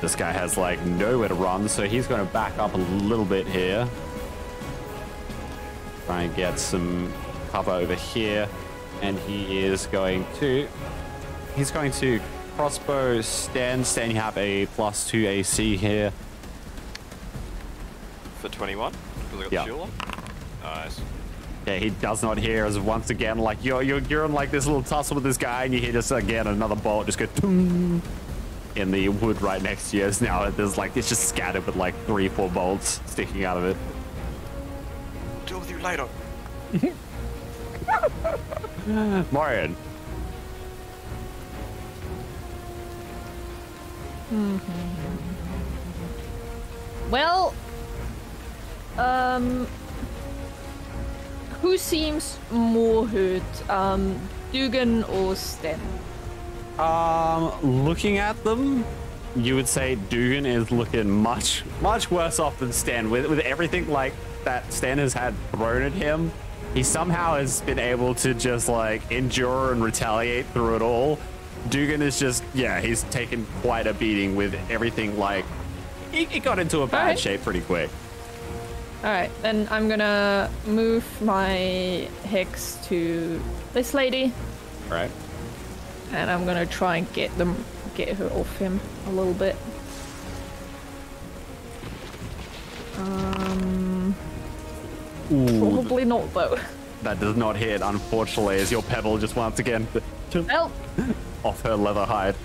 This guy has like nowhere to run, so he's going to back up a little bit here. Try and get some cover over here, and he is going to. He's going to crossbow stand. Stan, you have a +2 AC here. For 21? Because I got the shield on? Nice. Yeah, he does not hear as once again, like you're in like this little tussle with this guy, and you hear just again another bolt just go toom in the wood right next to you. As now there's like it's just scattered with like 3-4 bolts sticking out of it. Deal with you later. Marion. Well, who seems more hurt, Dugan or Sten? Looking at them, you would say Dugan is looking much worse off than Stan. With everything like that Stan has had thrown at him, he somehow has been able to just like endure and retaliate through it all. Dugan is just, yeah, he's taken quite a beating with everything. Like he got into a bad shape pretty quick. Alright, then I'm gonna move my hex to this lady. Right. And I'm gonna try and get her off him a little bit. Probably not though. That does not hit, unfortunately, as your pebble just once again Well, off her leather hide.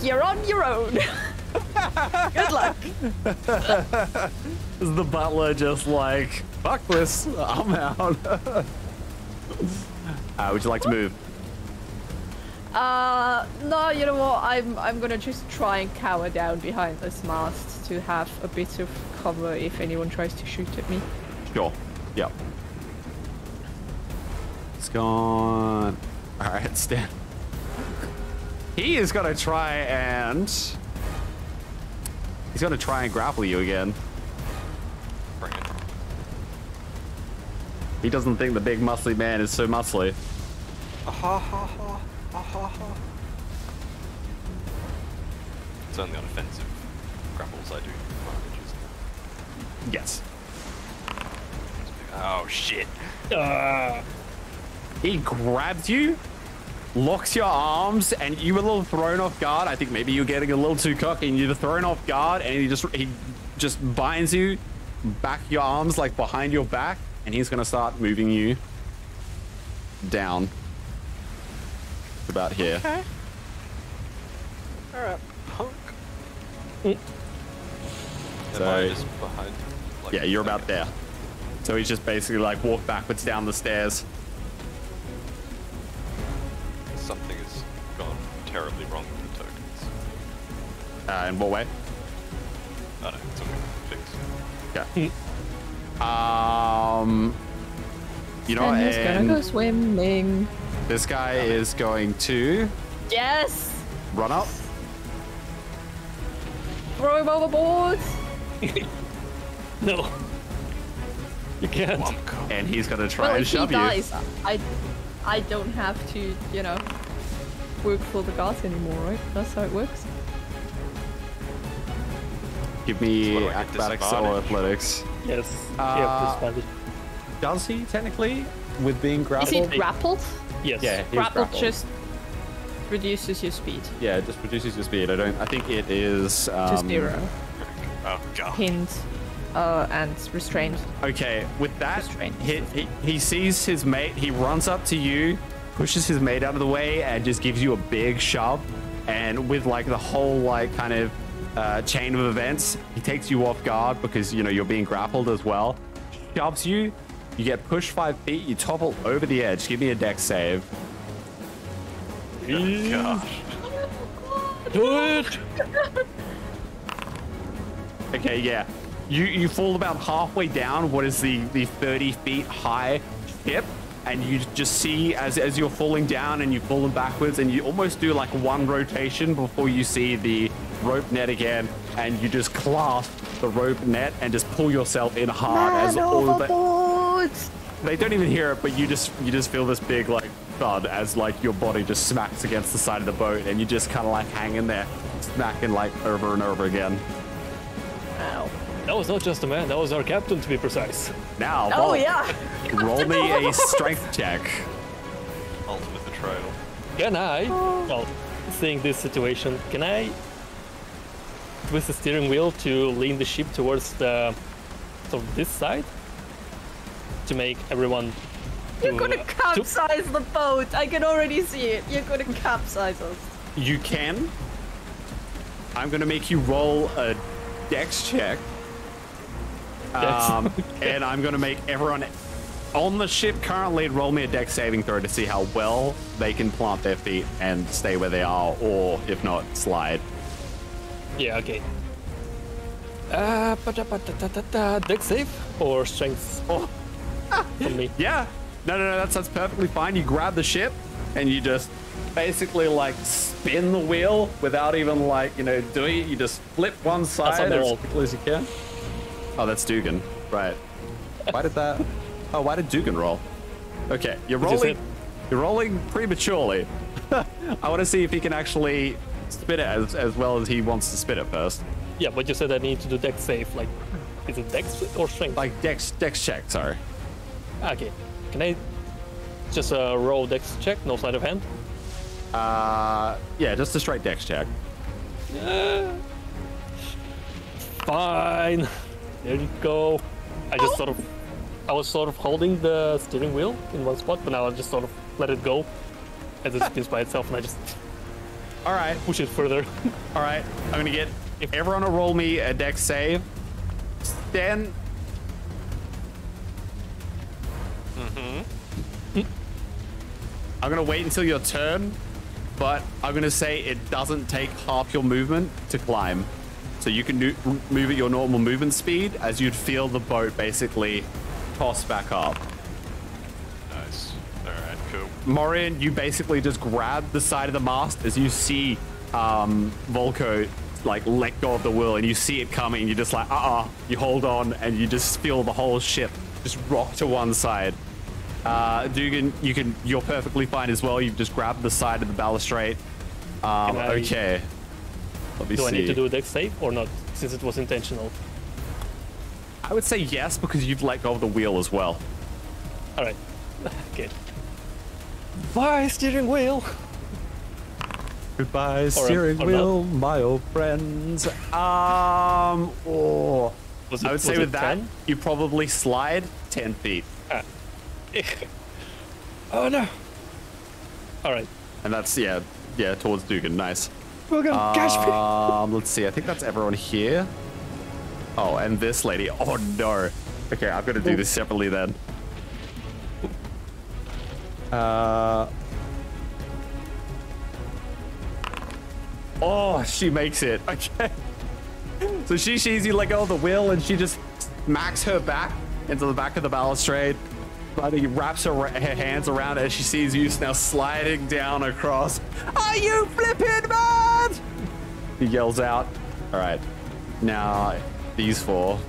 you're on your own. Good luck. Is the butler just like, fuck this, I'm out. Would you like to move? No, you know what? I'm gonna just try and cower down behind this mast to have a bit of cover if anyone tries to shoot at me. Sure. Yep. It's gone. All right, Stan. He is gonna try and grapple you again. Bring it. He doesn't think the big muscly man is so muscly. It's only on offensive grapples I do advantages. Yes. Oh shit. He grabs you, locks your arms, and you were a little thrown off guard. I think maybe you're getting a little too cocky, and you're thrown off guard, and he just binds you back your arms like behind your back, and he's gonna start moving you down about here. Okay. Alright, punk. So, Am I just behind? Like, yeah, you're about there. So he's just basically like walk backwards down the stairs. Something has gone terribly wrong with the tokens. In what way? Oh no, it's okay. Fixed. Okay. You know, And he's gonna go swimming. this guy is going to Yes! run up. Throw him overboard! No. You can't. And he's gonna try Well, and if he shove you. dies, I don't have to, you know, work for the gods anymore, right? That's how it works. Give me So what do I get, acrobatics or disadvantage? athletics. Yes. Yeah, disadvantage. Does he technically with being Is grappled? he grappled? Yes. Yeah, he's Grappled grappled. just reduces your speed Yeah, it just reduces your speed. I think it is to 0. Oh god. Pinned and restrained. Okay, with that, Restraint. he sees his mate, he runs up to you, pushes his mate out of the way, and just gives you a big shove. And with like the whole like kind of chain of events, he takes you off guard because you know you're being grappled as well. Shoves you, you get pushed 5 feet, you topple over the edge. Give me a dex save. Oh, gosh. Do it! Okay, yeah. You fall about halfway down what is the 30 feet high ship, and you just see as you're falling down and you've fallen backwards, and you almost do like one rotation before you see the rope net again, and you just clasp the rope net and just pull yourself in hard as all of the... They don't even hear it, but you just feel this big like thud as like your body just smacks against the side of the boat, and you just kind of like hang in there, smacking like over and over again. Ow. That was not just a man, that was our captain, to be precise. Now, Oh, Bolt, yeah. roll me a strength check. Ultimate betrayal. Can I, well, seeing this situation, can I twist the steering wheel to lean the ship towards the sort of this side? To make everyone... You're gonna capsize the boat. I can already see it. You're gonna capsize us. You can. I'm gonna make you roll a dex check. And I'm gonna make everyone on the ship currently roll me a dex saving throw to see how well they can plant their feet and stay where they are, or if not, slide. Yeah, okay. Dex save or strength? Oh, From me. yeah. No, that's perfectly fine. You grab the ship and you just basically like spin the wheel without even like, you know, doing it. You just flip one side as quickly as you can. Oh, that's Dugan. Right. Why did that? Oh, why did Dugan roll? Okay, you're rolling prematurely. I want to see if he can actually spin it as well as he wants to spin it first. Yeah, but you said I need to do dex save. Like, is it dex or strength? Like dex check, sorry. Okay. Can I just roll dex check, no sleight of hand? Yeah, just a straight dex check. Fine. There you go. I was sort of holding the steering wheel in one spot, but now I'll just sort of let it go as it spins by itself, and I just All right. push it further. All right, I'm gonna get everyone to roll me a dex save. Then. I'm gonna wait until your turn, but I'm gonna say it doesn't take half your movement to climb. So you can move at your normal movement speed as you'd feel the boat basically toss back up. Nice. Alright, cool. Morian, you basically just grab the side of the mast as you see Volko like let go of the wheel, and you see it coming, and you just like, you hold on, and you just feel the whole ship just rock to one side. Dugan, you're perfectly fine as well. You've just grabbed the side of the balustrade. Okay. Let me see. Do I need to do a dex save or not, since it was intentional? I would say yes, because you've let go of the wheel as well. All right. Okay. Bye, steering wheel. Goodbye, steering wheel, my old friends. I would say with that, 10? you probably slide 10 feet. Oh no. All right. And that's, yeah, towards Dugan. Nice. We're gonna catch me. Let's see. I think that's everyone here. Oh, and this lady. Oh, no. Okay, I'm going to do this separately then. Oh, she makes it. Okay. So she sees you let go of the wheel, and she just smacks her back into the back of the balustrade. Buddy wraps her hands around it as she sees you now sliding down across. Are you flipping mad? He yells out. All right. Now, these four.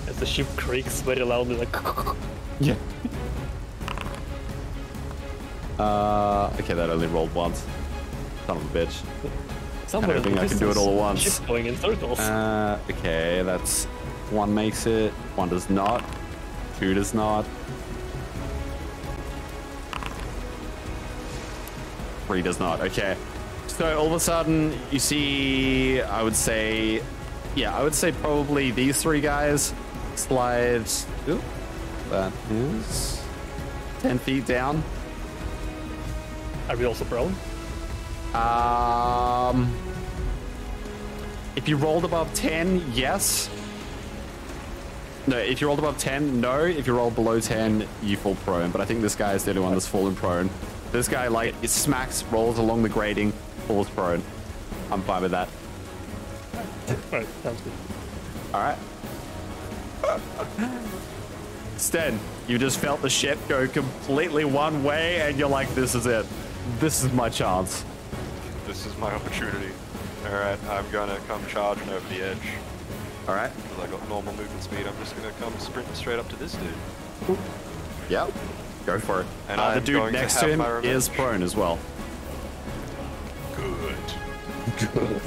As the ship creaks very loudly, like... Yeah. Okay, that only rolled once. Son of a bitch. I don't think I can do it all at once. Ship going in circles. Okay, that's... One makes it, one does not. 2 does not. 3 does not. Okay. So all of a sudden, you see, I would say probably these 3 guys slide. Ooh, that is 10 feet down. Are we also prone? If you rolled above 10, yes. No, if you rolled above 10, no. If you roll below 10, you fall prone. But I think this guy is the only one that's fallen prone. This guy, like, it smacks, rolls along the grating, falls prone. I'm fine with that. Alright, sounds good. All right. Sten, you just felt the ship go completely one way, and you're like, this is it. This is my chance. This is my opportunity. Alright, I'm gonna come charging over the edge. All right. Because I got normal movement speed, I'm just gonna come sprinting straight up to this dude. Yep. Go for it. And The I'm dude going to next to have him my revenge. is prone as well. Good. Good.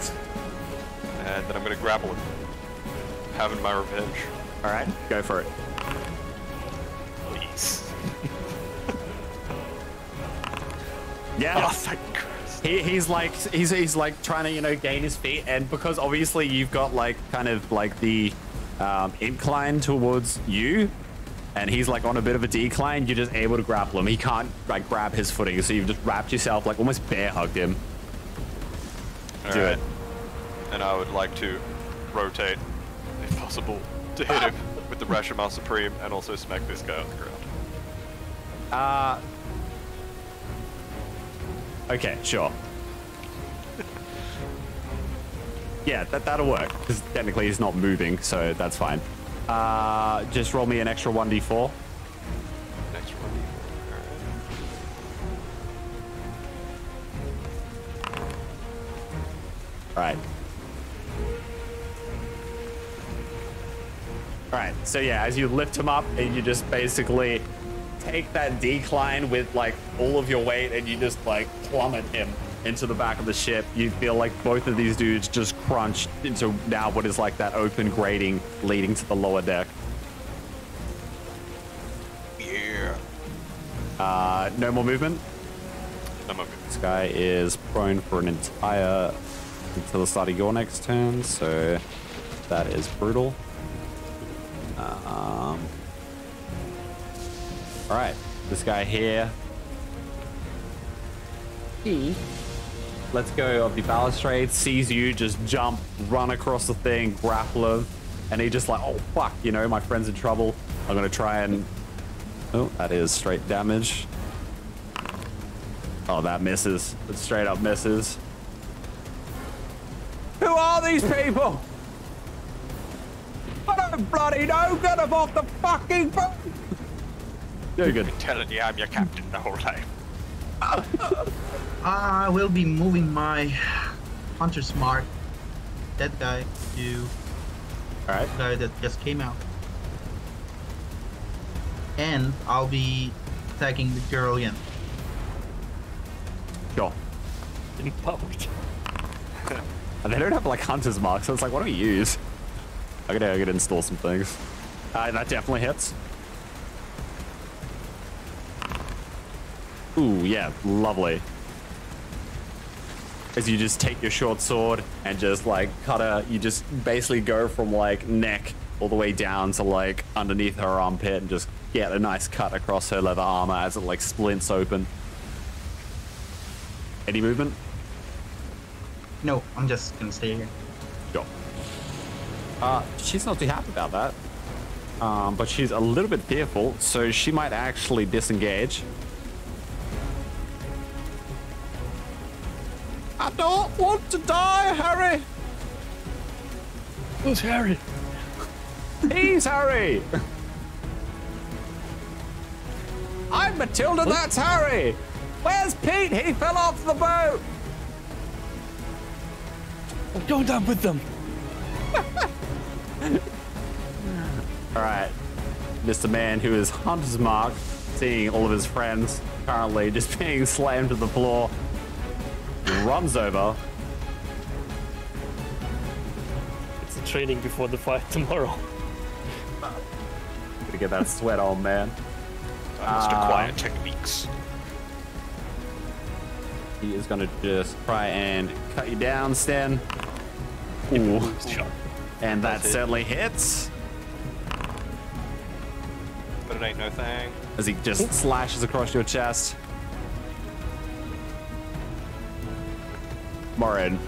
And then I'm gonna grapple him. Having my revenge. All right. Go for it. Please. Yeah. Oh, thank Christ. He's like trying to, you know, gain his feet, and because obviously you've got like kind of like the incline towards you, and he's like on a bit of a decline, you're just able to grapple him. He can't like grab his footing, so you've just wrapped yourself, like almost bear hugged him. Do it. And I would like to rotate, if possible, to hit him with the Rashomon Supreme and also smack this guy on the ground. Okay, sure. Yeah, that'll work, because technically he's not moving, so that's fine. Just roll me an extra 1d4. Next one. Alright. Alright, so yeah, as you lift him up, and you just basically take that decline with like all of your weight, and you just like plummet him into the back of the ship. You feel like both of these dudes just crunched into now what is like that open grating leading to the lower deck. Yeah. No more movement. I'm okay. This guy is prone for an entire until the start of your next turn, so that is brutal. All right, this guy here. He lets go of the balustrade, sees you just jump, run across the thing, grapple him, and he just like, oh fuck, you know, my friend's in trouble. I'm gonna try and, oh, that is straight damage. Oh, that misses. It straight up misses. Who are these people? I don't bloody know. Get them off the fucking boat. Very good. I'm telling you, I'm your captain the whole time. I will be moving my Hunter Smart, that guy, to All right. the guy that just came out. And I'll be attacking the girl again. Sure. Empowered. And they don't have like hunter's marks, so it's like, what do we use? I gotta install some things. That definitely hits. Ooh, yeah, lovely. As you just take your short sword and just like cut her, you just basically go from like neck all the way down to like underneath her armpit and just get a nice cut across her leather armor as it like splints open. Any movement? No, I'm just gonna stay here. Sure. She's not too happy about that. But she's a little bit fearful, so she might actually disengage. I don't want to die, Harry! Who's Harry? He's Harry! I'm Matilda, that's Harry! Where's Pete? He fell off the boat! Go down with them. Alright. Mr. Man, who is Hunter's Mark, seeing all of his friends currently just being slammed to the floor, runs over. It's a training before the fight tomorrow. Gotta get that sweat on, man. I must acquire techniques. He is gonna just try and cut you down, Stan. Ooh. And that certainly hits. But it ain't no thing. As he just slashes across your chest. Morin.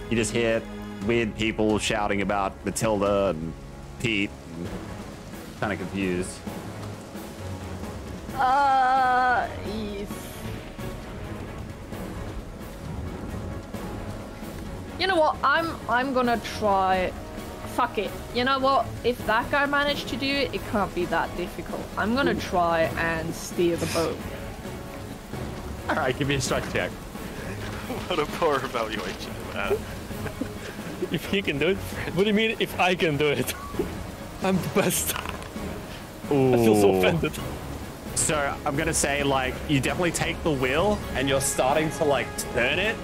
You just hear weird people shouting about Matilda and Pete. And kind of confused. Yes. You know what? I'm gonna try. Fuck it. You know what? If that guy managed to do it, it can't be that difficult. I'm gonna try and steer the boat. All right, give me a strike check. What a poor evaluation of that. If he can do it, what do you mean if I can do it? I'm the best. Ooh. I feel so offended. So I'm gonna say, like, you definitely take the wheel and you're starting to like turn it,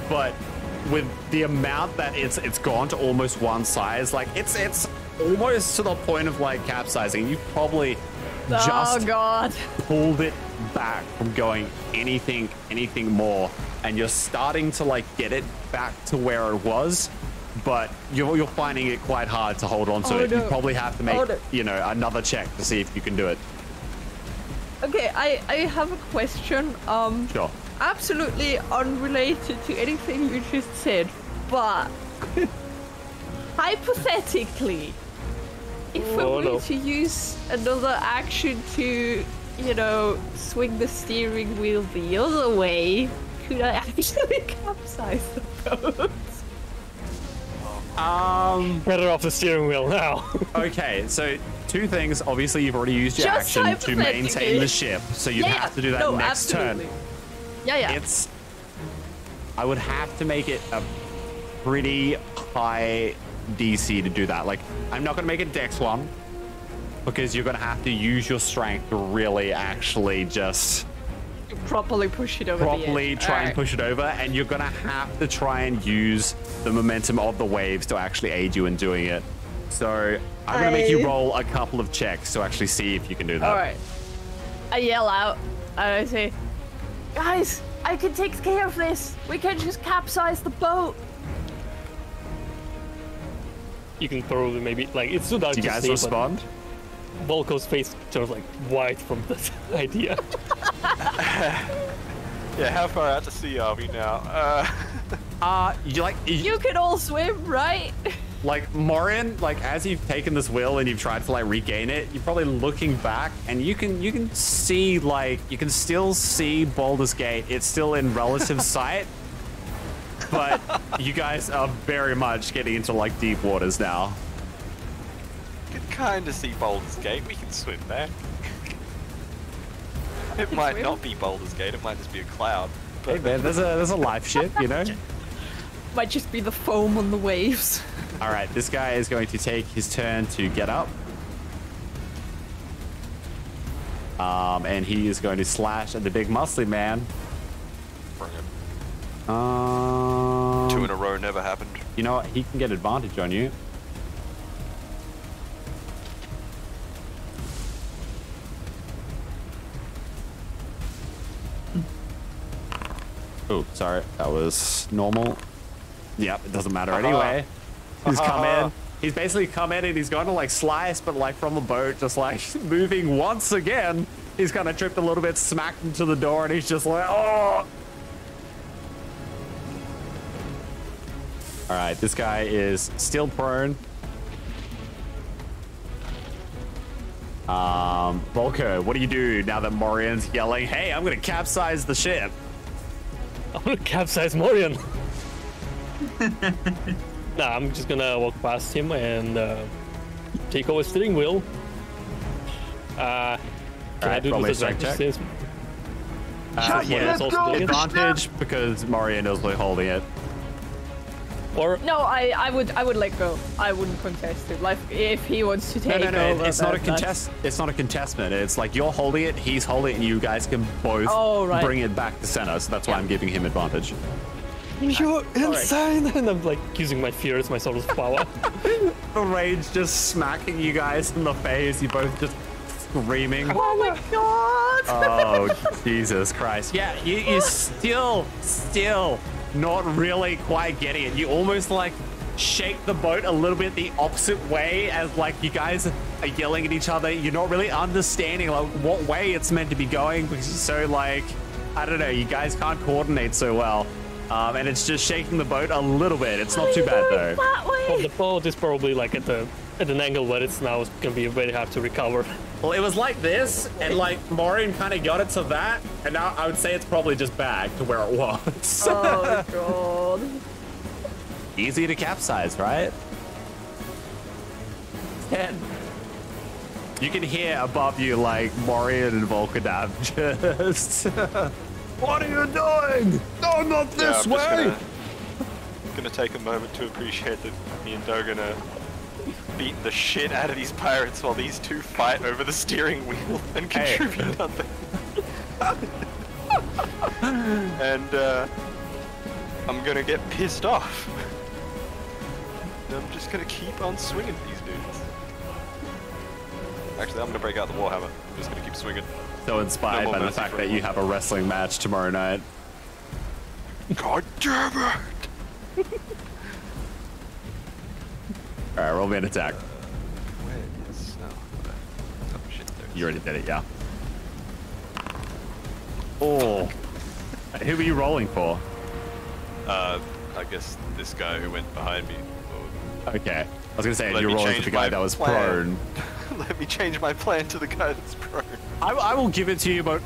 but with the amount that it's gone to almost one side, like it's almost to the point of like capsizing. You probably just pulled it back from going anything more, and you're starting to like get it back to where it was, but you're finding it quite hard to hold on to it. No. You probably have to make another check to see if you can do it. Okay, I have a question. Sure. Absolutely unrelated to anything you just said, but hypothetically, if we're going to use another action to, swing the steering wheel the other way, could I actually capsize the boat? Better off the steering wheel now. Okay, so two things. Obviously, you've already used your Just action to maintain the ship, so you'd have to do that next turn. Yeah. I would have to make it a pretty high DC to do that. Like, I'm not going to make it Dex 1, because you're going to have to use your strength to really actually just properly push it over properly try and push it over, and you're going to have to try and use the momentum of the waves to actually aid you in doing it. So I'm going to make you roll a couple of checks to actually see if you can do that. All right. I yell out and I say, guys, I can take care of this. We can just capsize the boat. You can probably maybe, like, it's too dark to see. Do you guys respond? Volko's face turns like white from this idea. Yeah, how far out to sea are we now? You can all swim, right? Like, Morin, like, as you've taken this wheel and you've tried to like regain it, you're probably looking back and you can see, like, you can still see Baldur's Gate. It's still in relative sight, but you guys are very much getting into like deep waters now. You can kind of see Baldur's Gate. We can swim there. It might not be Baldur's Gate. It might just be a cloud. Hey man, there's a life ship, you know. Might just be the foam on the waves. All right, this guy is going to take his turn to get up. And he is going to slash at the big muscly man. Bring it. 2 in a row never happened. You know what? He can get advantage on you. Oh, sorry. That was normal. Yep, it doesn't matter anyway. He's come in. He's basically come in and he's going to like slice, but like from the boat, just like moving once again. He's kind of tripped a little bit, smacked into the door, and he's just like, oh. All right, this guy is still prone. Volko, what do you do now that Morian's yelling, hey, I'm going to capsize the ship? I'm going to capsize Morian. Nah, I'm just gonna walk past him and take over steering wheel. Can I do this advantage? Yeah, it's also advantage because Morian is really holding it. Or no, I would let go. I wouldn't contest it. Like if he wants to take over. It's not a contest. It's not a contestment. It's like you're holding it, he's holding it, and you guys can both bring it back to center. So that's why I'm giving him advantage. You're insane! And I'm like using my fear as my sort of power. The rage just smacking you guys in the face. You both just screaming. Oh my god! Oh, Jesus Christ. Yeah, you still not really quite getting it. You almost like shake the boat a little bit the opposite way as like you guys are yelling at each other. You're not really understanding like what way it's meant to be going because it's so like, I don't know, you guys can't coordinate so well. And it's just shaking the boat a little bit. It's not too bad though. Well, the boat is probably like at an angle where it's now gonna be very hard to recover. Well, it was like this, and like Maureen kind of got it to that, and now I would say it's probably just back to where it was. Oh god. Easy to capsize, right? 10. You can hear above you like Morian and Volkadav just. What are you doing? No, not this I'm way. Just gonna take a moment to appreciate that me and Dogan are beating the shit out of these pirates while these two fight over the steering wheel and contribute nothing. And I'm gonna get pissed off. And I'm just gonna keep on swinging at these dudes. Actually, I'm gonna break out the Warhammer. I'm just gonna keep swinging. So inspired by the fact that you have a wrestling match tomorrow night. God damn it! Alright, roll me an attack. Where is... Oh, shit, there it is. You already did it, yeah. Oh. Who were you rolling for? I guess this guy who went behind me. Okay. I was gonna say, Let you're me rolling for change the guy my that was plan. prone. Let me change my plan to the guy that's prone. I will give it to you, but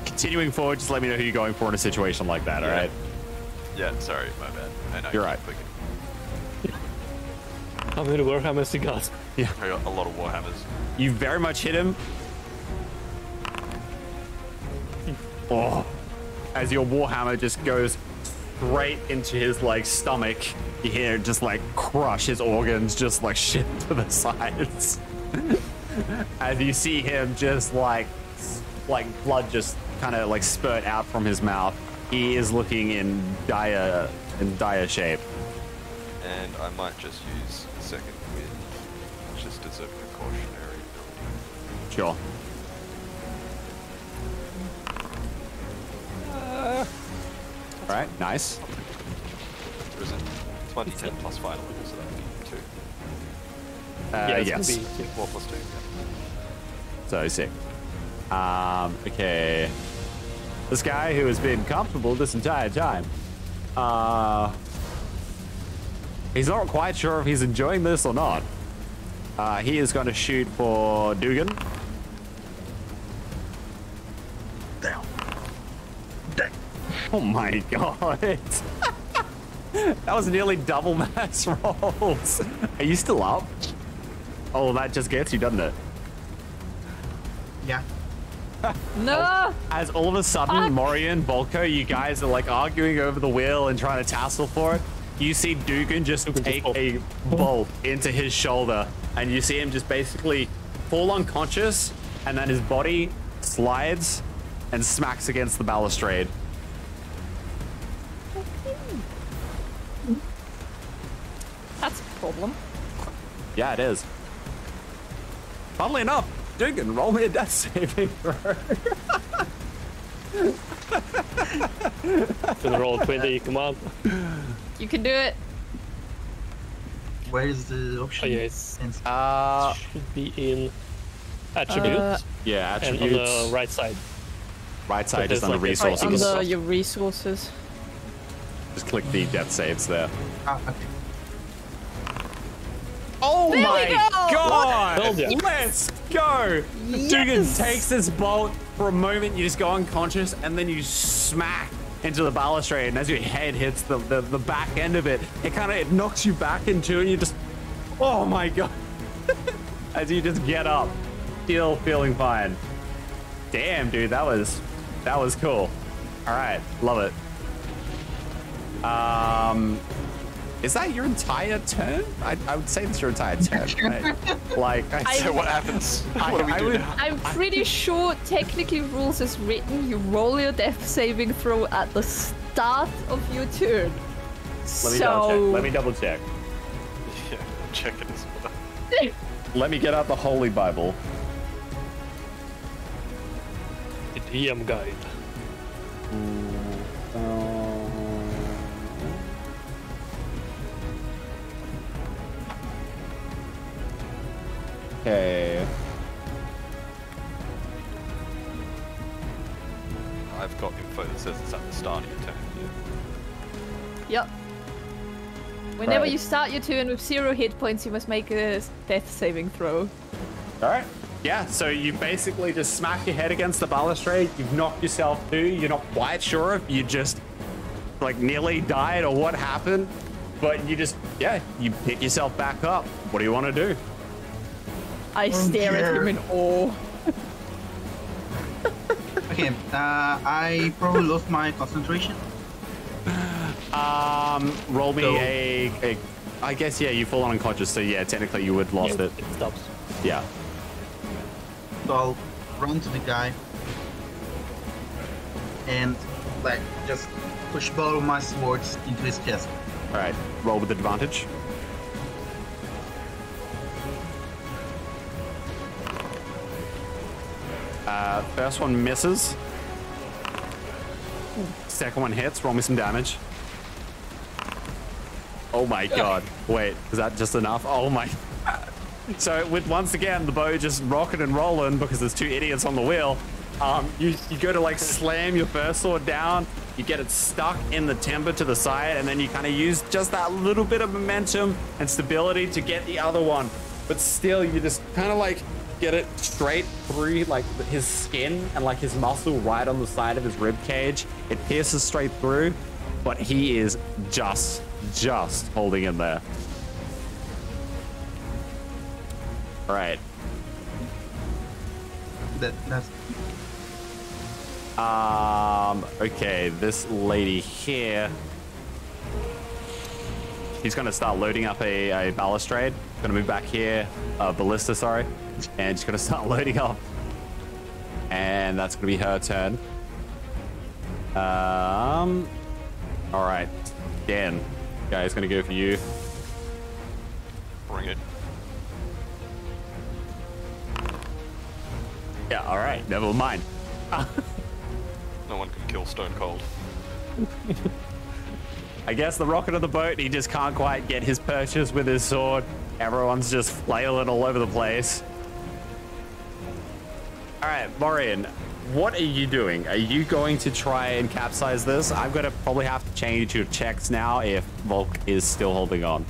continuing forward, just let me know who you're going for in a situation like that, alright? Yeah, sorry, my bad. I know You're right. How many Warhammers you got? Yeah. I got a lot of Warhammers. You very much hit him. Oh. As your Warhammer just goes straight into his like stomach, you hear it just like crush his organs, just like shit to the sides. As you see him just like blood just kind of like spurt out from his mouth. He is looking in dire shape. And I might just use second wind, just as a precautionary ability. Sure. Alright, nice. Or is it 2010 plus final level, so that would be 2. It's Yes. gonna be 4 plus 2, yeah. So sick. Okay. This guy who has been comfortable this entire time. He's not quite sure if he's enjoying this or not. He is going to shoot for Dugan. Down. Down. Oh my god. That was nearly double mass rolls. Are you still up? Oh, that just gets you, doesn't it? Yeah. No! As all of a sudden, Morian, Volko, you guys are like arguing over the wheel and trying to tassel for it. You see Dugan just take a bolt into his shoulder, and you see him just basically fall unconscious, and then his body slides and smacks against the balustrade. That's a problem. Yeah, it is. Funnily enough, Dugan, roll me a death saving throw. Gonna roll 20, come on. You can do it. Where is the option? Oh, yeah, it's should be in attributes Yeah, and attributes. on the right side. Right side, But just there's under like a- resources. Right Resources. under your resources. Just click the death saves there. Okay. Oh There we my go! god! Told ya. Let's go! Dugan Yes! takes this bolt. For a moment, you just go unconscious, and then you smack into the balustrade. And as your head hits the back end of it, it knocks you back into it. And you just, oh my god! As you just get up, still feeling fine. Damn, dude, that was cool. All right, love it. Is that your entire turn? I would say that's your entire turn, right? Like, So what happens? What do we do now? I'm pretty sure technically rules is written, you roll your death saving throw at the start of your turn. Let me double check. Yeah, check it as well. Let me get out the Holy Bible. The DM guide. Okay. I've got info that says it's at the start of your turn. Yeah. Yep. Whenever Right. you start your turn with 0 hit points, you must make a death saving throw. All right. Yeah, so you basically just smack your head against the balustrade. You've knocked yourself too. You're not quite sure if you just like nearly died or what happened. But you just, yeah, you pick yourself back up. What do you want to do? I stare at him in awe. Okay, I probably lost my concentration. Roll me So- a, I guess, yeah, you fall unconscious, so yeah, technically you would lost it. It stops. Yeah. So I'll run to the guy and like just push both of my swords into his chest. All right, roll with advantage. First one misses. Second one hits. Roll me some damage. Oh my god. Wait, is that just enough? Oh my. So with once again the bow just rocking and rolling because there's 2 idiots on the wheel. You go to like slam your first sword down, you get it stuck in the timber to the side, and then you kind of use just that little bit of momentum and stability to get the other one. But still, you just kind of like get it straight through like his skin and like his muscle right on the side of his rib cage. It pierces straight through, but he is just holding in there. All right. That's Okay, this lady here, she's gonna start loading up a balustrade. Gonna move back here, ballista, sorry, and she's gonna start loading up. And that's gonna be her turn. All right, Dan, guy's gonna go for you. Bring it. Yeah, all right, never mind. No one can kill Stone Cold. I guess the rocket of the boat, he just can't quite get his purchase with his sword. Everyone's just flailing all over the place. All right, Maureen, what are you doing? Are you going to try and capsize this? I'm going to probably have to change your checks now if Volk is still holding on.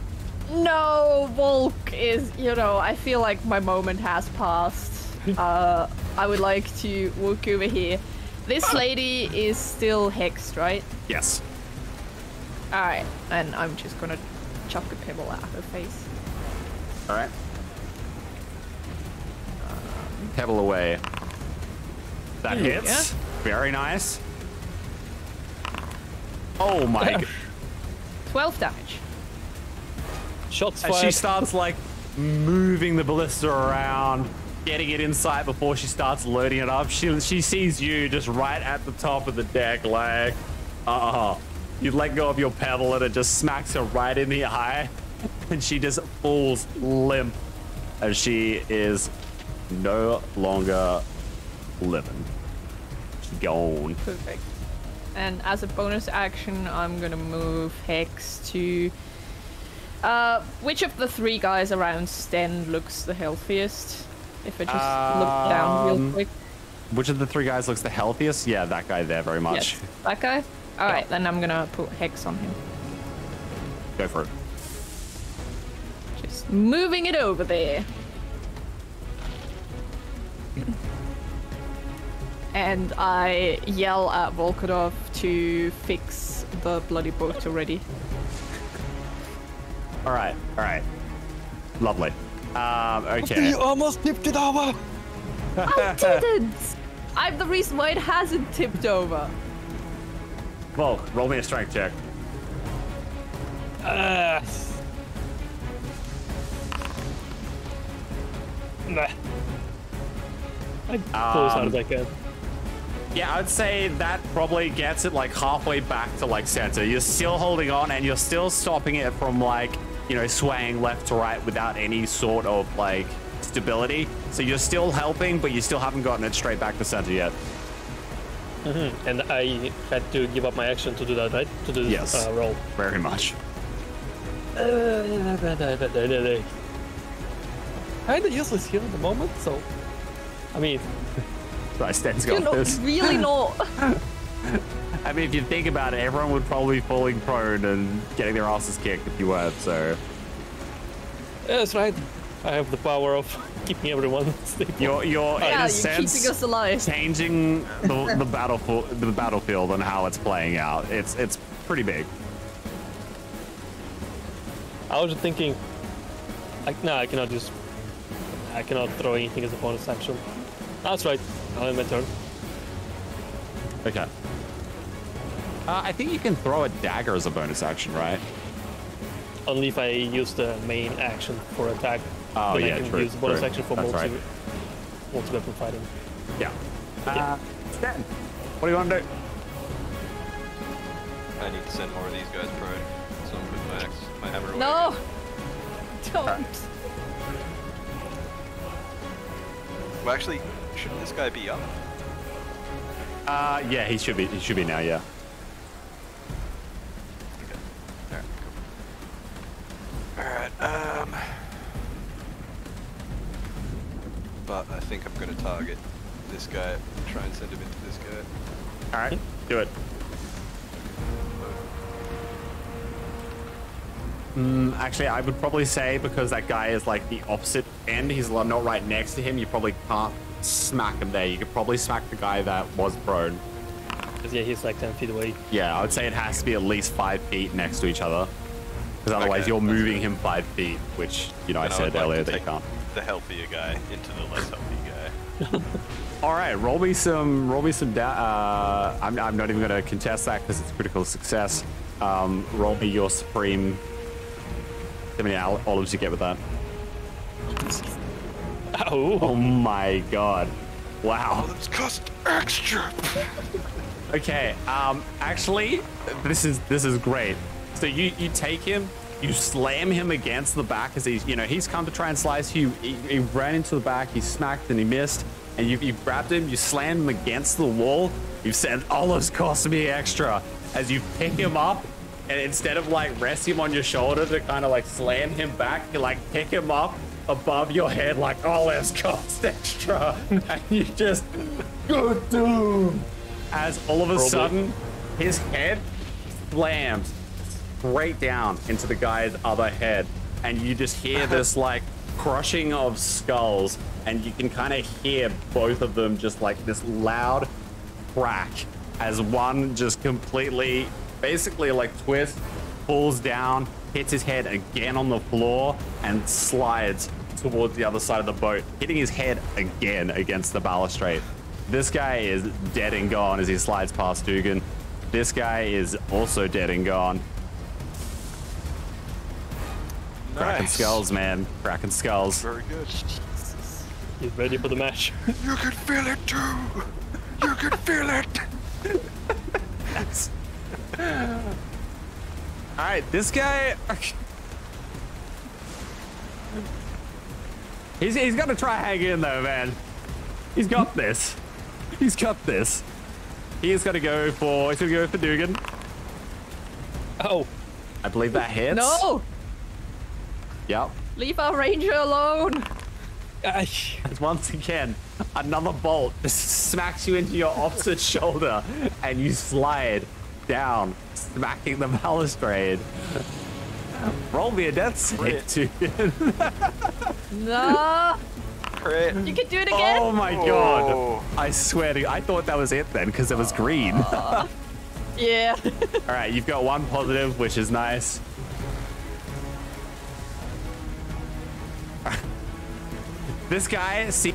No, Volk is, you know, I feel like my moment has passed. I would like to walk over here. This lady is still hexed, right? Yes. Alright, and I'm just gonna chuck a pebble at her face. All right. Pebble away. That hits. Very nice. Oh my. 12 damage. Shots And fired. she starts like moving the ballista around, getting it in sight before she starts loading it up. She sees you just right at the top of the deck, like, you let go of your pebble and it just smacks her right in the eye, and she just falls limp as she is no longer living. She's gone. Perfect. And as a bonus action, I'm gonna move Hex to... which of the 3 guys around Sten looks the healthiest? If I just look down real quick. Which of the 3 guys looks the healthiest? Yeah, that guy there very much. Yes, that guy? Alright, then I'm gonna put Hex on him. Go for it. Just moving it over there. And I yell at Volkodov to fix the bloody boat already. All right. Lovely. Okay. You almost tipped it over! I didn't! I'm the reason why it hasn't tipped over. Volk, roll me a strength check. Nah. I close out as I can. Yeah, I'd say that probably gets it like halfway back to like center. You're still holding on and you're still stopping it from like, you know, swaying left to right without any sort of like stability. So you're still helping, but you still haven't gotten it straight back to center yet. Mm-hmm. And I had to give up my action to do that, right? To do Yes. this roll. Very much. Kinda useless here at the moment, so... I mean... Right, Sten's You're got not this. really not. I mean, if you think about it, everyone would probably be falling prone and getting their asses kicked if you weren't, so... Yeah, that's right. I have the power of keeping everyone stable. You're in Yeah, a you're sense keeping us alive. changing the battlefield and how it's playing out. It's pretty big. I was just thinking, no, I cannot throw anything as a bonus action. That's right. Now my turn. Okay. I think you can throw a dagger as a bonus action, right? Only if I use the main action for attack. Oh, then yeah, I can true, use the bonus true. action for That's right. multi-weapon fighting. Yeah. Yeah. Stan, what do you want to do? I need to send more of these guys prone. So I'm putting my hammer away. No! Don't. Well, actually, shouldn't this guy be up? Yeah, he should be. He should be now. Yeah. Okay. Alright, cool. Alright, but I think I'm gonna target this guy, try and send him into this guy. All right, do it. Actually, I would probably say because that guy is like the opposite end, he's not right next to him, you probably can't smack him there. You could probably smack the guy that was prone. Because yeah, he's like 10 feet away. Yeah, I would say it has to be at least 5 feet next to each other. Because otherwise Okay, you're that's moving good. him 5 feet, which, you know, I Then I said would like earlier to that you take can't. the healthier guy into the less healthy guy. All right, roll me some I'm not even going to contest that because it's critical success. Roll me your supreme. How many olives you get with that? Oh, Oh my god. Wow. Olives cost extra! Okay, actually, this is great. So you take him, you slam him against the back as he's come to try and slice you. He ran into the back, he smacked and he missed, and you grabbed him, you slammed him against the wall. You've said olives cost me extra as you pick him up, and instead of like rest him on your shoulder to kind of like slam him back, you like pick him up above your head like olives cost extra, and you just good doom. As all of a sudden, his head slams straight down into the guy's other head, and you just hear this like crushing of skulls, and you can kind of hear both of them just like this loud crack as one just completely, basically like twists, falls down, hits his head again on the floor, and slides towards the other side of the boat, hitting his head again against the balustrade. This guy is dead and gone as he slides past Dugan. This guy is also dead and gone. Cracking Nice. skulls, man. Cracking skulls. Very good. he's ready for the match. You can feel it too! You can feel it! Yes. All right, this guy. He's got to try hang in though, man. He's got this. He's got this. He's got to go for. He's gonna go for Dugan. Oh, I believe that hits. No! Yep. Leave our ranger alone! And once again, another bolt just smacks you into your opposite shoulder, and you slide down, smacking the balustrade. Roll me a death save, Dugan. No! Crit! You can do it again! Oh my god. I swear to you, I thought that was it then because it was green. Yeah. All right, you've got one positive, which is nice. This guy, see.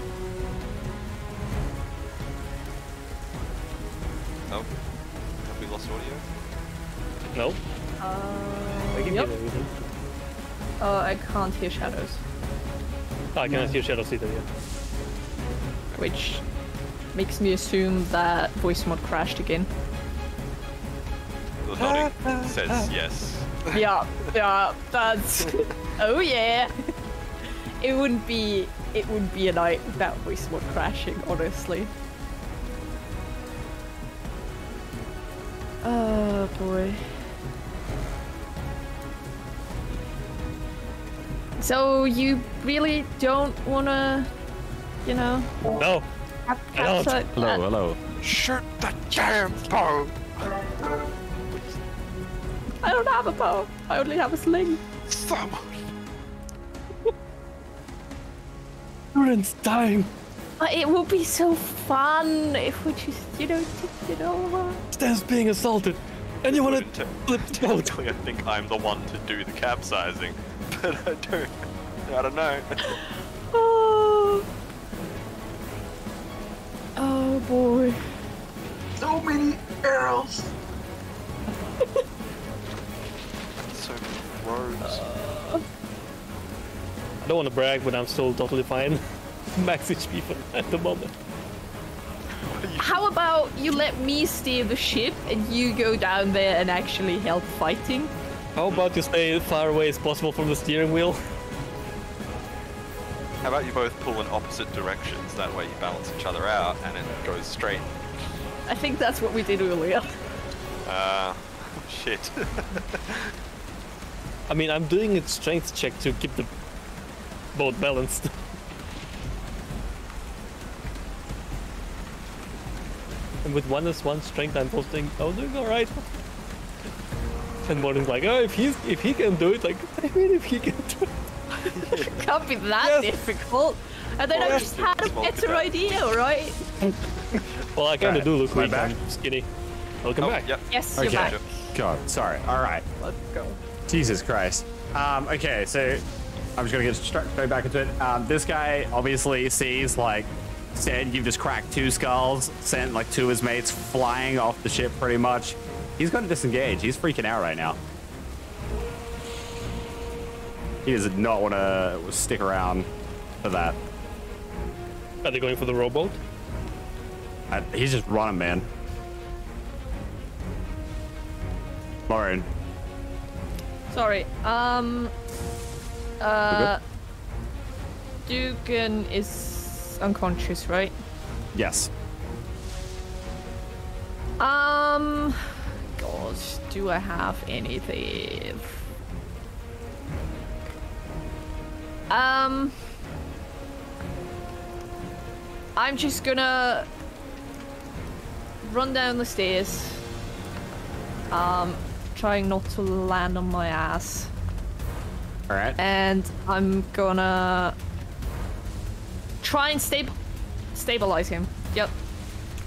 Oh. Have we lost audio? no. I can Yep. hear everything. Oh, I can't hear shadows. I cannot hear shadows either, yeah. Which makes me assume that voice mod crashed again. The nodding says yes. Yeah, that's. Oh yeah. It wouldn't be a night without voice mod crashing, honestly. Oh boy. So you really don't wanna, No, have I don't. capture Hello, that- hello. Shoot the damn bow! I don't have a bow. I only have a sling. Someone! Duran's dying. But it will be so fun if we just, take it over. Stan's being assaulted. And you want Wouldn't to te- flip the boat. Technically, I think I'm the one to do the capsizing, but I don't know. Oh. Oh boy. So many arrows. So gross. I don't want to brag, but I'm still totally fine. Max HP at the moment. How about you let me steer the ship and you go down there and actually help fighting? How about you stay as far away as possible from the steering wheel? How about you both pull in opposite directions? That way you balance each other out and it goes straight. I think that's what we did earlier. Shit. I mean, I'm doing a strength check to keep the boat balanced. And with -1 strength, I'm posting, I'm doing all right. And Morden's like, oh, if he can do it, like, I mean, if he can do it. Can't be that difficult. And then I just had a better idea, right? Well, I kind of Right. do look Am I weak. back? I'm skinny. Welcome back. Yep. Yes, you're Okay. back. God, sorry. All right. Let's go. Jesus Christ. Okay, so I'm just gonna get straight back into it. This guy obviously sees, like, said you've just cracked 2 skulls, sent like 2 of his mates flying off the ship pretty much. He's gonna disengage. He's freaking out right now. He does not want to stick around for that. Are they going for the rowboat? He's just running, man. Lauren. Sorry. Dugan is unconscious, right? Yes. God, do I have anything? I'm just gonna run down the stairs. Trying not to land on my ass. All right. And I'm gonna try and stabilize him. Yep.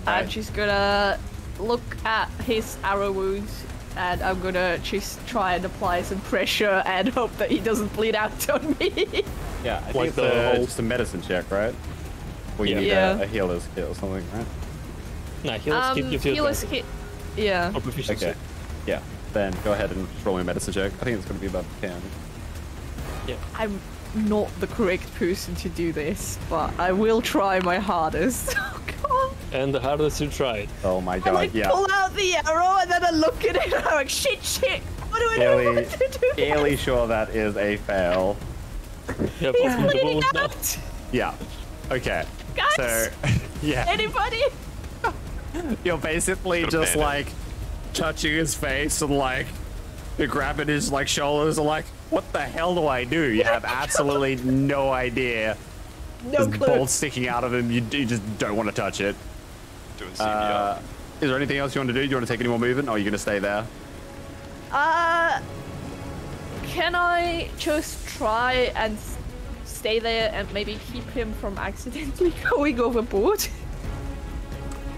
I'm Alright. just gonna look at his arrow wounds and I'm gonna just try and apply some pressure and hope that he doesn't bleed out on me. Yeah, I Like think the it's whole- just a medicine check, right? Or you need Yeah. a healer's kit or something, right? Nah, healer's kit gives you healer's advantage. kit. Yeah. Or proficiency. Okay. Yeah. Then go ahead and roll me a medicine check. I think it's going to be about 10. I'm not the correct person to do this, but I will try my hardest. Oh god. And the hardest you tried. Oh my I god, like yeah. pull out the arrow and then I look at it and I'm like, shit. What do I do? Fairly, What to do? fairly sure that is a fail. Yeah, He's possibly the bleeding wound now. out. Yeah. Okay. Guys, So, yeah. anybody? You're basically Got a just bandit. like touching his face and like you're grabbing his like shoulders and like, what the hell do I do? You have absolutely no idea. No There's clue. bolts sticking out of him. You just don't want to touch it. Doing CPR. Is there anything else you want to do? Do you want to take any more movement, or are you going to stay there? Can I just try and stay there and maybe keep him from accidentally going overboard?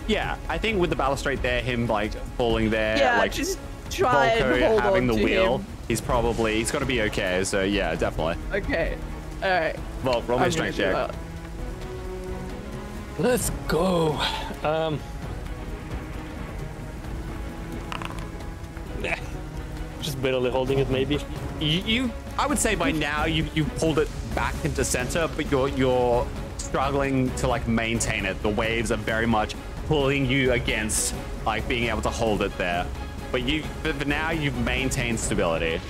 Yeah, I think with the balustrade there, him like falling there, Yeah, like just try and Volko hold having on the to wheel, him. he's got to be okay. So yeah, definitely. Okay. Alright. Well, roll me a I'm gonna strength do check. that. Let's go. Just barely holding it, maybe. I would say by now you pulled it back into center, but you're struggling to like maintain it. The waves are very much pulling you against like being able to hold it there. But for now you've maintained stability.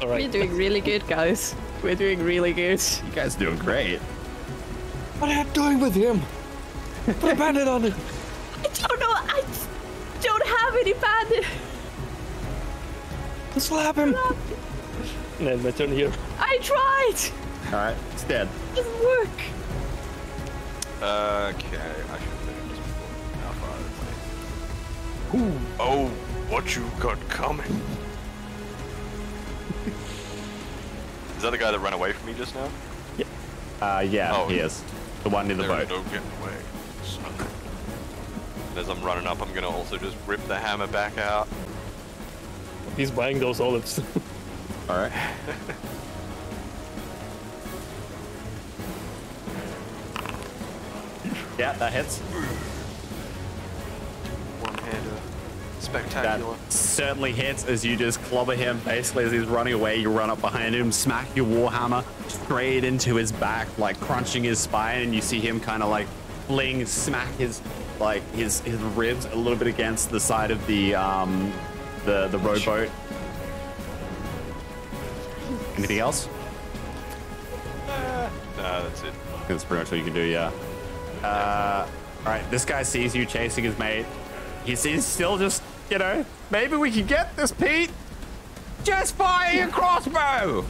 All We're right. doing really good, guys. We're doing really good. You guys are doing great. What are you doing with him? Put a bandit on it. I don't know. I don't have any bandit. Slap him. And then my turn here. I tried. All right, it's dead. It doesn't work. Okay, I should finish this before. How far is it? Oh, what you got coming? Is that the guy that ran away from me just now? Yeah, Oh, he is. The one near the There's boat. no getting away. Sucker. And as I'm running up, I'm gonna also just rip the hammer back out. He's buying those olives. All right. Yeah, that hits. One-hander. Spectacular. That certainly hits as you just clobber him. Basically, as he's running away, you run up behind him, smack your warhammer straight into his back, like crunching his spine, and you see him kind of like smack his ribs a little bit against the side of the rowboat. Anything else? Nah, that's it. That's pretty much what you can do, yeah. All right, this guy sees you chasing his mate. He's still just, you know, maybe we can get this, Pete. Just fire your crossbow.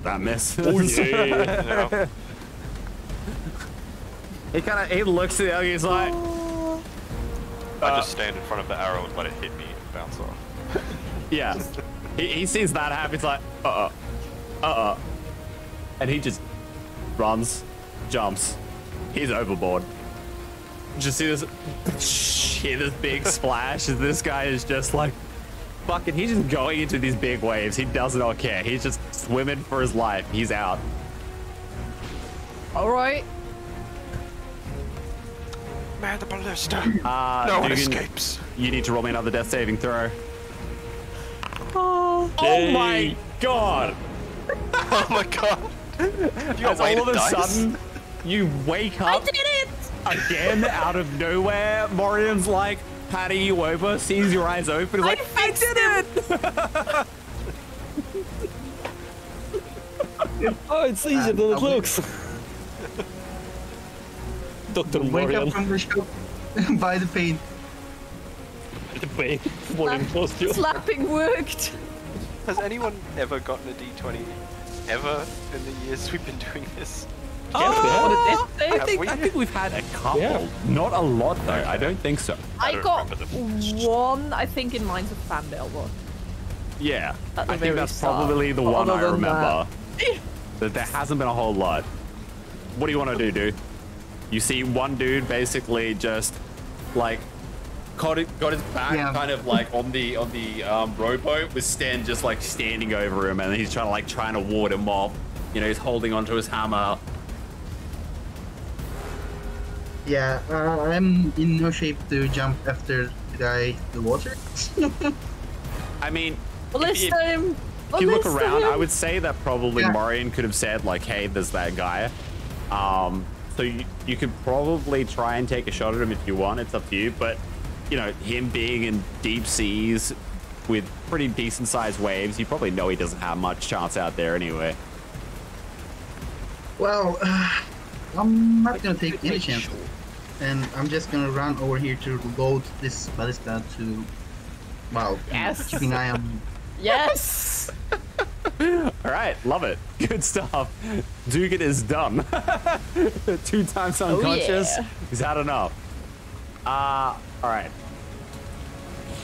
That misses. Oh, yeah. He looks at the other, he's like, I just stand in front of the arrow and let it hit me and bounce off. yeah. He sees that happen, he's like, and he just runs, jumps. He's overboard. Just see this, hear this big splash as this guy is just like, fucking, he's just going into these big waves. He does not care. He's just swimming for his life. He's out. All right. Man, the ballista. No one escapes. You need to roll me another death saving throw. Oh my god. Oh my god. As all of a sudden, you wake up. I did it! Again, out of nowhere, Morian's like patting you over, sees your eyes open, is like, I did it! Oh, it's easier than it looks. Dr. Wake Morian. up from the shock by the pain. The pain falling close to you. Slapping worked. Has anyone ever gotten a D20 ever in the years we've been doing this? I Have we? think we've had a couple. Yeah. Not a lot, though. I don't think so. I don't got remember them. one, I think, in Mines of Fandelver. Yeah. At the I very think that's start. probably the But one other I than remember. But there hasn't been a whole lot. What do you want to do, dude? You see one dude basically just like got his back kind of like on the rowboat with Stan just like standing over him, and he's trying to ward him off. You know, he's holding onto his hammer. Yeah, I'm in no shape to jump after the guy in the water. I mean, Ballista him! if you look Ballista around, him! I would say that probably Yeah. Morian could have said like, "Hey, there's that guy." So you could probably try and take a shot at him if you want. It's up to you. But you know, him being in deep seas with pretty decent sized waves, you probably know he doesn't have much chance out there anyway. Well, I'm not gonna take any chance, and I'm just gonna run over here to load this ballista to, well, Yes. keep an eye on. Yes! All right, love it. Good stuff. Dugan is done. 2 times unconscious. yeah. He's had enough. All right.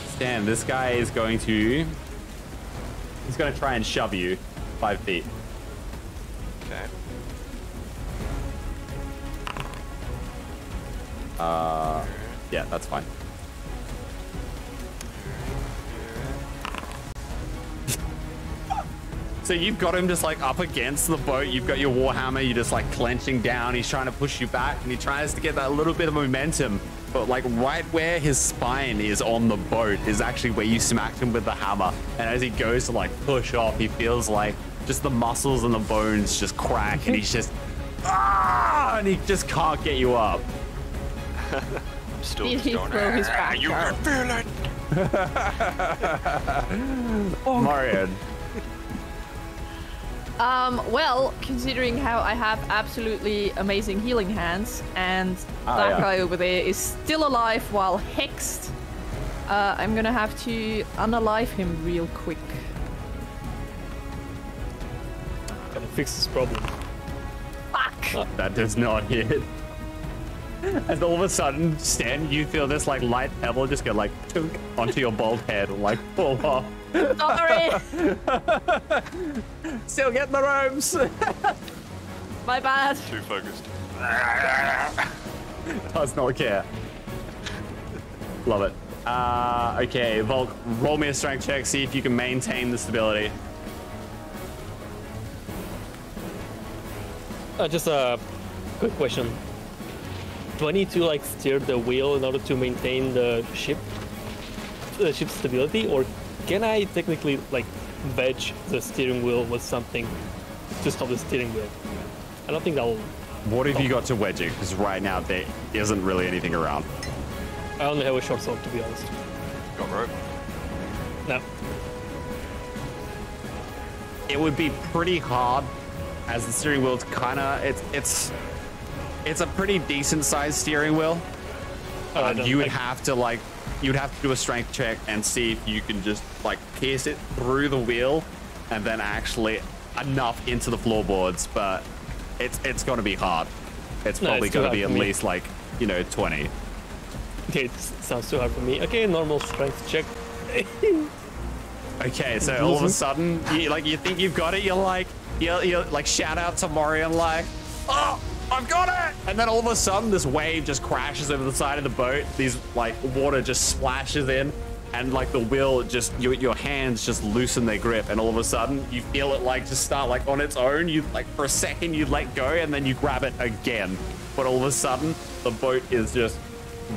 Stan, this guy is going to... He's going to try and shove you 5 feet. Okay. Yeah, that's fine. So you've got him just like up against the boat. You've got your warhammer. You're just like clenching down. He's trying to push you back, and he tries to get that little bit of momentum. But like right where his spine is on the boat is actually where you smacked him with the hammer. And as he goes to like push off, he feels like just the muscles and the bones just crack, and he's just and he just can't get you up. I'm still Did just he going, throw his back you out? can feel it. Marion. Well, considering how I have absolutely amazing healing hands, and that yeah. guy over there is still alive while hexed, I'm gonna have to unalive him real quick. Gotta fix this problem. Fuck! That does not hit. And all of a sudden, Stan, you feel this like light pebble just go like tunk onto your bald head and like fall off. Sorry! Still getting the ropes. My bad. Too focused. Does not care. Love it. Okay, Volk, roll me a strength check, see if you can maintain the stability. Just a quick question. Do I need to like steer the wheel in order to maintain the ship's stability, or can I technically like wedge the steering wheel with something to stop the steering wheel? I don't think that'll. What have you got to wedge it? Because right now there isn't really anything around. I only have a short sword, to be honest. Got rope. No. It would be pretty hard, as the steering wheel's kind of it's a pretty decent sized steering wheel. You would have to do a strength check and see if you can just like pierce it through the wheel and then actually enough into the floorboards, but it's going to be hard. It's probably going to be at least like 20. Okay, it sounds too hard for me. Okay, normal strength check. Okay, so all of a sudden you think you've got it, you're like shout out to Morian like, oh, I've got it! And then all of a sudden this wave just crashes over the side of the boat. These like water just splashes in, and like the wheel just your hands just loosen their grip, and all of a sudden you feel it like just start like on its own. You like for a second you let go and then you grab it again, but all of a sudden the boat is just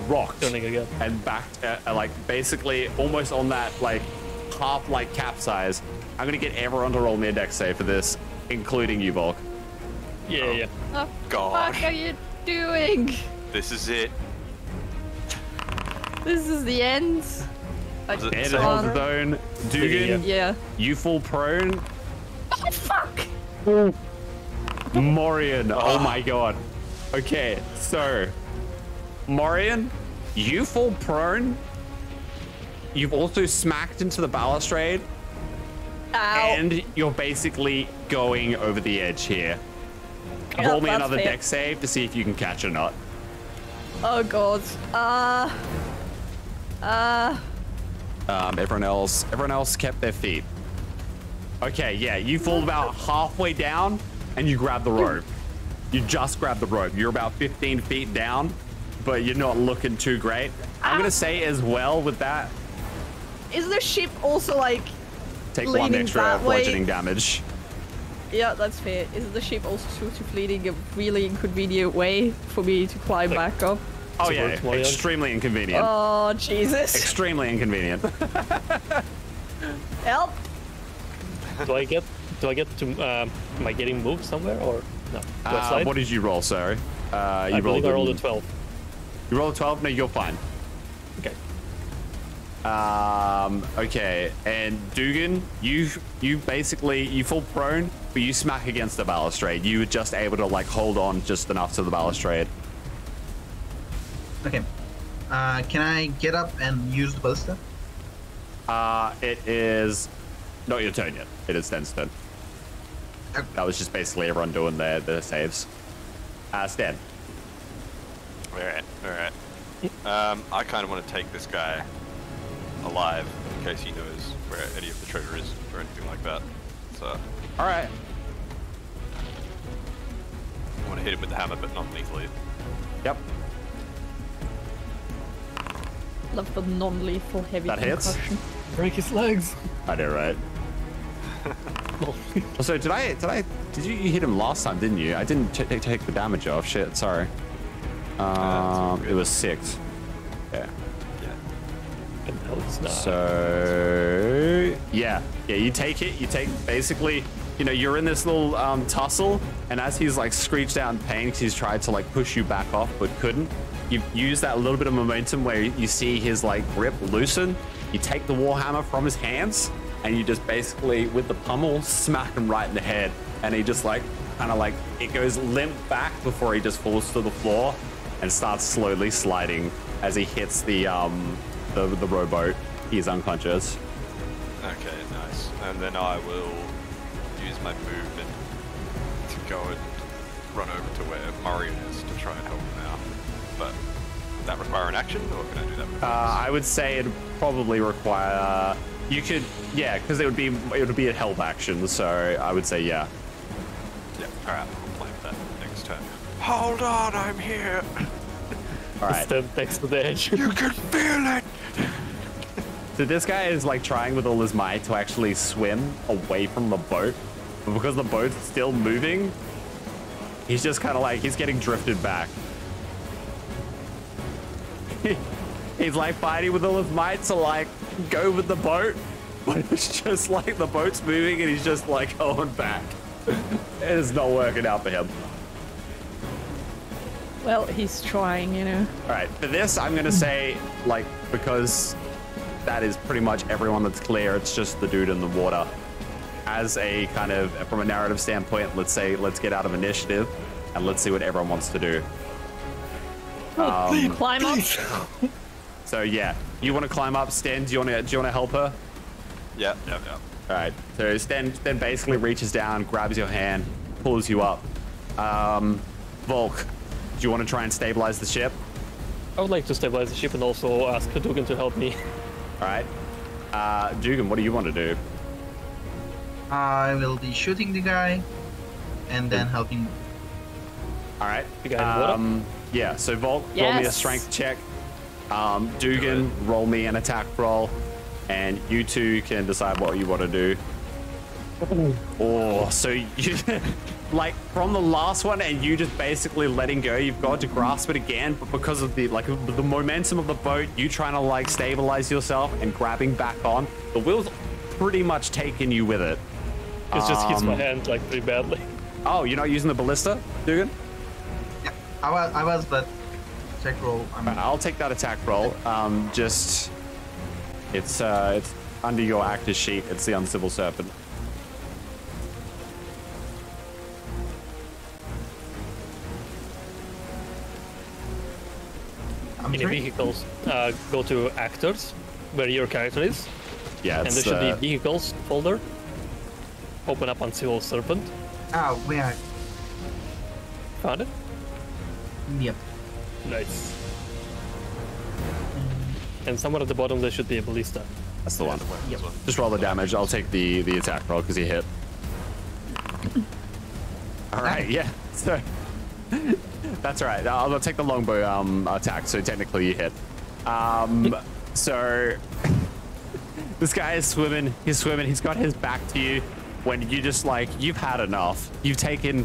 rocked and back like basically almost on that like half like capsize. I'm gonna get everyone to roll me a dex save for this, including you, Volk. Yeah. What the God. fuck are you doing? This is it. This is the end. Was it End safe? of the zone. Dugan, Yeah. you fall prone. Oh fuck! Morian, oh my god. Okay, so Morian, you fall prone. You've also smacked into the balustrade. Ow. And you're basically going over the edge here. Yeah, Roll me that's another fair. dex save to see if you can catch or not. Oh god. Everyone else kept their feet. Okay, yeah, you fall about halfway down and you grab the rope. You just grab the rope. You're about 15 feet down, but you're not looking too great. I'm gonna say as well with that, Is the ship also like take one leaning extra that way? bludgeoning damage. Yeah, that's fair. Is the ship also sort of leading a really inconvenient way for me to climb back up? Oh yeah, Support Morian. extremely inconvenient. Oh Jesus! Extremely inconvenient. Help! Do I get to am I getting moved somewhere or no? Do I slide? What did you roll, sorry? I believe I rolled a 12. You rolled a 12? No, you're fine. Okay. Okay, and Dugan, you basically, you fall prone, but you smack against the balustrade. You were just able to like hold on just enough to the balustrade. Okay. Can I get up and use the ballista? It is not your turn yet. It is Sten's turn. Okay. That was just basically everyone doing their saves. Sten. Alright. I kind of want to take this guy alive in case he knows where any of the treasure is or anything like that. So All right. I want to hit him with the hammer, but not lethally. Yep. Love the non-lethal heavy That hits. concussion. Break his legs. I know, right? So did you hit him last time, didn't you? I didn't take the damage off. Shit, sorry. It was 6. Yeah. And now it's not. So yeah, you take it. You take basically, you're in this little tussle, and as he's like screeched out in pain because he's tried to like push you back off but couldn't, you use that little bit of momentum where you see his like grip loosen. You take the warhammer from his hands, and you just basically with the pummel smack him right in the head, and he just like kind of like it goes limp back before he just falls to the floor and starts slowly sliding as he hits the rowboat. He's unconscious. Okay, nice. And then I will use my movement to go and run over to where Morian is to try and help him out. But would that require an action, or can I do that with I would say it'd probably require. You could, yeah, because it would be a help action. So I would say yeah. Yeah. All right. I'll play with that next turn. Hold on, I'm here. All right. Stand next to the edge. You can feel it. So this guy is like trying with all his might to actually swim away from the boat, but because the boat's still moving, he's just kind of like, he's getting drifted back. He's like fighting with all his might to like go with the boat, but it's just like the boat's moving and he's just like going back. It is not working out for him. Well, he's trying, you know. All right, for this, I'm gonna say, like, because that is pretty much everyone that's clear, it's just the dude in the water. As a kind of, from a narrative standpoint, let's say, let's get out of initiative and let's see what everyone wants to do. Climb up. So yeah, you want to climb up, Sten? Do you want to help her? Yeah. All right. So Sten basically reaches down, grabs your hand, pulls you up. Volk, do you want to try and stabilize the ship? I would like to stabilize the ship and also ask Dugan to help me. All right. Dugan, what do you want to do? I will be shooting the guy and then helping. All right. The guy in the water? Yeah. So Volk, roll me a Yes. strength check. Dugan, roll me an attack roll, and you two can decide what you want to do. Oh, so you like from the last one, and you just basically letting go. You've got to grasp it again, but because of the the momentum of the boat, you trying to like stabilize yourself and grabbing back on. The wheel's pretty much taking you with it. It just hits my hand like pretty badly. Oh, you're not using the ballista, Dugan? Yeah, I was, but check roll. I'll take that attack roll. Just it's under your actor's sheet. It's the Unscivil Serpant. In the vehicles, go to actors, where your character is, Yeah, and it's there should be vehicles folder. Open up Unscivil Serpent. Where? Found it? Yep. Nice. And somewhere at the bottom there should be a ballista. that's the one. Yep. Just roll the damage. I'll take the attack roll because he hit. All right, yeah. So that's all right. I'll take the longbow attack. So technically you hit. So this guy is swimming. He's swimming. He's got his back to you. When you just like, you've had enough. You've taken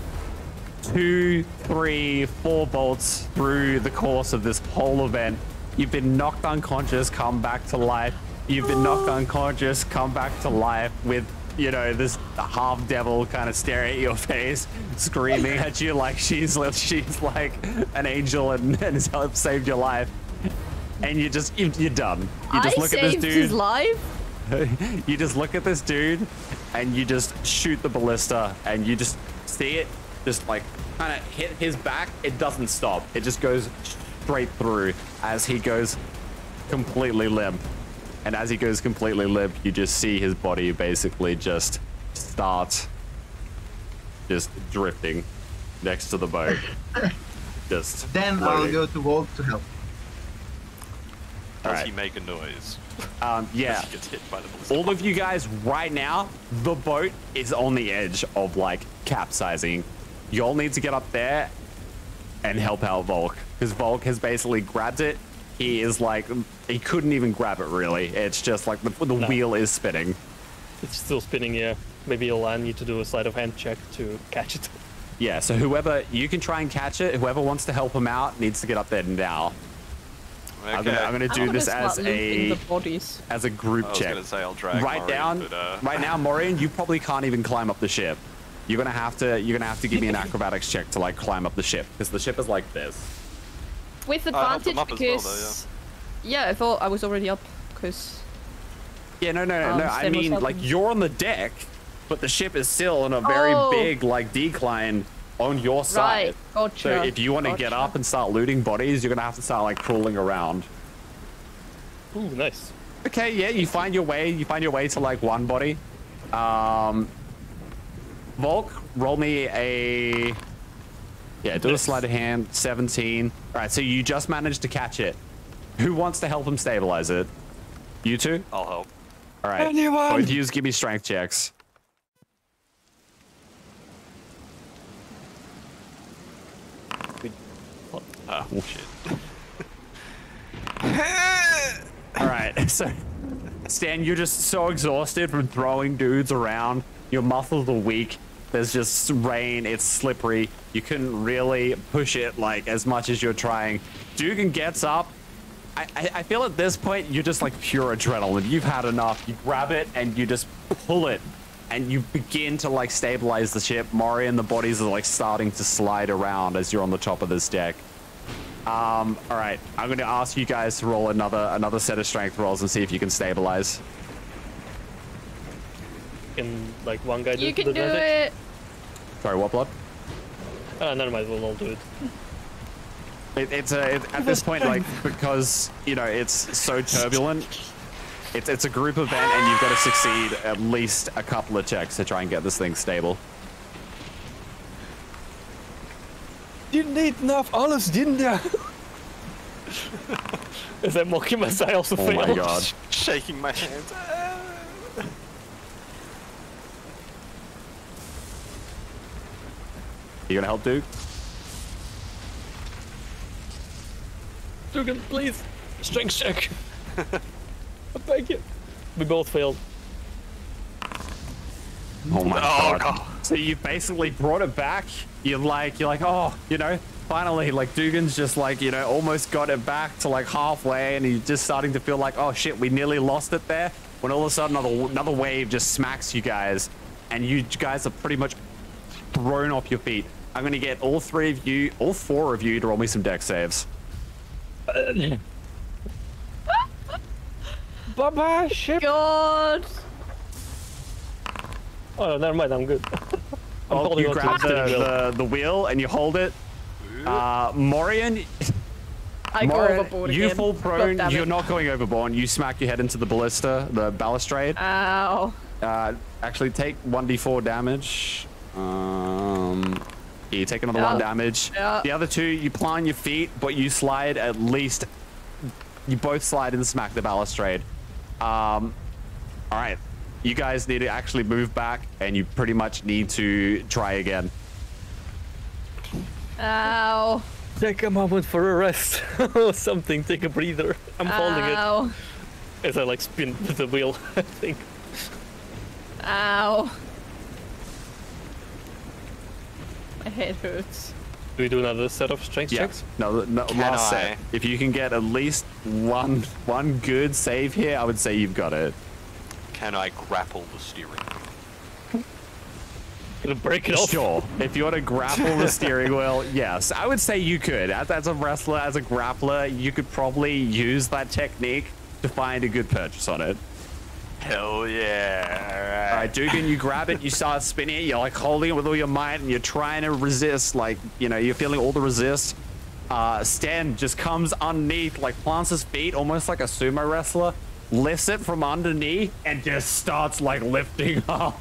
2, 3, 4 bolts through the course of this whole event. You've been knocked unconscious, come back to life. You've been knocked unconscious, come back to life with, you know, this half devil kind of staring at your face, screaming at you like she's like an angel and has helped saved your life. And you're done. You just look at this saved dude. his life. You just look at this dude and you just shoot the ballista and you just see it just like kind of hit his back. It doesn't stop. It just goes straight through as he goes completely limp. And as he goes completely limp, you just see his body basically just start just drifting next to the boat. Just Then floating. I'll go to Volk to help. Does Alright. he make a noise? Yeah. As he gets hit by the ballista? All of you guys right now, the boat is on the edge of like capsizing. You all need to get up there and help out Volk, because Volk has basically grabbed it. He is like, he couldn't even grab it really. It's just like the wheel is spinning. It's still spinning, yeah. Maybe you'll need to do a sleight of hand check to catch it. Yeah, so whoever, you can try and catch it. Whoever wants to help him out needs to get up there now. Okay. I'm gonna do this as the bodies. a group I was check. gonna say I'll drag Right Maureen, down, but, right now, Maureen, you probably can't even climb up the ship. You're gonna have to give me an acrobatics check to like climb up the ship, because the ship is like this. With I helped advantage him up as well, because yeah, I thought I was already up because Yeah, no. I Sten was mean, like helping. you're on the deck, but the ship is still on a very Oh. big like decline on your side. right, gotcha. So if you want to get up and start looting bodies, you're gonna have to start like crawling around. Ooh, nice. Okay, yeah, you find your way. You find your way to like one body. Volk, roll me a. Yeah, do a sleight of hand. 17. All right, so you just managed to catch it. Who wants to help him stabilize it? You two? I'll help. All right. Anyone? Both of you give me strength checks. Oh, shit. All right, so Stan, you're just so exhausted from throwing dudes around. Your muscles are weak. There's just rain. It's slippery. You couldn't really push it like as much as you're trying. Dugan gets up. I feel at this point you're just like pure adrenaline. You've had enough. You grab it and you just pull it, and you begin to like stabilize the ship. Mori and the bodies are like starting to slide around as you're on the top of this deck. All right, I'm going to ask you guys to roll another set of strength rolls and see if you can stabilize. Can like one guy do You it can with do advantage? it. Sorry, what, Blood? Never mind, we'll all do it. It's at this point, like, because you know it's so turbulent. It's a group event, and you've got to succeed at least a couple of checks to try and get this thing stable. Didn't eat enough olives, didn't ya? As I'm mocking myself, I also Oh failed. my god! Shaking my hands. You gonna help, Duke? Dugan, please. Strength check. I beg you. We both failed. Oh my Oh, god. God. So you basically brought it back. You're like, oh, you know, finally, like Dugan's just like, you know, almost got it back to like halfway, and he's just starting to feel like, oh shit, we nearly lost it there. When all of a sudden another wave just smacks you guys, and you guys are pretty much thrown off your feet. I'm gonna get all four of you to roll me some deck saves. Bye-bye, ship. God. Oh, never mind, I'm good. I'm Oh, holding you on to grab the steering wheel. the wheel and you hold it. Morian, I go overboard you again. fall God prone. damn it. You're not going overboard. You smack your head into the ballista, the balustrade. Ow. Actually, take 1d4 damage. You take another 1 damage. Yeah. The other 2, you plant your feet, but you slide at least. You both slide and smack the balustrade. All right. You guys need to actually move back, and you pretty much need to try again. Ow. Take a moment for a rest. Or something, take a breather. I'm holding it. Ow. As I like spin the wheel, I think. Ow. My head hurts. Do we do another set of strength checks? No, last set. If you can get at least one good save here, I would say you've got it. Can I grapple the steering? Gonna break it off. Sure. If you want to grapple the steering wheel, yes. I would say you could. As a wrestler, as a grappler, you could probably use that technique to find a good purchase on it. Hell yeah. All right, Dugan, you grab it, you start spinning it, you're like holding it with all your might, and you're trying to resist, like, you know, you're feeling all the resist. Stan just comes underneath, like plants his feet, almost like a sumo wrestler, lifts it from underneath, and just starts like lifting up.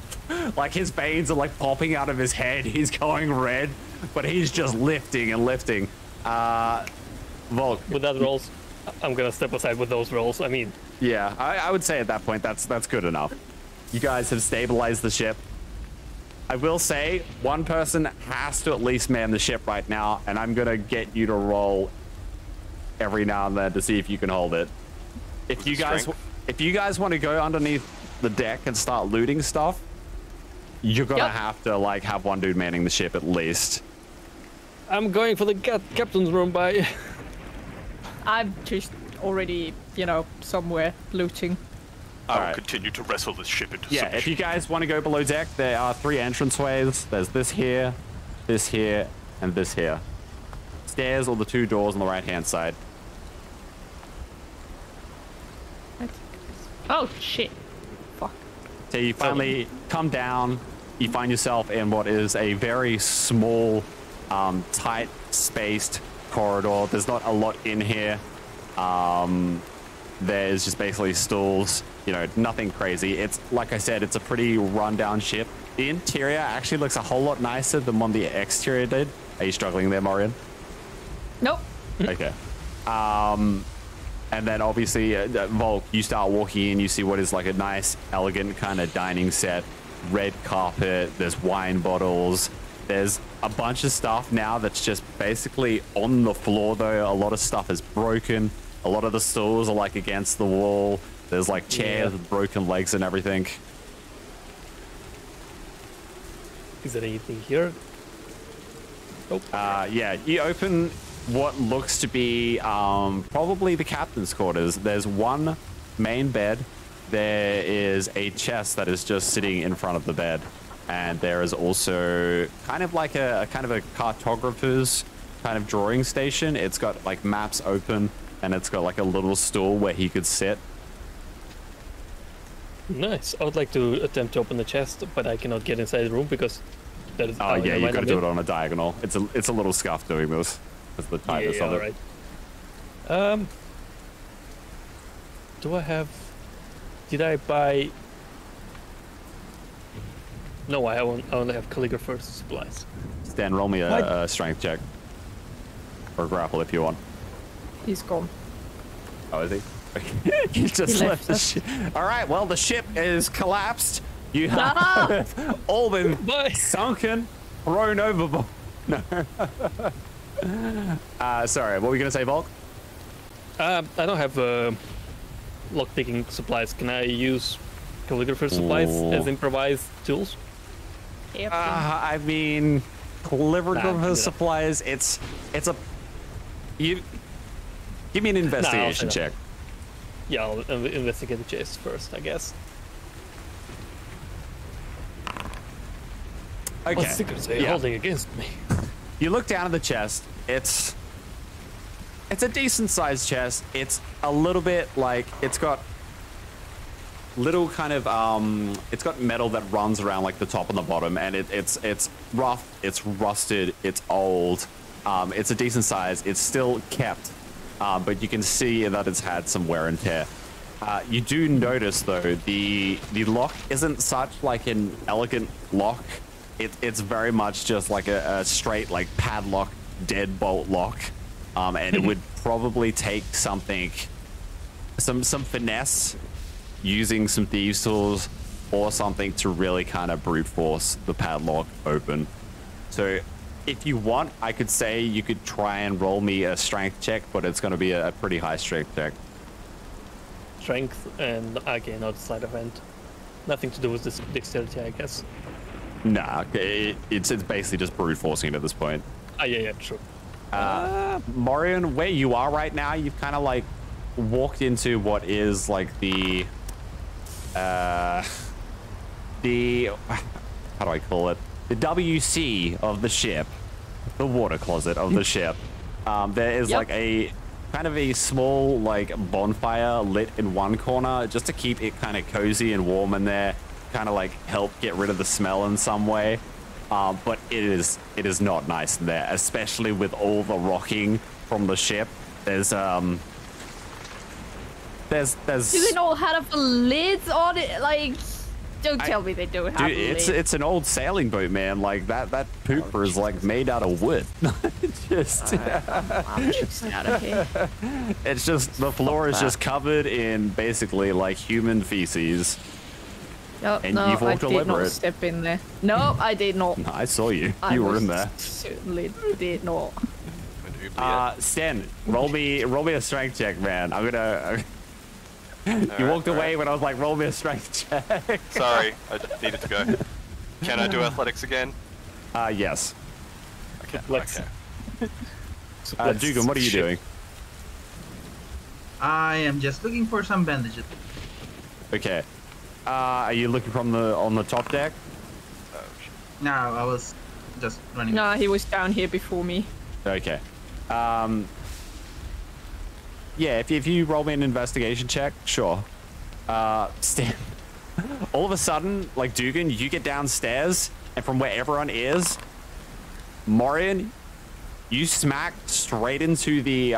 Like his veins are like popping out of his head, he's going red, but he's just lifting and lifting. Volk. With that rolls, I'm gonna step aside with those rolls. I mean, Yeah, I would say at that point that's good enough. You guys have stabilized the ship. I will say one person has to at least man the ship right now, and I'm gonna get you to roll every now and then to see if you can hold it. If you guys want to go underneath the deck and start looting stuff, you're gonna have to like have one dude manning the ship at least. I'm going for the captain's room by. I'm just already, you know, somewhere looting. I will continue to wrestle this ship into Yeah, submission. if you guys want to go below deck, there are 3 entranceways. There's this here, and this here. Stairs or the 2 doors on the right-hand side. Oh shit. Fuck. So you finally come down. You find yourself in what is a very small, tight, spaced corridor. There's not a lot in here. There's just basically stools, you know, nothing crazy. It's, like I said, it's a pretty rundown ship. The interior actually looks a whole lot nicer than what the exterior did. Are you struggling there, Morian? Nope. Okay. And then obviously, Volk, you start walking in, you see what is like a nice, elegant kind of dining set. Red carpet, there's wine bottles, There's a bunch of stuff now that's just basically on the floor, though. A lot of stuff is broken. A lot of the stools are like against the wall. There's like chairs with broken legs and everything. Is there anything here? Nope. Yeah, you open what looks to be probably the captain's quarters. There's one main bed. There is a chest that is just sitting in front of the bed. And there is also kind of like a cartographer's kind of drawing station. It's got like maps open, and it's got like a little stool where he could sit. Nice. I would like to attempt to open the chest, but I cannot get inside the room because that is. Oh yeah, you got to do it on a diagonal. It's a little scuff doing this. That's the tightness of it. Right. Do I have? Did I buy? No, I only have calligrapher's supplies. Stan, roll me a strength check. Or grapple if you want. He's gone. Oh, is he? You just left the ship. All right, well, the ship is collapsed. You have all been sunken, thrown overboard. No. Sorry, what were you going to say, Volk? I don't have lockpicking supplies. Can I use calligrapher's supplies as improvised tools? I mean, calligrapher's supplies. It's a. You give me an investigation check. Yeah, I'll investigate the chest first, I guess. Okay. What's secrets are you holding against me? You look down at the chest. It's a decent sized chest. It's a little bit like it's got little kind of it's got metal that runs around like the top and the bottom, and it's rough, it's rusted, it's old. It's a decent size. It's still kept, but you can see that it's had some wear and tear. You do notice though the lock isn't such like an elegant lock. It's very much just like a straight like padlock deadbolt lock, and it would probably take some finesse, using some thieves tools or something to really kind of brute force the padlock open. So if you want, I could say you could try and roll me a strength check, but it's going to be a pretty high strength check. Strength and again, not sleight of hand. Nothing to do with this dexterity, I guess. Nah, it's basically just brute forcing it at this point. Yeah, true. Morian, where you are right now, you've kind of like walked into what is like the how do I call it? The WC of the ship, the water closet of the ship. There is like a kind of a small like bonfire lit in one corner just to keep it kind of cozy and warm in there, kind of like help get rid of the smell in some way. But it is not nice in there, especially with all the rocking from the ship. There's Do they not have lids on it? Like, don't tell me they don't have lids. It's an old sailing boat, man. Like that pooper is like made out of wood. Just I'm just out of here. It's just the floor is just covered in basically like human feces. Yep, and no, you've walked all I did over not it. step in there. No, I did not. No, I saw you. I You were in there. Certainly did not. Stan, roll me a strength check, man. I'm gonna. You walked away when I was like, roll me a strength check. Sorry, I just needed to go. Can I do athletics again? Yes. Okay. Dugan, what are you doing? I am just looking for some bandages. Okay. Are you looking from on the top deck? No, I was just running. No, he was down here before me. Okay. Yeah, if you roll me an investigation check, sure. Stan, all of a sudden, like Dugan, you get downstairs, and from where everyone is, Morian, you smack straight into the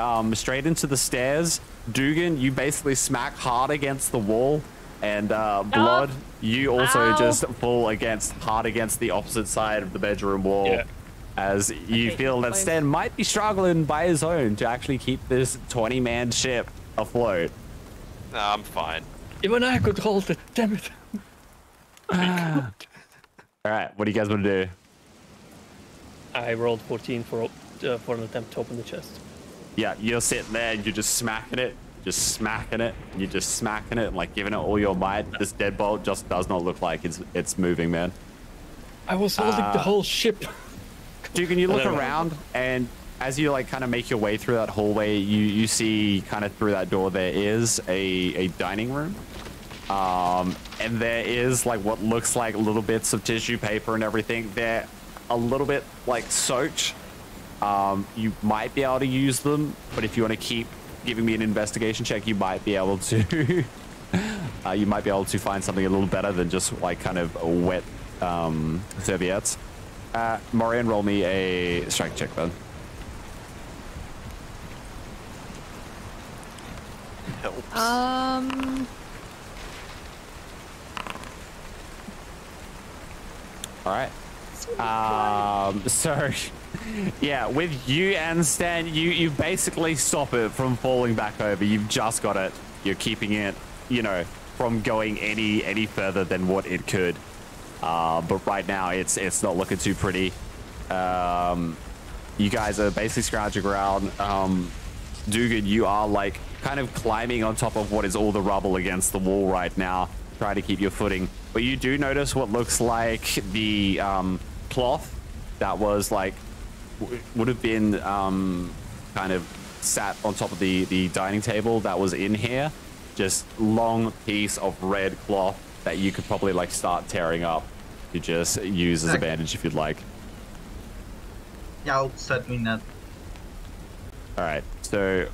stairs. Dugan, you basically smack hard against the wall, and Blood, you also just fall hard against the opposite side of the bedroom wall. Yeah. As you feel that Stan might be struggling by his own to actually keep this 20-man ship afloat. No, I'm fine. Even I could hold it, damn it. All right, what do you guys want to do? I rolled 14 for an attempt to open the chest. Yeah, you're sitting there and you're just smacking it, and you're just smacking it, and like giving it all your might. This deadbolt just does not look like it's moving, man. I was holding the whole ship. Dugan, you look around, and as you like kind of make your way through that hallway, you see kind of through that door there is a dining room. And there is like what looks like little bits of tissue paper and everything. They're a little bit like soaked. You might be able to use them, but if you want to keep giving me an investigation check, you might be able to you might be able to find something a little better than just like kind of wet serviettes. Morian, roll me a strength check then. Helps. All right. So yeah, with you and Stan, you basically stop it from falling back over. You've just got it. You're keeping it, you know, from going any further than what it could. But right now it's not looking too pretty. You guys are basically scrounging around. Dugan, you are like kind of climbing on top of what is all the rubble against the wall right now, trying to keep your footing. But you do notice what looks like the cloth that was like would have been kind of sat on top of the dining table that was in here. Just long piece of red cloth that you could probably like start tearing up to just use as a bandage if you'd like. Yeah, I'll start doing that. All right, so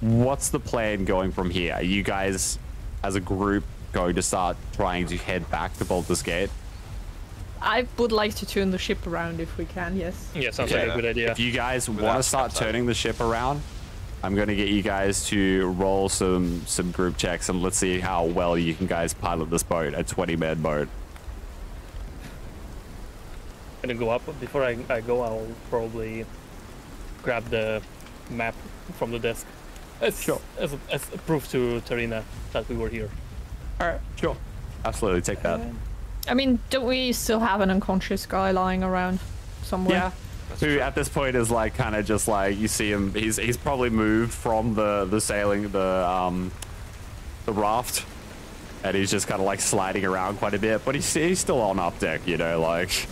what's the plan going from here? Are you guys as a group going to start trying to head back to Baldur's Gate? I would like to turn the ship around if we can, yes. Yeah, sounds like a good idea. If you guys want to start turning the ship around, I'm going to get you guys to roll some group checks, and let's see how well you can guys pilot this boat, a 20-man boat. Gonna go up. Before I go, I'll probably grab the map from the desk. As a proof to Tarina that we were here. All right, sure. Absolutely, take that. I mean, don't we still have an unconscious guy lying around somewhere? Yeah. Who at this point is like kind of just like, you see him, he's probably moved from the sailing, the raft, and he's just kind of like sliding around quite a bit, but he's still on up deck, you know, like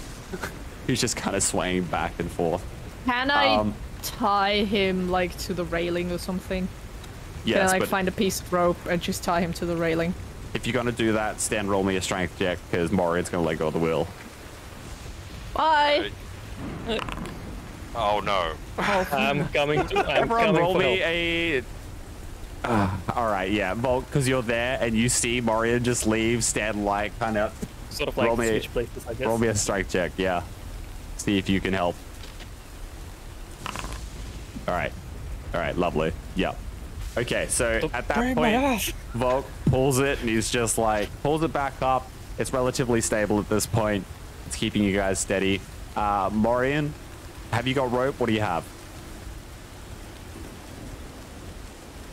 he's just kind of swaying back and forth. Can I tie him like to the railing or something? Yes, Can I like but find a piece of rope and just tie him to the railing? if you're gonna do that, Stan, roll me a strength check because Morian's gonna let go of the wheel. Bye. Oh no. I'm coming to. Everyone roll me a... all right, yeah, Volk, because you're there and you see Morian just leave, Stan like kind of... Sort of like switch places, I guess. Roll me a strike check, yeah. See if you can help. All right, lovely. Yeah. Okay, so at that point, Volk pulls it and he's just like, pulls it back up. It's relatively stable at this point. It's keeping you guys steady. Morian, have you got rope? What do you have?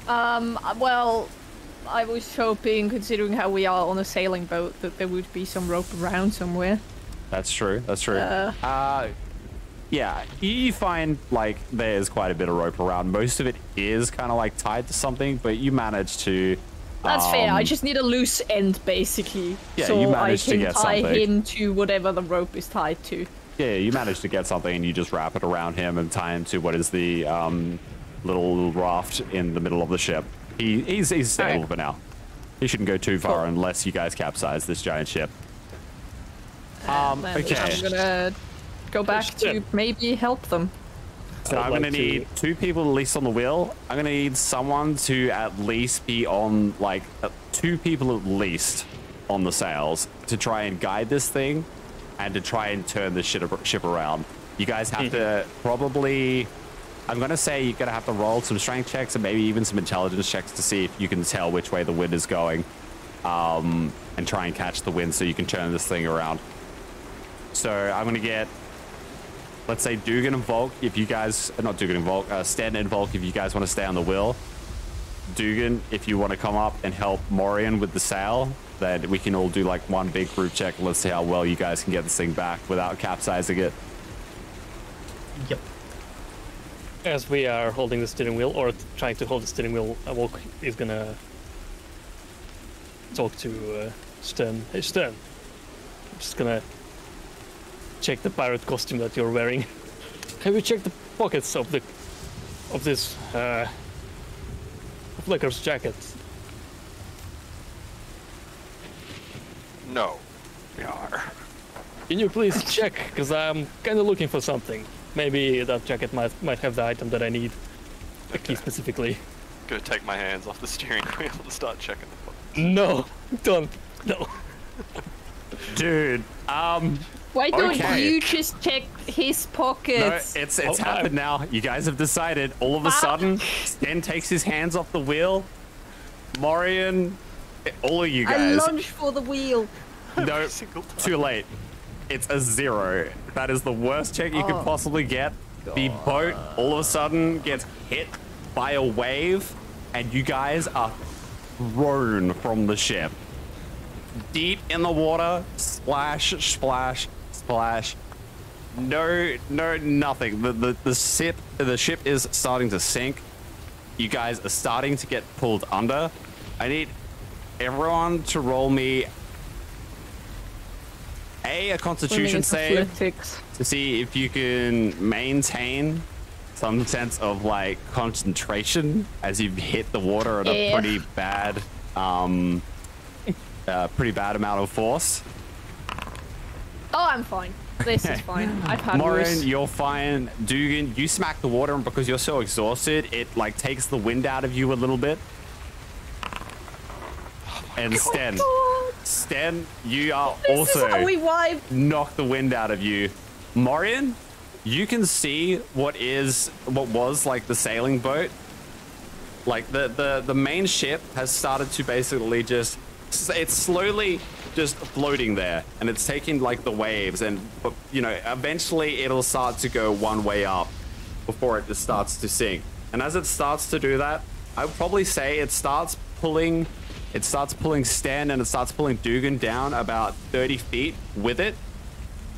Well, I was hoping, considering how we are on a sailing boat, that there would be some rope around somewhere. That's true. That's true. Yeah, you find like there's quite a bit of rope around. Most of it is kind of like tied to something, but you manage to. That's fair. I just need a loose end, basically, yeah, so you I managed to can get tie something. him to whatever the rope is tied to. Yeah, you manage to get something, and you just wrap it around him and tie him to what is the little raft in the middle of the ship. He's stable for now. He shouldn't go too far unless you guys capsize this giant ship. Okay. I'm gonna go back to maybe help them. So I'm gonna need 2 people at least on the wheel. I'm gonna need someone to at least be on, like, 2 people at least on the sails to try and guide this thing and to try and turn the ship around. You guys have to probably, I'm gonna say you're gonna have to roll some strength checks and maybe even some intelligence checks to see if you can tell which way the wind is going, and try and catch the wind so you can turn this thing around. So I'm gonna get, let's say Dugan and Volk, if you guys, not Dugan and Volk, Stan and Volk, if you guys want to stay on the wheel. Dugan, if you want to come up and help Morian with the sail, then we can all do like one big group check. Let's see how well you guys can get this thing back without capsizing it. Yep. As we are holding the steering wheel, or trying to hold the steering wheel, Volk is gonna talk to Stern. Hey Stern, I'm just gonna check the pirate costume that you're wearing. Have you checked the pockets of this Flicker's jacket? No, we are. Can you please check? Because I'm kind of looking for something. Maybe that jacket might have the item that I need. The key specifically. Gonna take my hands off the steering wheel and start checking the book. No, don't. No. Dude, Why don't Okay. you just check his no, pockets? it's Oh, happened now. You guys have decided. All of a sudden, Sten takes his hands off the wheel. Morian, all of you I guys. lunge for the wheel. No, Single time. too late. It's a 0. That is the worst check you could Oh. possibly get. The boat all of a sudden gets hit by a wave, and you guys are thrown from the ship. Deep in the water, splash, splash, splash. No, nothing. The ship is starting to sink. You guys are starting to get pulled under. I need everyone to roll me a Constitution save Athletics. to see if you can maintain some sense of like concentration as you hit the water at a Yeah. pretty bad amount of force. Oh, I'm fine. This is fine. I've had Morin, worse. you're fine. Dugan, you smack the water, and because you're so exhausted, it like takes the wind out of you a little bit. And Sten, you are This is how also we wipe. knock the wind out of you. Morian, you can see what was like the sailing boat. Like the main ship has started to basically just, it's slowly just floating there, and it's taking like the waves, and but you know eventually it'll start to go one way up before it just starts to sink. And as it starts to do that, I would probably say it starts pulling Stan and it starts pulling Dugan down about 30 feet with it.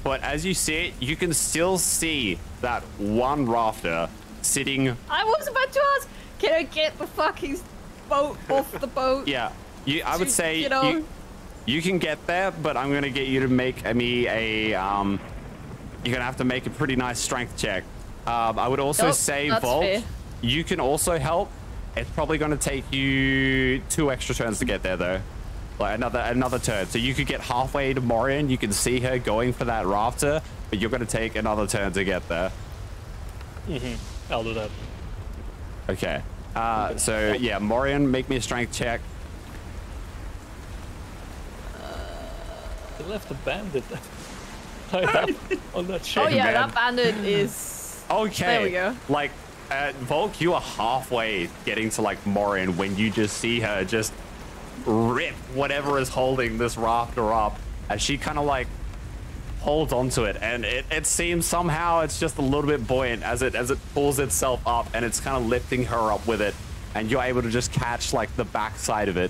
But as you see it, you can still see that one rafter sitting. I was about to ask, can I get the fucking boat off the boat? Yeah, I would say you know. you can get there, but I'm gonna get you to make me a you're gonna have to make a pretty nice strength check. I would also Nope, say that's Volt, fair. you can also help. It's probably gonna take you 2 extra turns to get there though. Like another turn. So you could get halfway to Morian, you can see her going for that rafter, but you're gonna take another turn to get there. I'll do that. Okay. So yeah, Morian, make me a strength check. They left a bandit tied up on that ship. Oh yeah, man. that bandit is. Okay. There we go. Like, Volk, you are halfway getting to like Morian when you just see her just rip whatever is holding this rafter up as she kind of like holds onto it, and it seems somehow it's just a little bit buoyant as it pulls itself up, and it's kind of lifting her up with it, and you're able to just catch like the backside of it.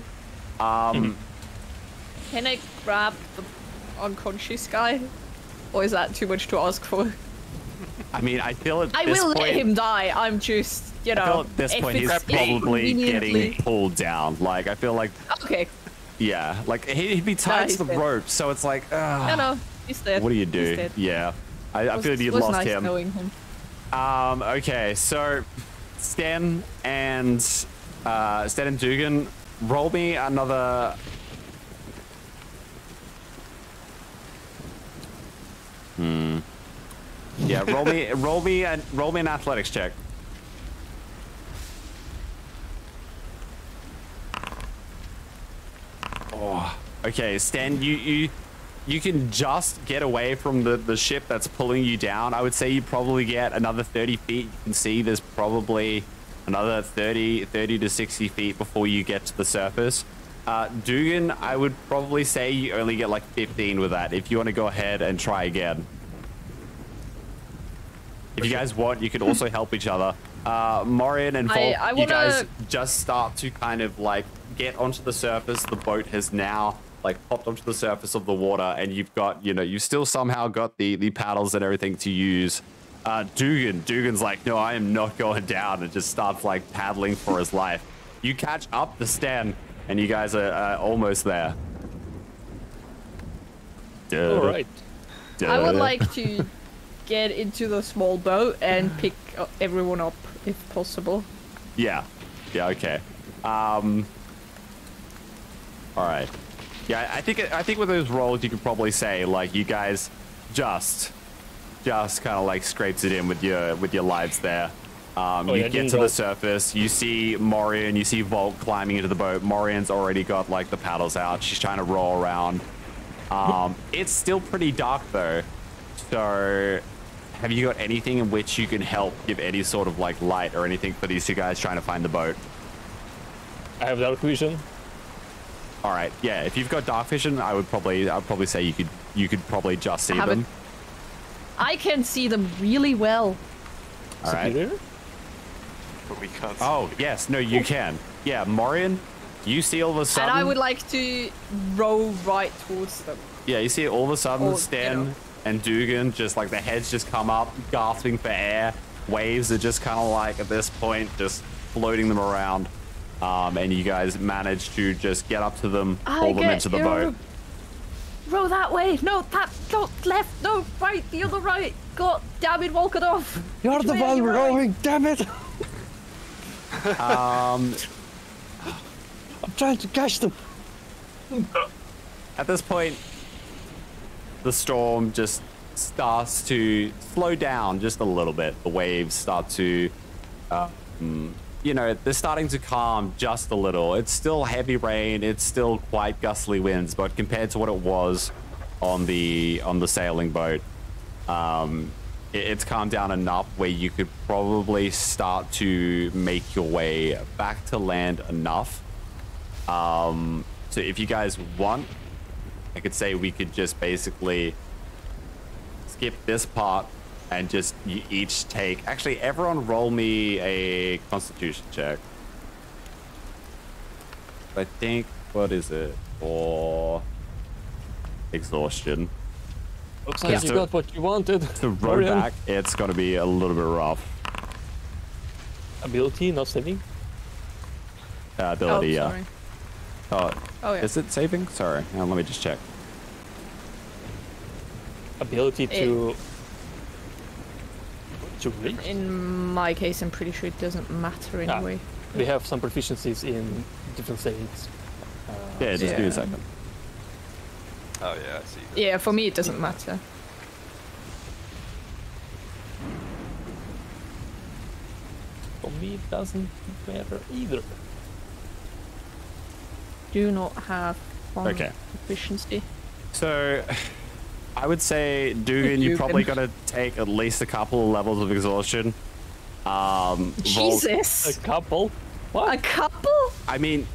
Can I grab the unconscious guy? Or is that too much to ask for? I mean, I feel at I this will point, let him die. I'm just, you know. I feel at this if point he's it's probably getting inconveniently- pulled down. Like, I feel like, Okay. yeah, like he'd be tied he's to the dead. rope, so it's like, No, no. He's dead. what do you He's do? dead. Yeah, I feel you was lost nice him. knowing him. Okay, so Stan and Dugan, roll me another. Yeah, roll me an athletics check. Oh, okay, Stan, you can just get away from the ship that's pulling you down. I would say you probably get another 30 feet. You can see there's probably another 30 to 60 feet before you get to the surface. Dugan, I would probably say you only get like 15 with that. If you want to go ahead and try again. If you guys want, you can also help each other. Morian and Volk, I you wanna- guys just start to kind of like get onto the surface. The boat has now like popped onto the surface of the water, and you've got, you know, you still somehow got the paddles and everything to use Dugan's like, no, I am not going down, and just starts like paddling for his life. You catch up the Stan, and you guys are almost there. All right. I would like to get into the small boat and pick everyone up if possible. Yeah. Okay. All right. Yeah, I think with those rolls, you could probably say like you guys just kind of like scrapes it in with your lives there. You get to the surface, you see Morian, you see Volt climbing into the boat. Morian's already got like the paddles out. She's trying to roll around. It's still pretty dark though. So have you got anything in which you can help give any sort of like light or anything for these two guys trying to find the boat? I have dark vision. All right. Yeah, if you've got dark vision, I'd probably say you could probably just see them. I can see them really well. All right. But we can't. Oh, yes. No, you can. Yeah, Morian, you see all of a sudden. And I would like to row right towards them. Yeah, you see all of a sudden Stan, you know. and Dugan just like the heads just come up, gasping for air. Waves are just kind of like at this point just floating them around. And you guys manage to just get up to them, pull them into the boat. Row that way. No, left. No, right. The other right. God damn it, Volkanov. You're the one rowing, damn it. I'm trying to catch them. At this point, the storm just starts to slow down just a little bit. The waves start to, they're starting to calm just a little. It's still heavy rain. It's still quite gustly winds, but compared to what it was on the sailing boat, it's calmed down enough where you could probably start to make your way back to land enough. So if you guys want, I could say we could just basically skip this part and just you each take... Actually, everyone roll me a constitution check. I think, what is it? For exhaustion. Looks like you got what you wanted. To row back, it's going to be a little bit rough. Ability, not saving? Ability, yeah. Sorry. Oh, yeah. Is it saving? Sorry, let me just check. Ability to reach? In my case, I'm pretty sure it doesn't matter anyway. We have some proficiencies in different savings. Yeah, just do a second. Oh yeah, I see. Yeah, for me it doesn't matter. For me it doesn't matter either. Do not have one proficiency. So, I would say, Dugan, you probably got to take at least a couple of levels of exhaustion. Jesus! A couple? What? A couple? I mean,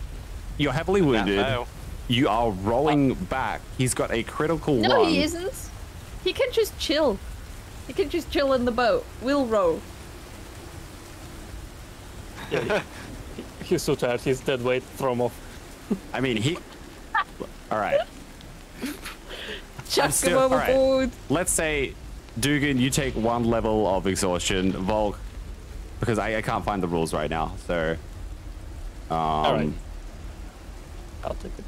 you're heavily wounded. You are rowing back. He's got a critical No, one. he isn't. He can just chill. He can just chill in the boat. We'll row. Yeah, he's so tired. He's dead weight. Throw him off. I mean, he... All right. Chuck him overboard. Right. Let's say, Dugan, you take one level of exhaustion. Volk, because I can't find the rules right now, so... All right. I'll take it.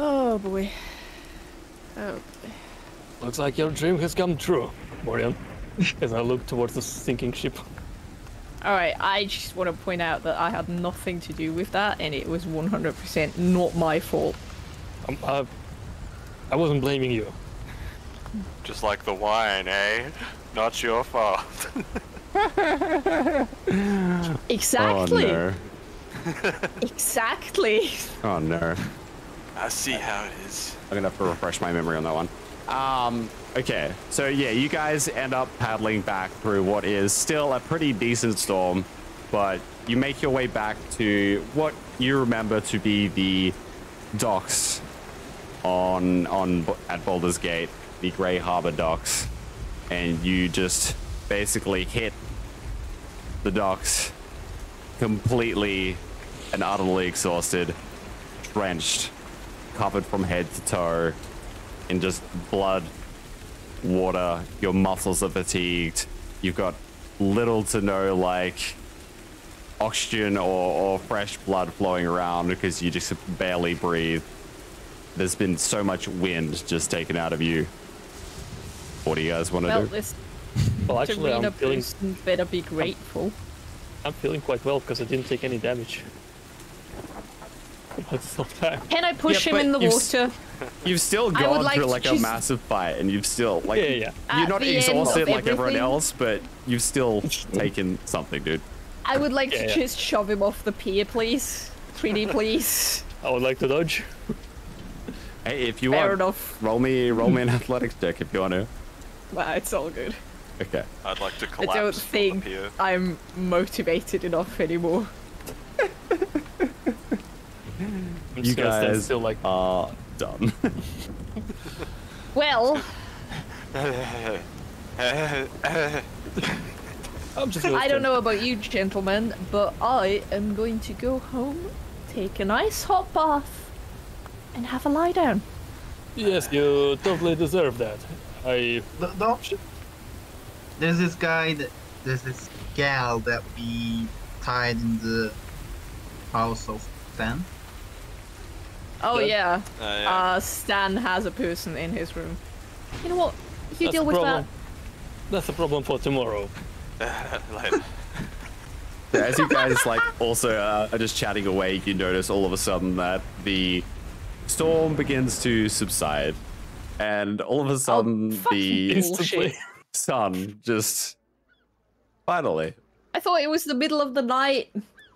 Oh boy. Oh boy. Looks like your dream has come true, Morian. As I look towards the sinking ship. Alright, I just want to point out that I had nothing to do with that, and it was 100% not my fault. I wasn't blaming you. Just like the wine, eh? Not your fault. Exactly. Oh, no. Exactly. Oh, no. I see how it is. I'm gonna have to refresh my memory on that one. Okay, so yeah, you guys end up paddling back through what is still a pretty decent storm, but you make your way back to what you remember to be the docks at Baldur's Gate, the Grey Harbor docks, and you just basically hit the docks completely and utterly exhausted, drenched, covered from head to toe in just blood, water. Your muscles are fatigued. You've got little to no like oxygen or fresh blood flowing around because you just barely breathe. There's been so much wind just taken out of you. What do you guys want to do? This Well, actually, Tarina I'm feeling person better be grateful. I'm feeling quite well because I didn't take any damage. That's not bad. Can I push Yeah, him but in the you've water? You've still I would gone like through to like a just- massive fight, and you've still like Yeah. you're At not the end exhausted of like everyone everything- else, but you've still taken something, dude. I would like Yeah, to yeah. just shove him off the pier, please. 3D, please. I would like to dodge. Hey, if you Fair want, enough. roll me an athletics check if you want to. Nah, it's all good. Okay. I'd like to I collapse. don't from think up here. I'm motivated enough anymore. I'm You just gonna stand guys still like are done. Well, I'm just gonna I don't stand. know about you gentlemen, but I am going to go home, take a nice hot bath, and have a lie down. Yes, you totally deserve that. Don't. There's this guy there's this gal that we tied in the house of Stan. Oh That- yeah. yeah. Stan has a person in his room. You know what? You That's deal a with problem. That's a problem for tomorrow. Later. As you guys like also are just chatting away, you notice all of a sudden that the storm begins to subside, and all of a sudden fucking the bullshit. sun just finally. I thought it was the middle of the night.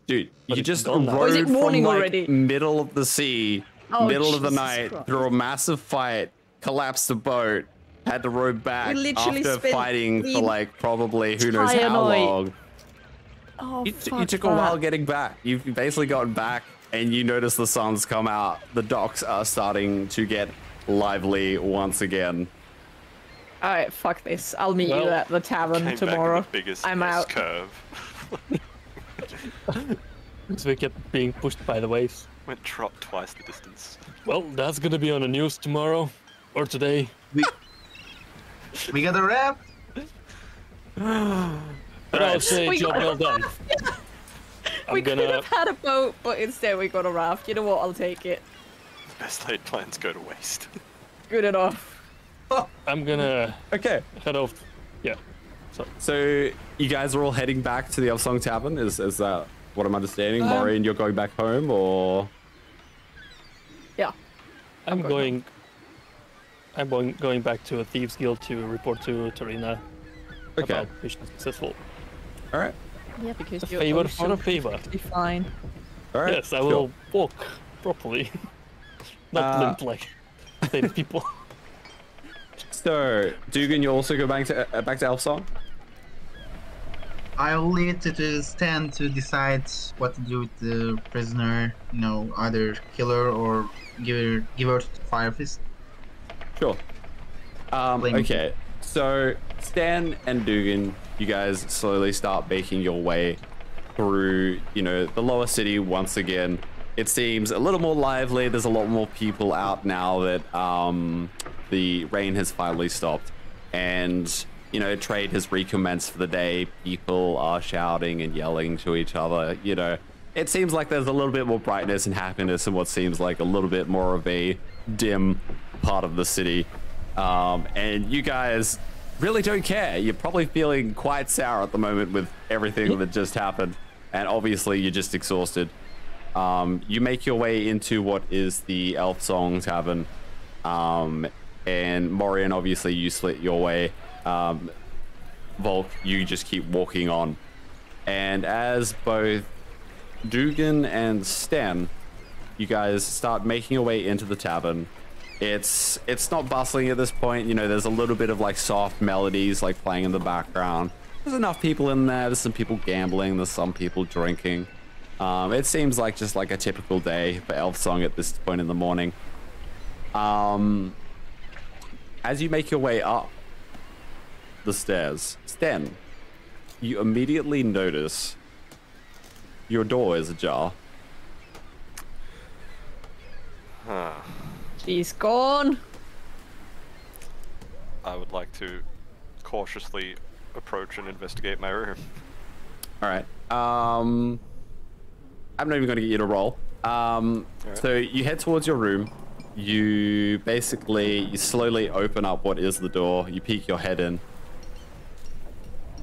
Dude, But you it's just gone now. rode Or is it morning from like already? middle of the sea, Oh, middle of the Jesus night, Christ. through a massive fight, collapsed the boat, had to row back literally after spent fighting for the like probably who knows entire how night. long. Oh, You fuck took a that. while getting back. You've basically gotten back, and you notice the sun's come out. The docks are starting to get lively once again. Alright, fuck this. I'll meet you Well, at the tavern Came tomorrow. back with the biggest I'm out. curve. So we kept being pushed by the waves. Went trot twice the distance. Well, that's gonna be on the news tomorrow or today. We got a wrap. But I'll say We job got well done. We I'm could gonna have had a boat, but instead we got a raft. You know what? I'll take it. Best laid plans go to waste. Good enough. I'm gonna Okay, head off. Yeah. so you guys are all heading back to the Elfsong Tavern. Is that what I'm understanding? Maureen, you're going back home, or Yeah. I'm going going back to a thieves guild to report to Tarina okay? about mission successful. All right, Yeah, because A you're favor also for a favor. perfectly fine. all right. Yes, I cool. will walk properly, not limp like same people. So, Dugan, you also go back to Elfsong. I'll leave it to Stan to decide what to do with the prisoner. You know, either kill her or give her to Fire Fist. Sure. Blame. Okay, so Stan and Dugan, you guys slowly start making your way through, the lower city once again. It seems a little more lively. There's a lot more people out now that the rain has finally stopped, and trade has recommenced for the day. People are shouting and yelling to each other. It seems like there's a little bit more brightness and happiness in what seems like a little bit more of a dim part of the city. And you guys really don't care. You're probably feeling quite sour at the moment with everything that just happened, and obviously you're just exhausted. You make your way into what is the Elfsong Tavern, and Morian, obviously you slit your way. Volk, you just keep walking on. And as both Dugan and Stan, you guys start making your way into the tavern. It's not bustling at this point. There's a little bit of like soft melodies like playing in the background. There's enough people in there. There's some people gambling. There's some people drinking. It seems like just like a typical day for Elfsong at this point in the morning. As you make your way up the stairs, Stan, you immediately notice your door is ajar. Huh. She's gone. I would like to cautiously approach and investigate my room. All right. I'm not even going to get you to roll. So you head towards your room. You slowly open up what is the door. You peek your head in.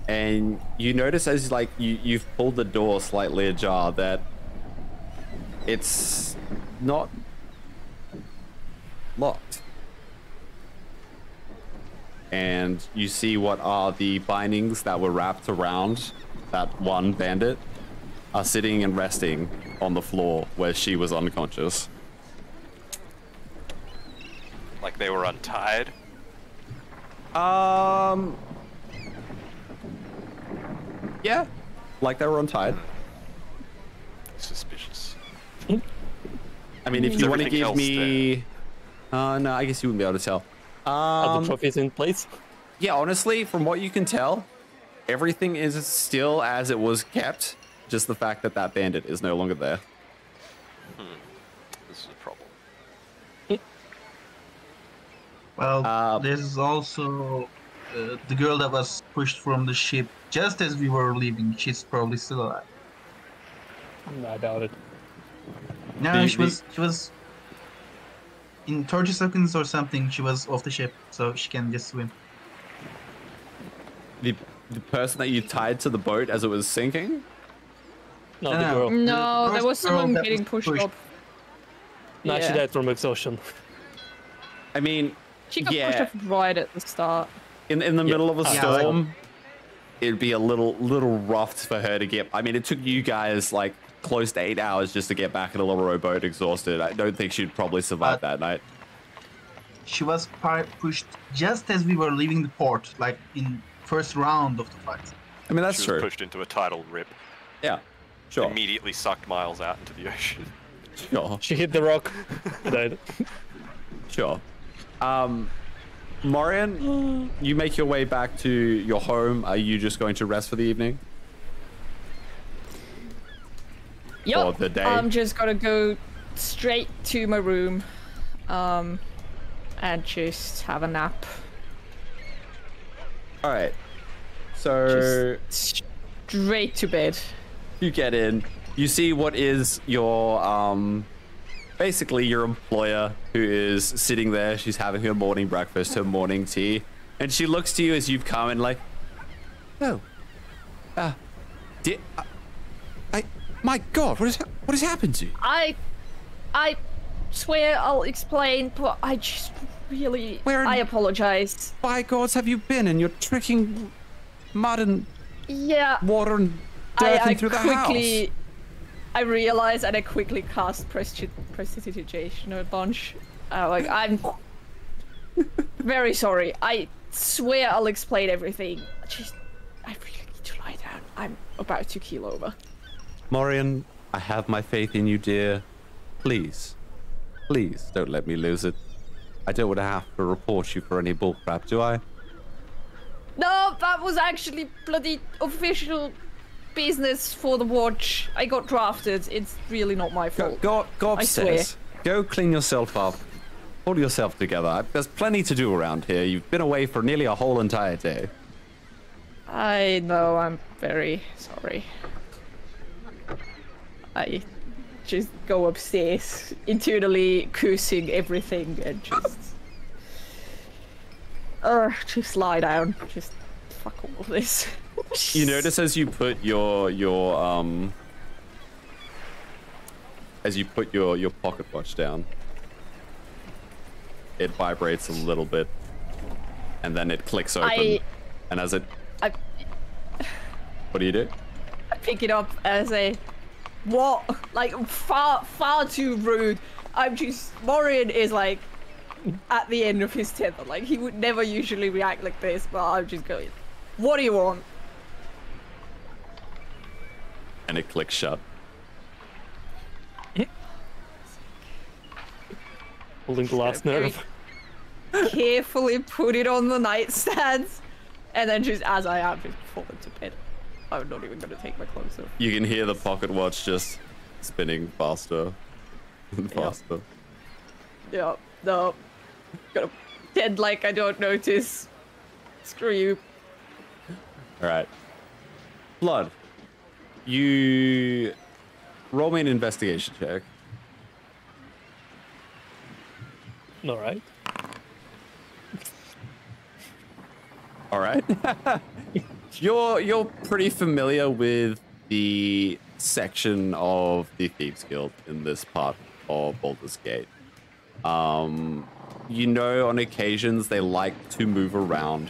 And you notice as like you've pulled the door slightly ajar that it's not locked. And you see what are the bindings that were wrapped around that one bandit are sitting and resting on the floor where she was unconscious. Like they were untied? Yeah, like they were untied. Suspicious. I mean, if Is you want to everything give else me... no, I guess you wouldn't be able to tell. Are the trophies in place? Yeah, honestly, from what you can tell, everything is still as it was kept. Just the fact that that bandit is no longer there. This is a problem. Well, there's also the girl that was pushed from the ship just as we were leaving. She's probably still alive. I doubt it. No, she was in 30 seconds or something. She was off the ship, so she can just swim. The person that you tied to the boat as it was sinking? No, the No. girl. No, The there was first girl someone that getting was pushed up. No, she Yeah. died from exhaustion. I mean, She got pushed yeah, off right at the start. in the middle of a Yeah, storm, it'd be a little rough for her to get. I mean, it took you guys like close to 8 hours just to get back in a little rowboat exhausted. I don't think she'd probably survive that night. She was pushed just as we were leaving the port, like in first round of the fight. I mean, that's She true. was pushed into a tidal rip. Yeah, sure, Immediately sucked Miles out into the ocean. sure, She hit the rock. Died. sure. Morian, you make your way back to your home. Are you just going to rest for the evening? Yup. Or the day? I'm just gonna go straight to my room, and just have a nap. All right. So Just straight to bed. you get in. You see what is your basically your employer, who is sitting there. She's having her morning breakfast, her morning tea, and she looks to you as you've come in, like, "Oh, my God, what has happened to you?" I swear I'll explain, but I just really, I apologize. By gods have you been? And you're tricking mud and Yeah, water and dirt I into the quickly, house. I realized and I quickly cast prestidigitation a bunch. Like, I'm very sorry. I swear I'll explain everything. I really need to lie down. I'm about to keel over. Morian, I have my faith in you, dear. Please don't let me lose it. I don't want to have to report you for any bullcrap, do I? No, that was actually bloody official business for the watch. I got drafted. It's really not my fault. Go I swear. upstairs. Go clean yourself up. Pull yourself together. There's plenty to do around here. You've been away for nearly a whole entire day. I know, I'm very sorry. I just go upstairs, internally cursing everything, and just lie down. Just fuck all of this. You notice as you put your pocket watch down, it vibrates a little bit, and then it clicks open. And as it, what do you do? I pick it up as a what? Like far too rude. Morian is like at the end of his tether. Like, he would never usually react like this, but I'm just going, what do you want? And it clicks shut. Holding the last nerve. Carefully put it on the nightstand, and then just as I am, just fall into bed. I'm not even gonna take my clothes off. You can hear the pocket watch just spinning faster and faster. Yeah, no. Gonna pretend like I don't notice. Screw you. All right. Blood, you roll me an investigation check. All right. All right. You're pretty familiar with the section of the Thieves Guild in this part of Baldur's Gate. You know, on occasions they like to move around,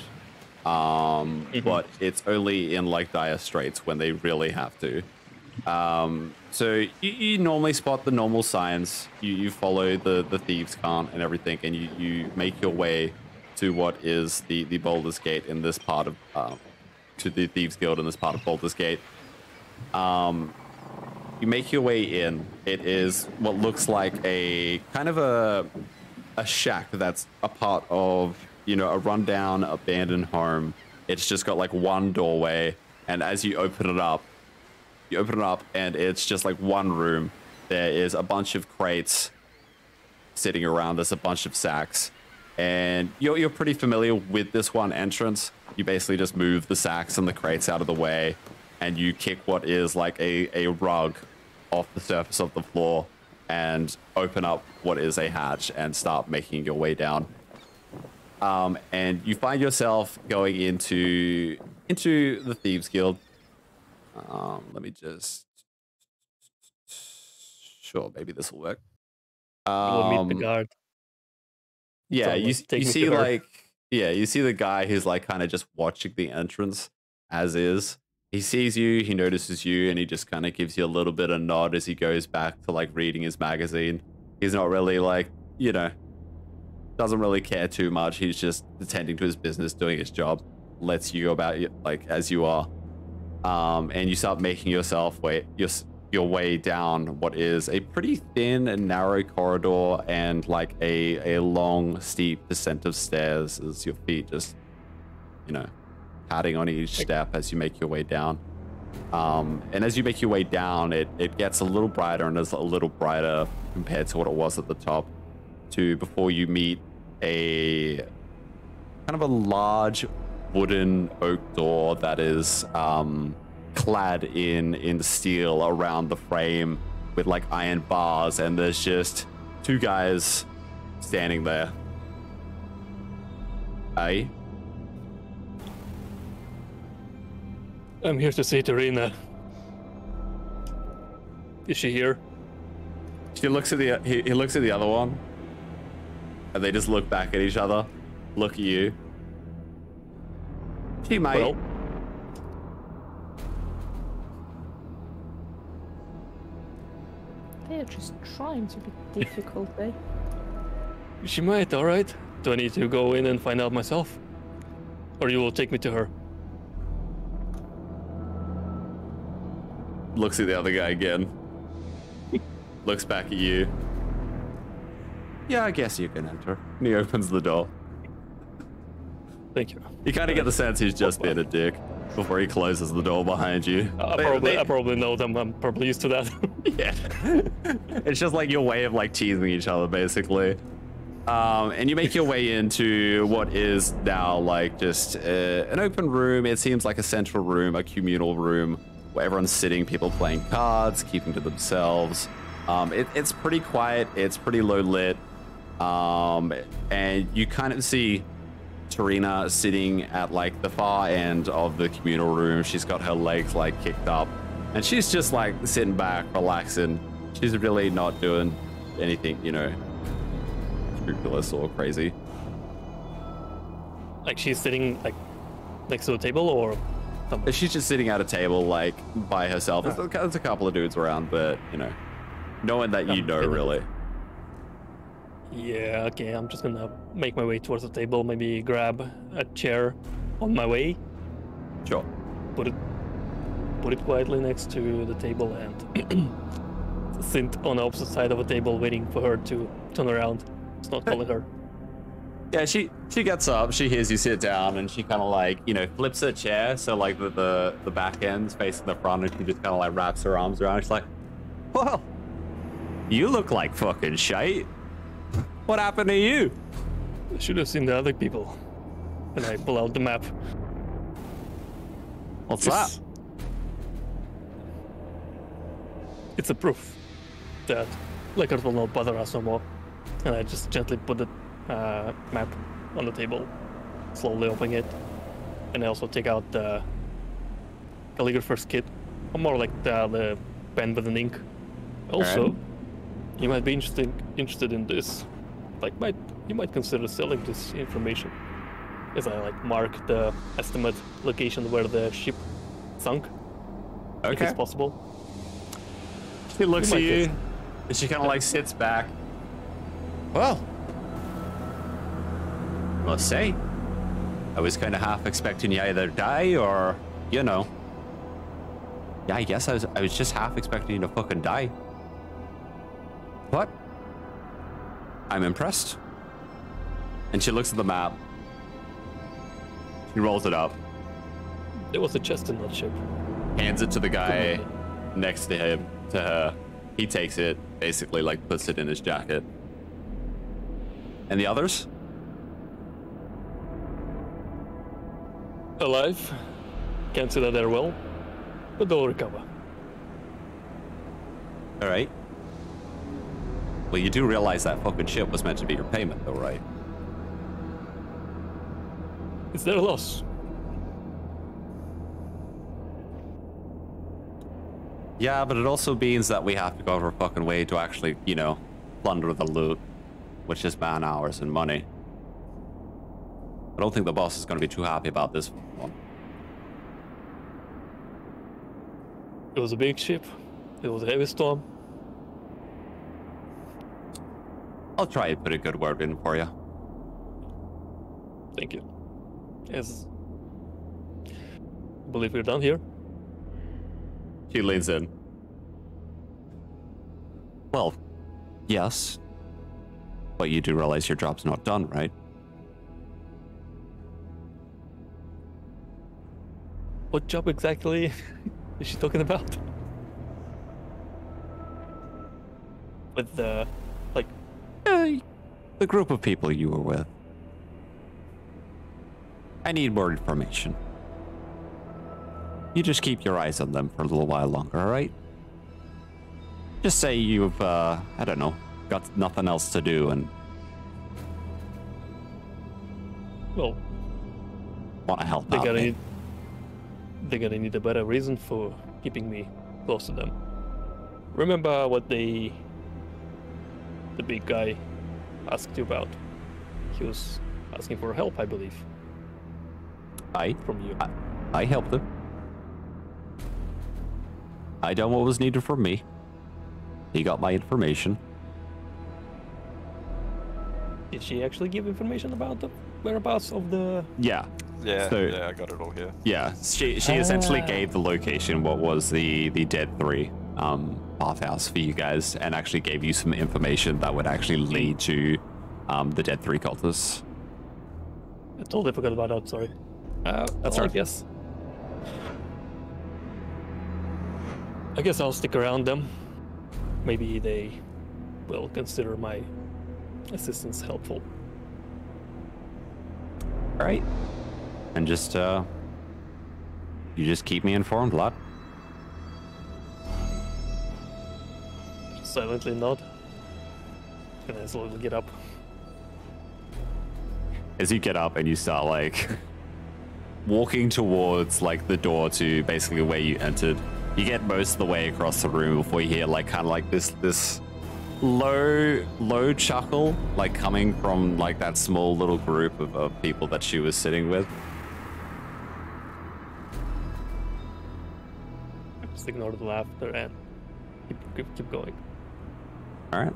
but it's only in like dire straits when they really have to. So you normally spot the normal signs. You follow the thieves' cant and everything, and you make your way to what is the Baldur's Gate in this part of to the Thieves Guild in this part of Baldur's Gate. You make your way in. It is what looks like a kind of a shack that's a part of, you know, a rundown abandoned home. It's just got like one doorway, and as you open it up and it's just like one room. There is a bunch of crates sitting around. There's a bunch of sacks, and you're pretty familiar with this one entrance. You basically just move the sacks and the crates out of the way, and you kick what is like a rug off the surface of the floor and open up what is a hatch and start making your way down. And you find yourself going into the Thieves Guild. Let me just... Sure, maybe this will work. We'll meet the guard. Yeah, you Take me see to her. like... Yeah, you see the guy who's like kind of just watching the entrance as is. He sees you, he notices you, and he just kind of gives you a little bit of nod as he goes back to like reading his magazine. He's not really like, you know, doesn't really care too much. He's just attending to his business, doing his job. Lets you go about like as you are. And you start making yourself your way down what is a pretty thin and narrow corridor and like a long, steep descent of stairs as your feet just, you know, padding on each step as you make your way down. And as you make your way down, it gets a little brighter and is a little brighter compared to what it was at the top, before you meet a kind of a large wooden oak door that is clad in steel around the frame with like iron bars, and there's just two guys standing there. Aye. I'm here to see Tarina. Is she here? He looks at the other one, and they just look back at each other, look at you. She might. Well, They're just trying to be difficult, eh? she might, alright. Do I need to go in and find out myself? Or you will take me to her? Looks at the other guy again. Looks back at you. Yeah, I guess you can enter. And he opens the door. Thank you. You kind of get the sense he's just being a dick before he closes the door behind you. I probably know them. I'm probably used to that. Yeah. It's just like your way of like teasing each other, basically. And you make your way into what is now like just an open room. It seems like a central room, a communal room where everyone's sitting, people playing cards, keeping to themselves. It's pretty quiet. It's pretty low lit. And you kind of see Tarina sitting at like the far end of the communal room. She's got her legs like kicked up, and she's just like sitting back, relaxing. She's really not doing anything, you know, scrupulous or crazy. Like she's sitting like next to a table or something? She's just sitting at a table like by herself. There's a couple of dudes around, but you know, no one that you know really. Yeah, okay, I'm just gonna make my way towards the table, maybe grab a chair on my way, Sure. put it quietly next to the table, and sit on the opposite side of the table waiting for her to turn around. It's not calling her. Yeah, she gets up, she hears you sit down, and she kind of like, you know, flips her chair so like the back end's facing the front, and she just kind of like wraps her arms around. She's like, well, you look like fucking shite. What happened to you? I should have seen the other people. And I pull out the map. What's It's- that? It's a proof that Lakers will not bother us no more. And I just gently put the map on the table, slowly opening it. And I also take out the calligrapher's kit, or more like the pen with an ink. Also, Alright. you might be interested in this. Like, you might consider selling this information. As I like mark the estimate location where the ship sunk, if Okay. it's possible. She looks You at might you, guess. and she kind of like sits back. Well, must say, I was kind of half expecting you either die or, you know. Yeah, I guess I was just half expecting you to fucking die. But I'm impressed. And she looks at the map. She rolls it up, There was a chest in that ship. hands it to the guy next to him, to her. He takes it, basically like puts it in his jacket. And the others? Alive. Can't say that they're well, but they'll recover. All right. Well, you do realize that fucking ship was meant to be your payment, though, right? It's their loss. Yeah, but it also means that we have to go our fucking way to actually, you know, plunder the loot, which is man hours and money. I don't think the boss is going to be too happy about this one. It was a big ship. It was a heavy storm. I'll try and put a good word in for you. Thank you. Yes. I believe we're done here. She leans in. Well, yes. But you do realize your job's not done, right? What job exactly is she talking about? With the, like, The group of people you were with. I need more information. You just keep your eyes on them for a little while longer, alright? Just say you've, I don't know, got nothing else to do and well, want to help they're out. gonna need a better reason for keeping me close to them. Remember what the big guy asked you about? He was asking for help, I believe, from you. I helped him. I done what was needed from me. He got my information. Did she actually give information about the whereabouts of the? Yeah. Yeah, So- yeah, I got it all here. Yeah, she essentially gave the location, what was the Dead 3 bathhouse for you guys, and actually gave you some information that would actually lead to the Dead 3 cultists. I totally forgot about that. Sorry. That's well, all right. I guess I'll stick around them. Maybe they will consider my assistance helpful. All right. And just, you just keep me informed, lad. Just silently nod. And I slowly get up. As you get up and you start, like, walking towards, like, the door to basically where you entered, you get most of the way across the room before you hear, like, kind of like this low chuckle, like, coming from, like, that small little group of people that she was sitting with. Just ignore the laughter and keep going. All right.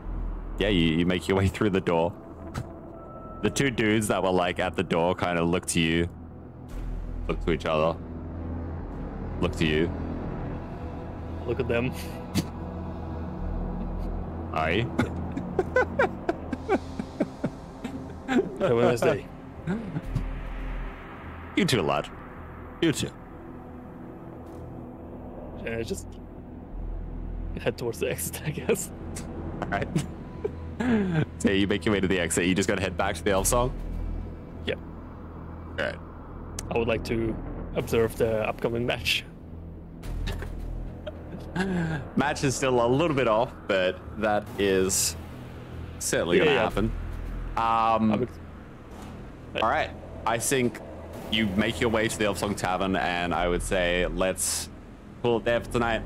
Yeah, you make your way through the door. The two dudes that were, like, at the door kind of look to you, look to each other, look to you. Look at them. Aye. Have a nice day. You too, lad. You too. And I just head towards the exit, I guess. All right. So you make your way to the exit. You just got to head back to the elf song. Yep. All right. I would like to observe the upcoming match. Match is still a little bit off, but that is certainly going to happen. All right. I think you make your way to the Elf Song Tavern, and I would say let's call it there for tonight.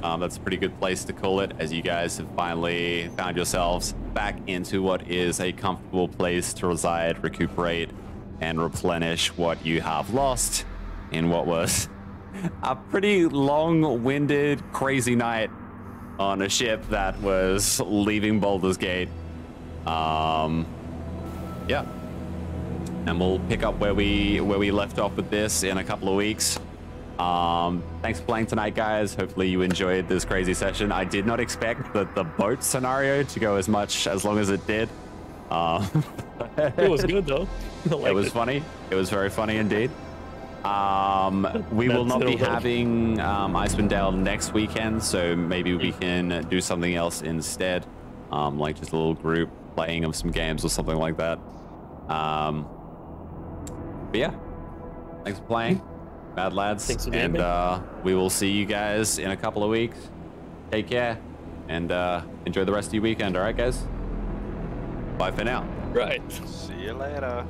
That's a pretty good place to call it, as you guys have finally found yourselves back into what is a comfortable place to reside, recuperate, and replenish what you have lost in what was a pretty long-winded, crazy night on a ship that was leaving Baldur's Gate. Yeah. And we'll pick up where we left off with this in a couple of weeks. Thanks for playing tonight, guys. Hopefully you enjoyed this crazy session. I did not expect the boat scenario to go as long as it did. It was good though. It was funny. It was very funny indeed. We will not be having Icewind Dale next weekend, so maybe we can do something else instead, like just a little group playing of some games or something like that. But yeah, thanks for playing, Mad Lads, Thanks for and we will see you guys in a couple of weeks. Take care, and enjoy the rest of your weekend. All right, guys. Bye for now. Right. See you later.